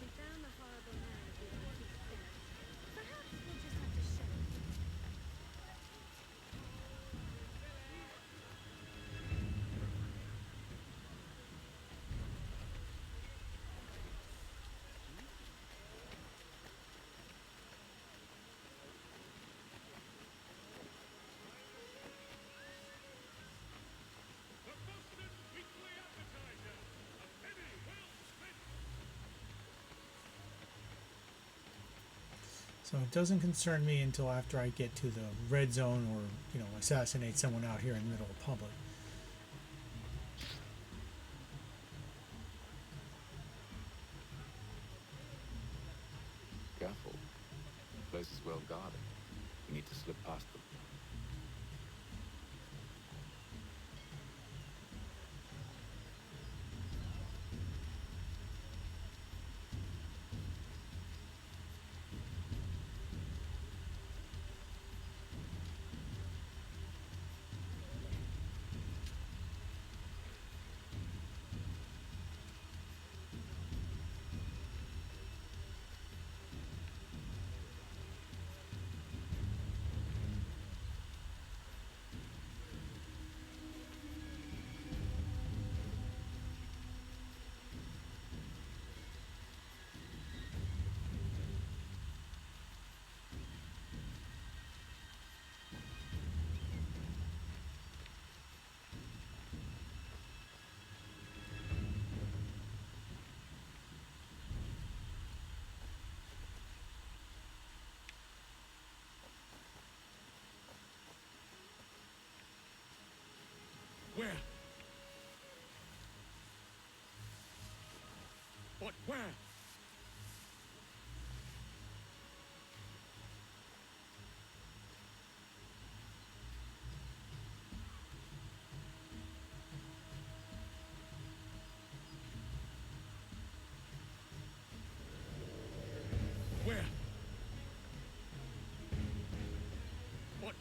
We found the horrible man if we don't keep thin. Perhaps we'll just have to show him. So it doesn't concern me until after I get to the red zone or, you know, assassinate someone out here in the middle of public. Careful. The place is well guarded. We need to slip past them.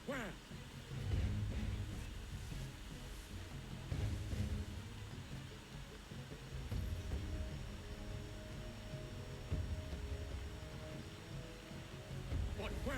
Where? What? Where?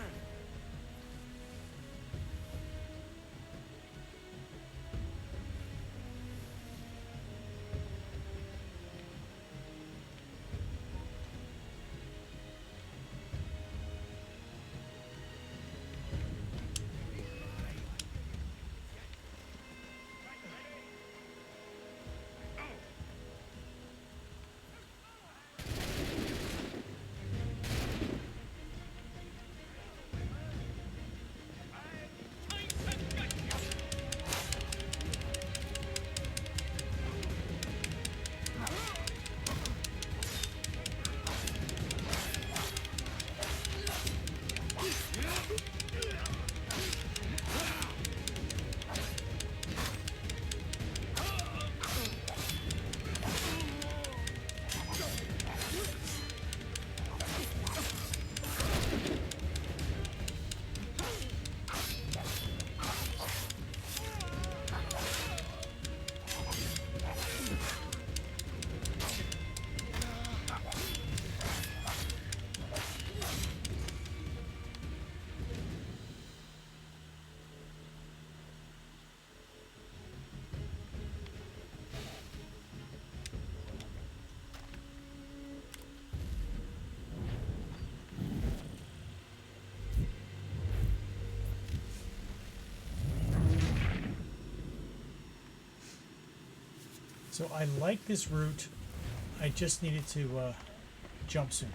So I like this route. I just needed to jump sooner.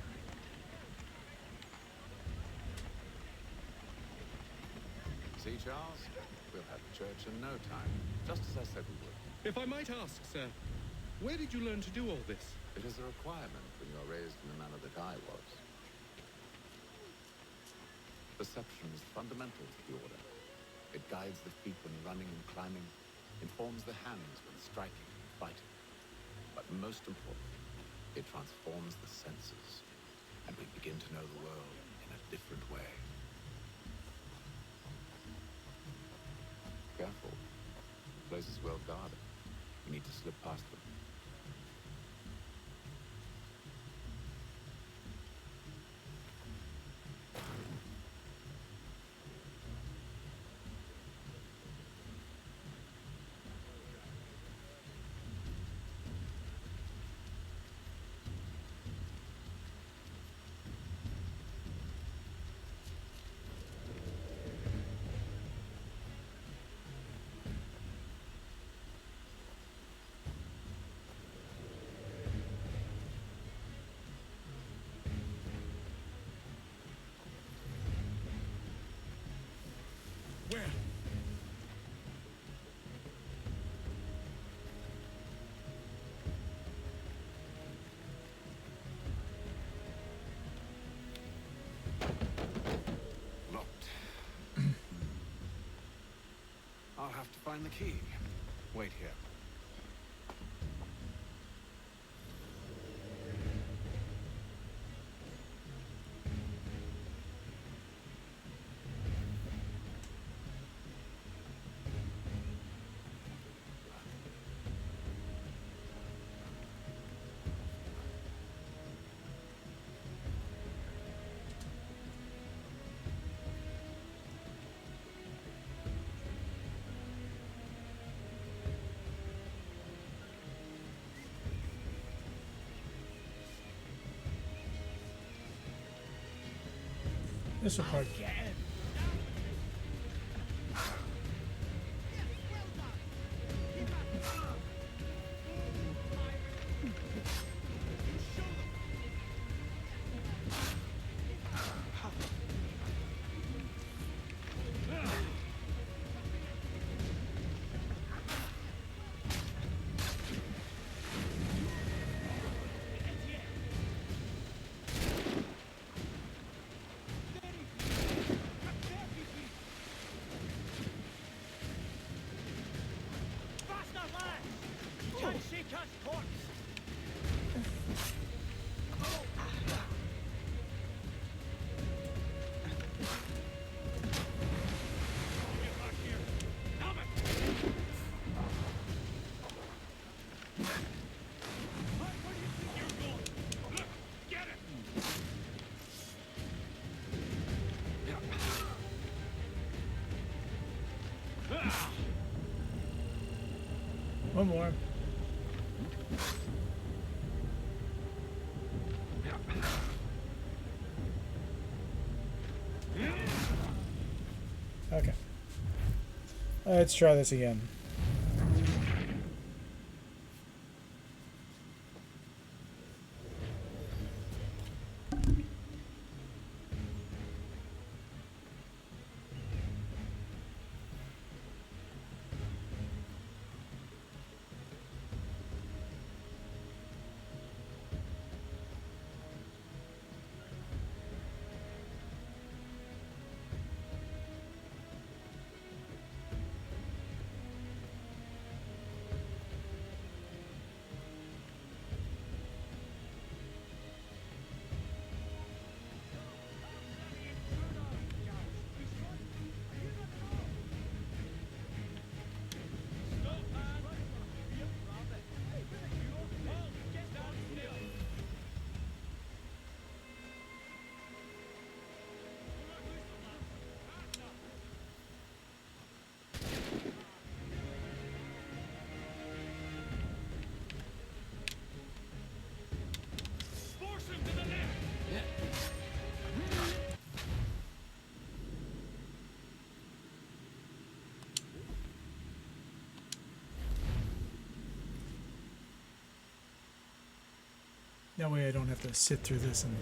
See, Charles? We'll have church in no time, just as I said we would. If I might ask, sir, where did you learn to do all this? It is a requirement when you are raised in the manner that I was. Perception is fundamental to the order. It guides the feet when running and climbing, informs the hands when striking and fighting. But most importantly, it transforms the senses, and we begin to know the world in a different way. Careful. The place is well guarded. You need to slip past them. Where? Locked. I'll have to find the key. Wait here. This will probably. One more. Okay. Let's try this again. That way I don't have to sit through this and...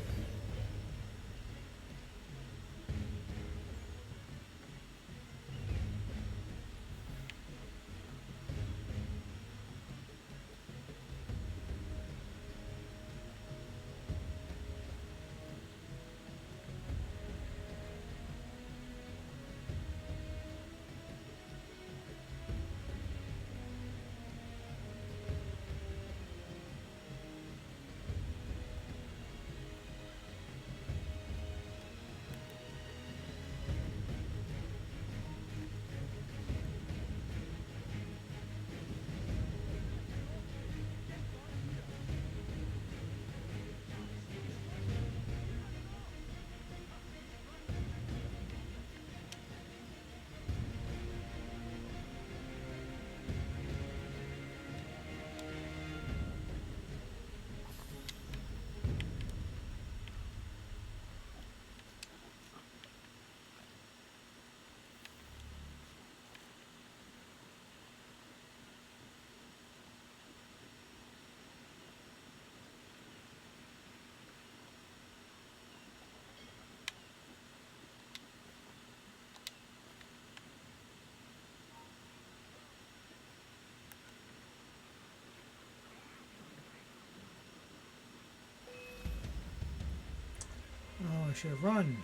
Oh, I should have run.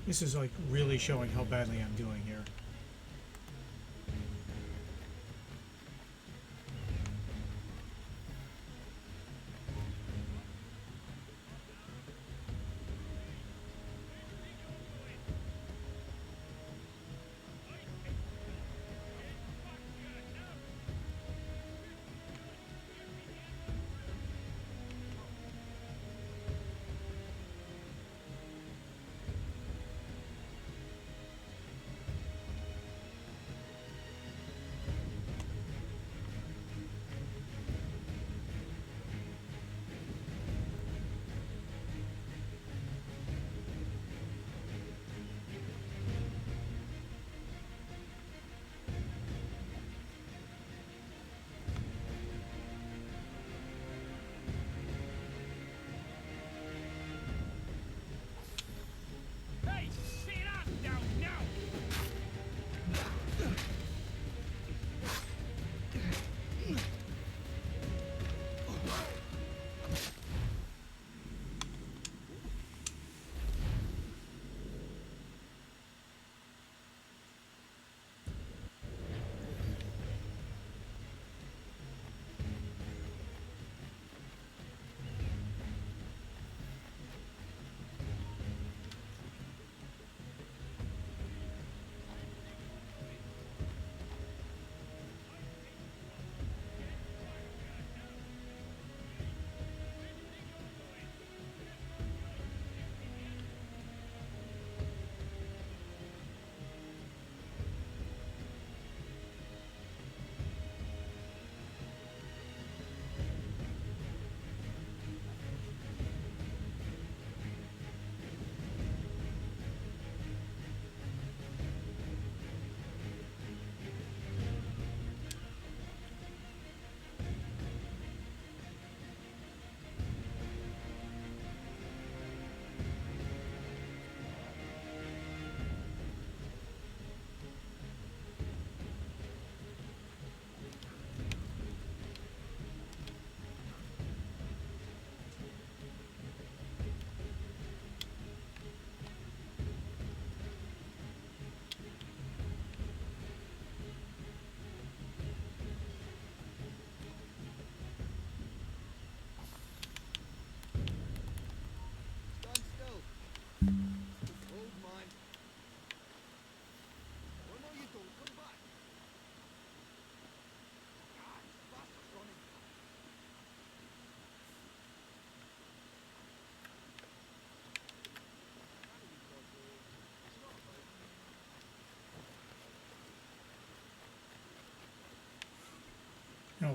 This is like really showing how badly I'm doing here.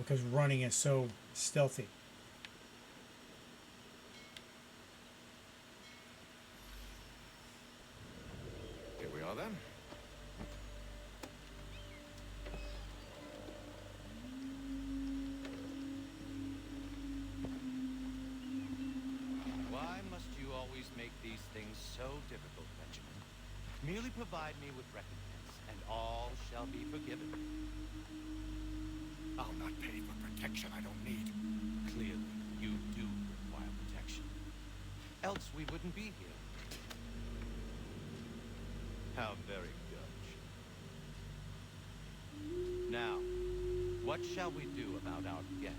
because running is so stealthy. Here we are then. Why must you always make these things so difficult, Benjamin? Merely provide me with recompense, and all shall be forgiven. I'll not pay for protection I don't need. Clearly, you do require protection. Else we wouldn't be here. How very Dutch. Now, what shall we do about our guest?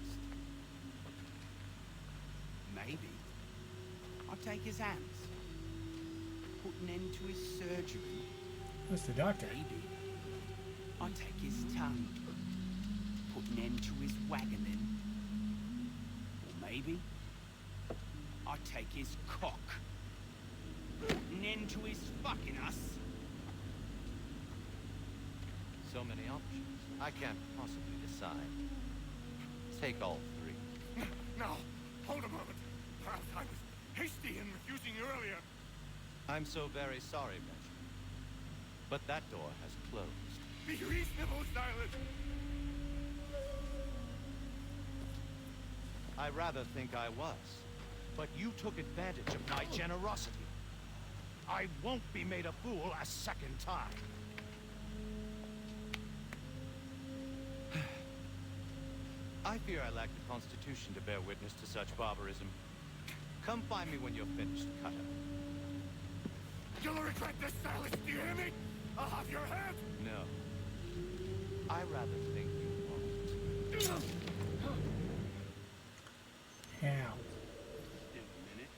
Maybe. I'll take his hands. Put an end to his surgery. That's the doctor. Maybe. I'll take his tongue. Put an end to his wagoning. Or maybe I'll take his cock. Put an end to his fucking us. So many options. I can't possibly decide. Take all three. Now, hold a moment. Perhaps I was hasty in refusing you earlier. I'm so very sorry, Benjamin. But that door has closed. Be reasonable, Silas. I rather think I was. But you took advantage of my generosity. I won't be made a fool a second time. I fear I lack the constitution to bear witness to such barbarism. Come find me when you're finished, Cutter. You'll regret this, Silas. Do you hear me? I'll have your head. No. I rather think you won't. How? Still a minute.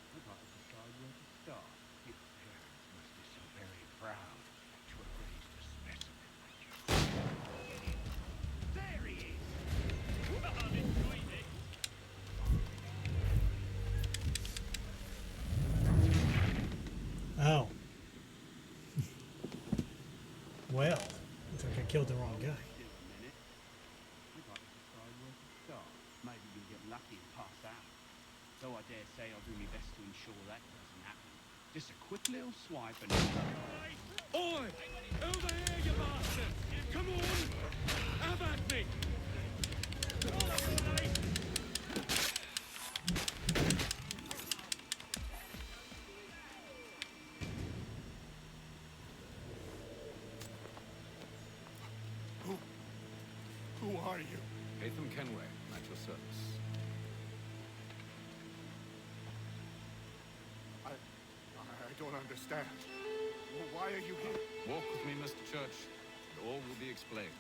I'd like to decide where to start. Your parents must be so very proud to have raised a specimen like you. There he is! I'm enjoying it. Oh. Well, looks like I killed the wrong guy. Still a minute. I'd like to decide where to start. Maybe you'll get lucky and pass out. Though I dare say I'll do my best to ensure that doesn't happen. Just a quick little swipe and... Oi! Over here, you bastard! Come on! Have at me! Who are you? Haytham Kenway, at your service. I don't understand. Why are you here? Walk with me, Mr. Church, and all will be explained.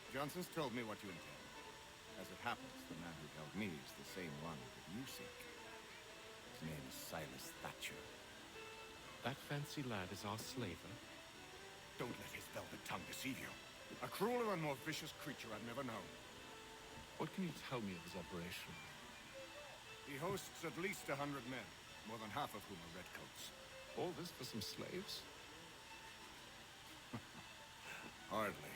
Johnson's told me what you intend. As it happens, the man who held me is the same one that you seek. His name is Silas Thatcher. That fancy lad is our slaver? Don't let his velvet tongue deceive you. A crueler and more vicious creature I've never known. What can you tell me of his operation? He hosts at least 100 men, more than half of whom are redcoats. All this for some slaves? Hardly.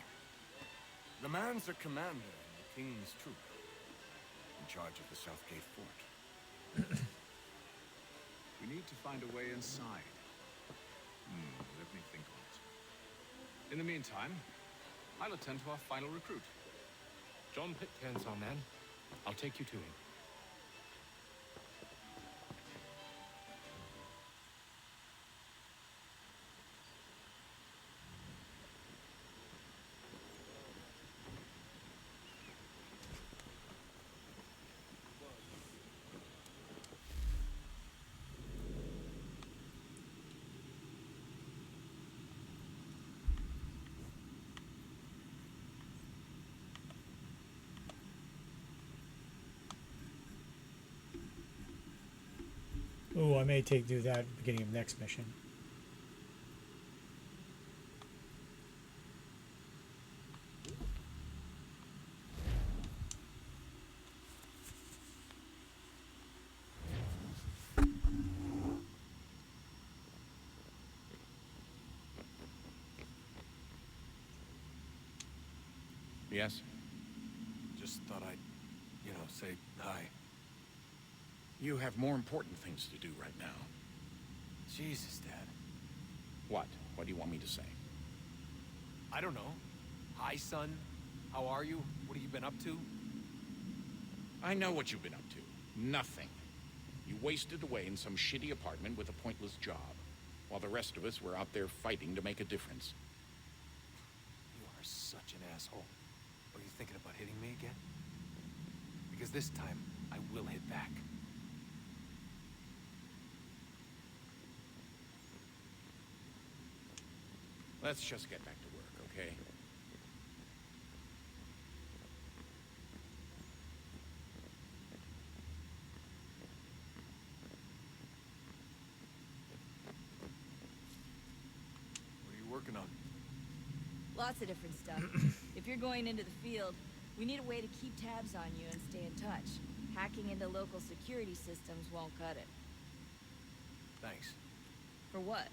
The man's a commander in the King's troop, in charge of the Southgate Fort. need to find a way inside. Let me think on it. In the meantime, I'll attend to our final recruit. John Pitcairn's our man. I'll take you to him. Oh, I may do that at the beginning of next mission. Yes? Just thought I'd, say hi. You have more important things to do right now. Jesus, Dad. What? What do you want me to say? I don't know. Hi, son. How are you? What have you been up to? I know what you've been up to. Nothing. You wasted away in some shitty apartment with a pointless job, while the rest of us were out there fighting to make a difference. You are such an asshole. Are you thinking about hitting me again? Because this time, I will hit back. Let's just get back to work, okay? What are you working on? Lots of different stuff. If you're going into the field, we need a way to keep tabs on you and stay in touch. Hacking into local security systems won't cut it. Thanks. For what?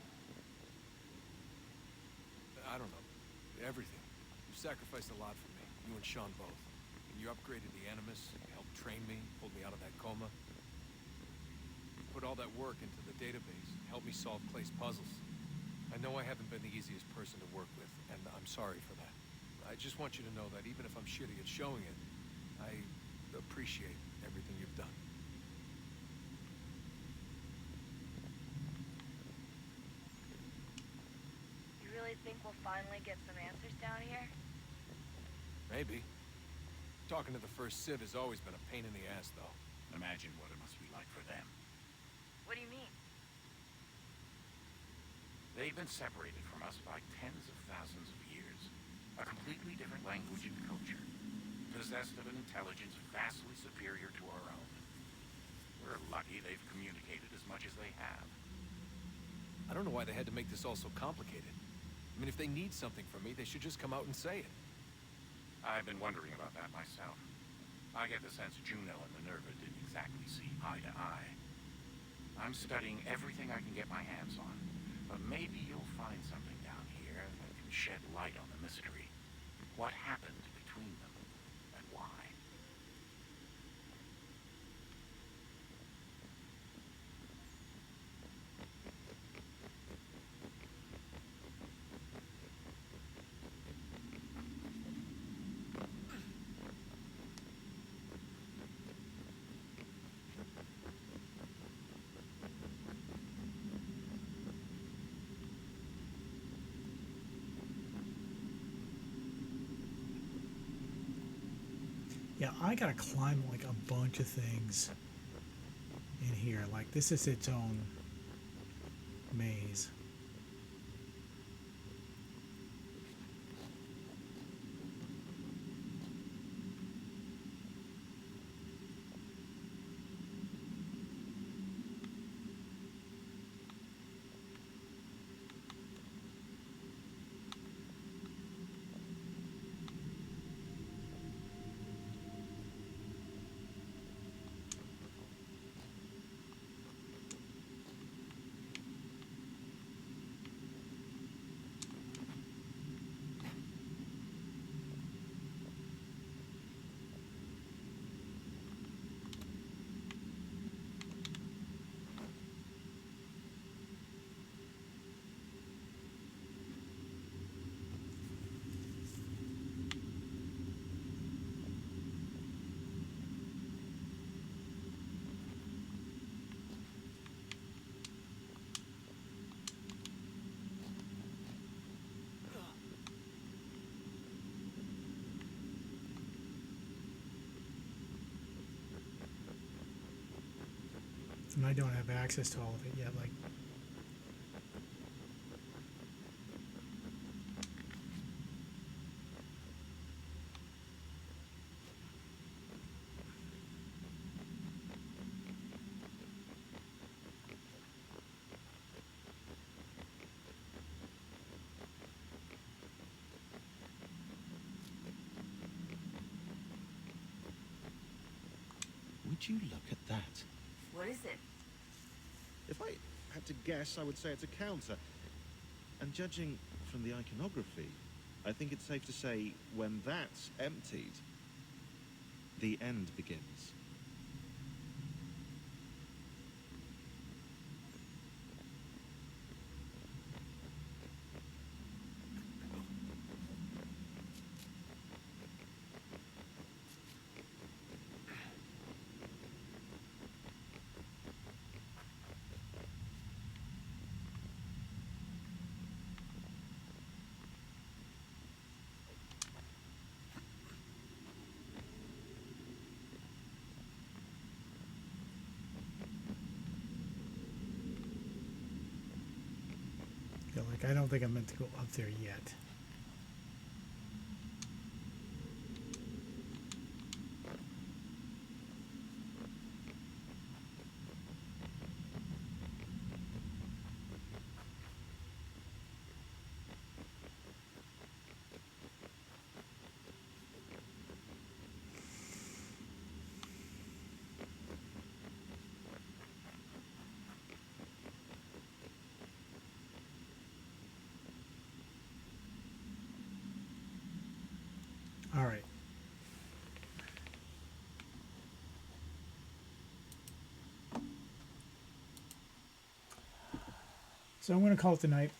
I don't know. Everything. You sacrificed a lot for me. You and Sean both. And you upgraded the Animus, you helped train me, pulled me out of that coma. You put all that work into the database, helped me solve Clay's puzzles. I know I haven't been the easiest person to work with, and I'm sorry for that. I just want you to know that even if I'm shitty at showing it, I appreciate everything you've done. You really think we'll finally get some answers down here? Maybe. Talking to the first Civ has always been a pain in the ass, though. Imagine what it must be like for them. What do you mean? They've been separated from us by tens of thousands of years. A completely different language and culture. Possessed of an intelligence vastly superior to our own. We're lucky they've communicated as much as they have. I don't know why they had to make this all so complicated. I mean, if they need something from me, they should just come out and say it. I've been wondering about that myself. I get the sense Juno and Minerva didn't exactly see eye to eye. I'm studying everything I can get my hands on, but maybe you'll find something down here that can shed light on the mystery. What happened between them, and why? Yeah, I gotta climb like a bunch of things in here. Like this is its own maze. And I don't have access to all of it yet. Like, Would you look at that? What is it? If I had to guess, I would say it's a counter. And judging from the iconography, I think it's safe to say when that's emptied, the end begins. yeah, like I don't think I'm meant to go up there yet. All right. So I'm going to call it the night.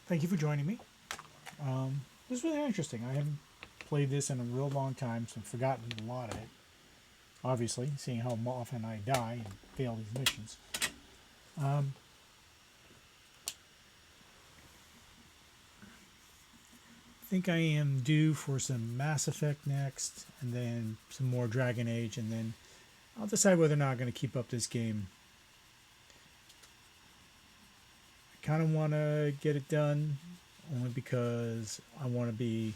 Thank you for joining me. This was really interesting. I haven't played this in a real long time, so I've forgotten a lot of it. Obviously, seeing how often I die and fail these missions. I think I am due for some Mass Effect next, and then some more Dragon Age, and then I'll decide whether or not I'm going to keep up this game. I kind of want to get it done, only because I want to be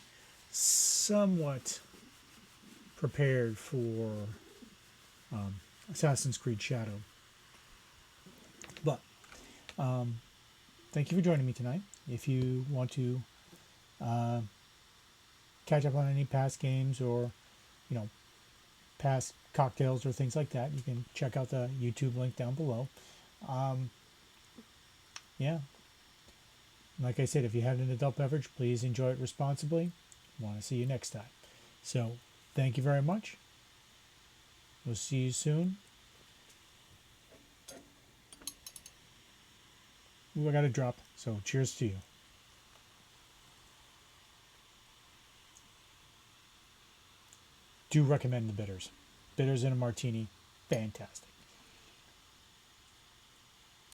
somewhat prepared for Assassin's Creed Shadow. But thank you for joining me tonight. If you want to catch up on any past games or, you know, past cocktails or things like that, you can check out the YouTube link down below. Yeah. Like I said, if you had an adult beverage, please enjoy it responsibly. Want to see you next time. So, thank you very much. We'll see you soon. Ooh, I got a drop, so cheers to you. Do recommend the bitters. Bitters in a martini, fantastic.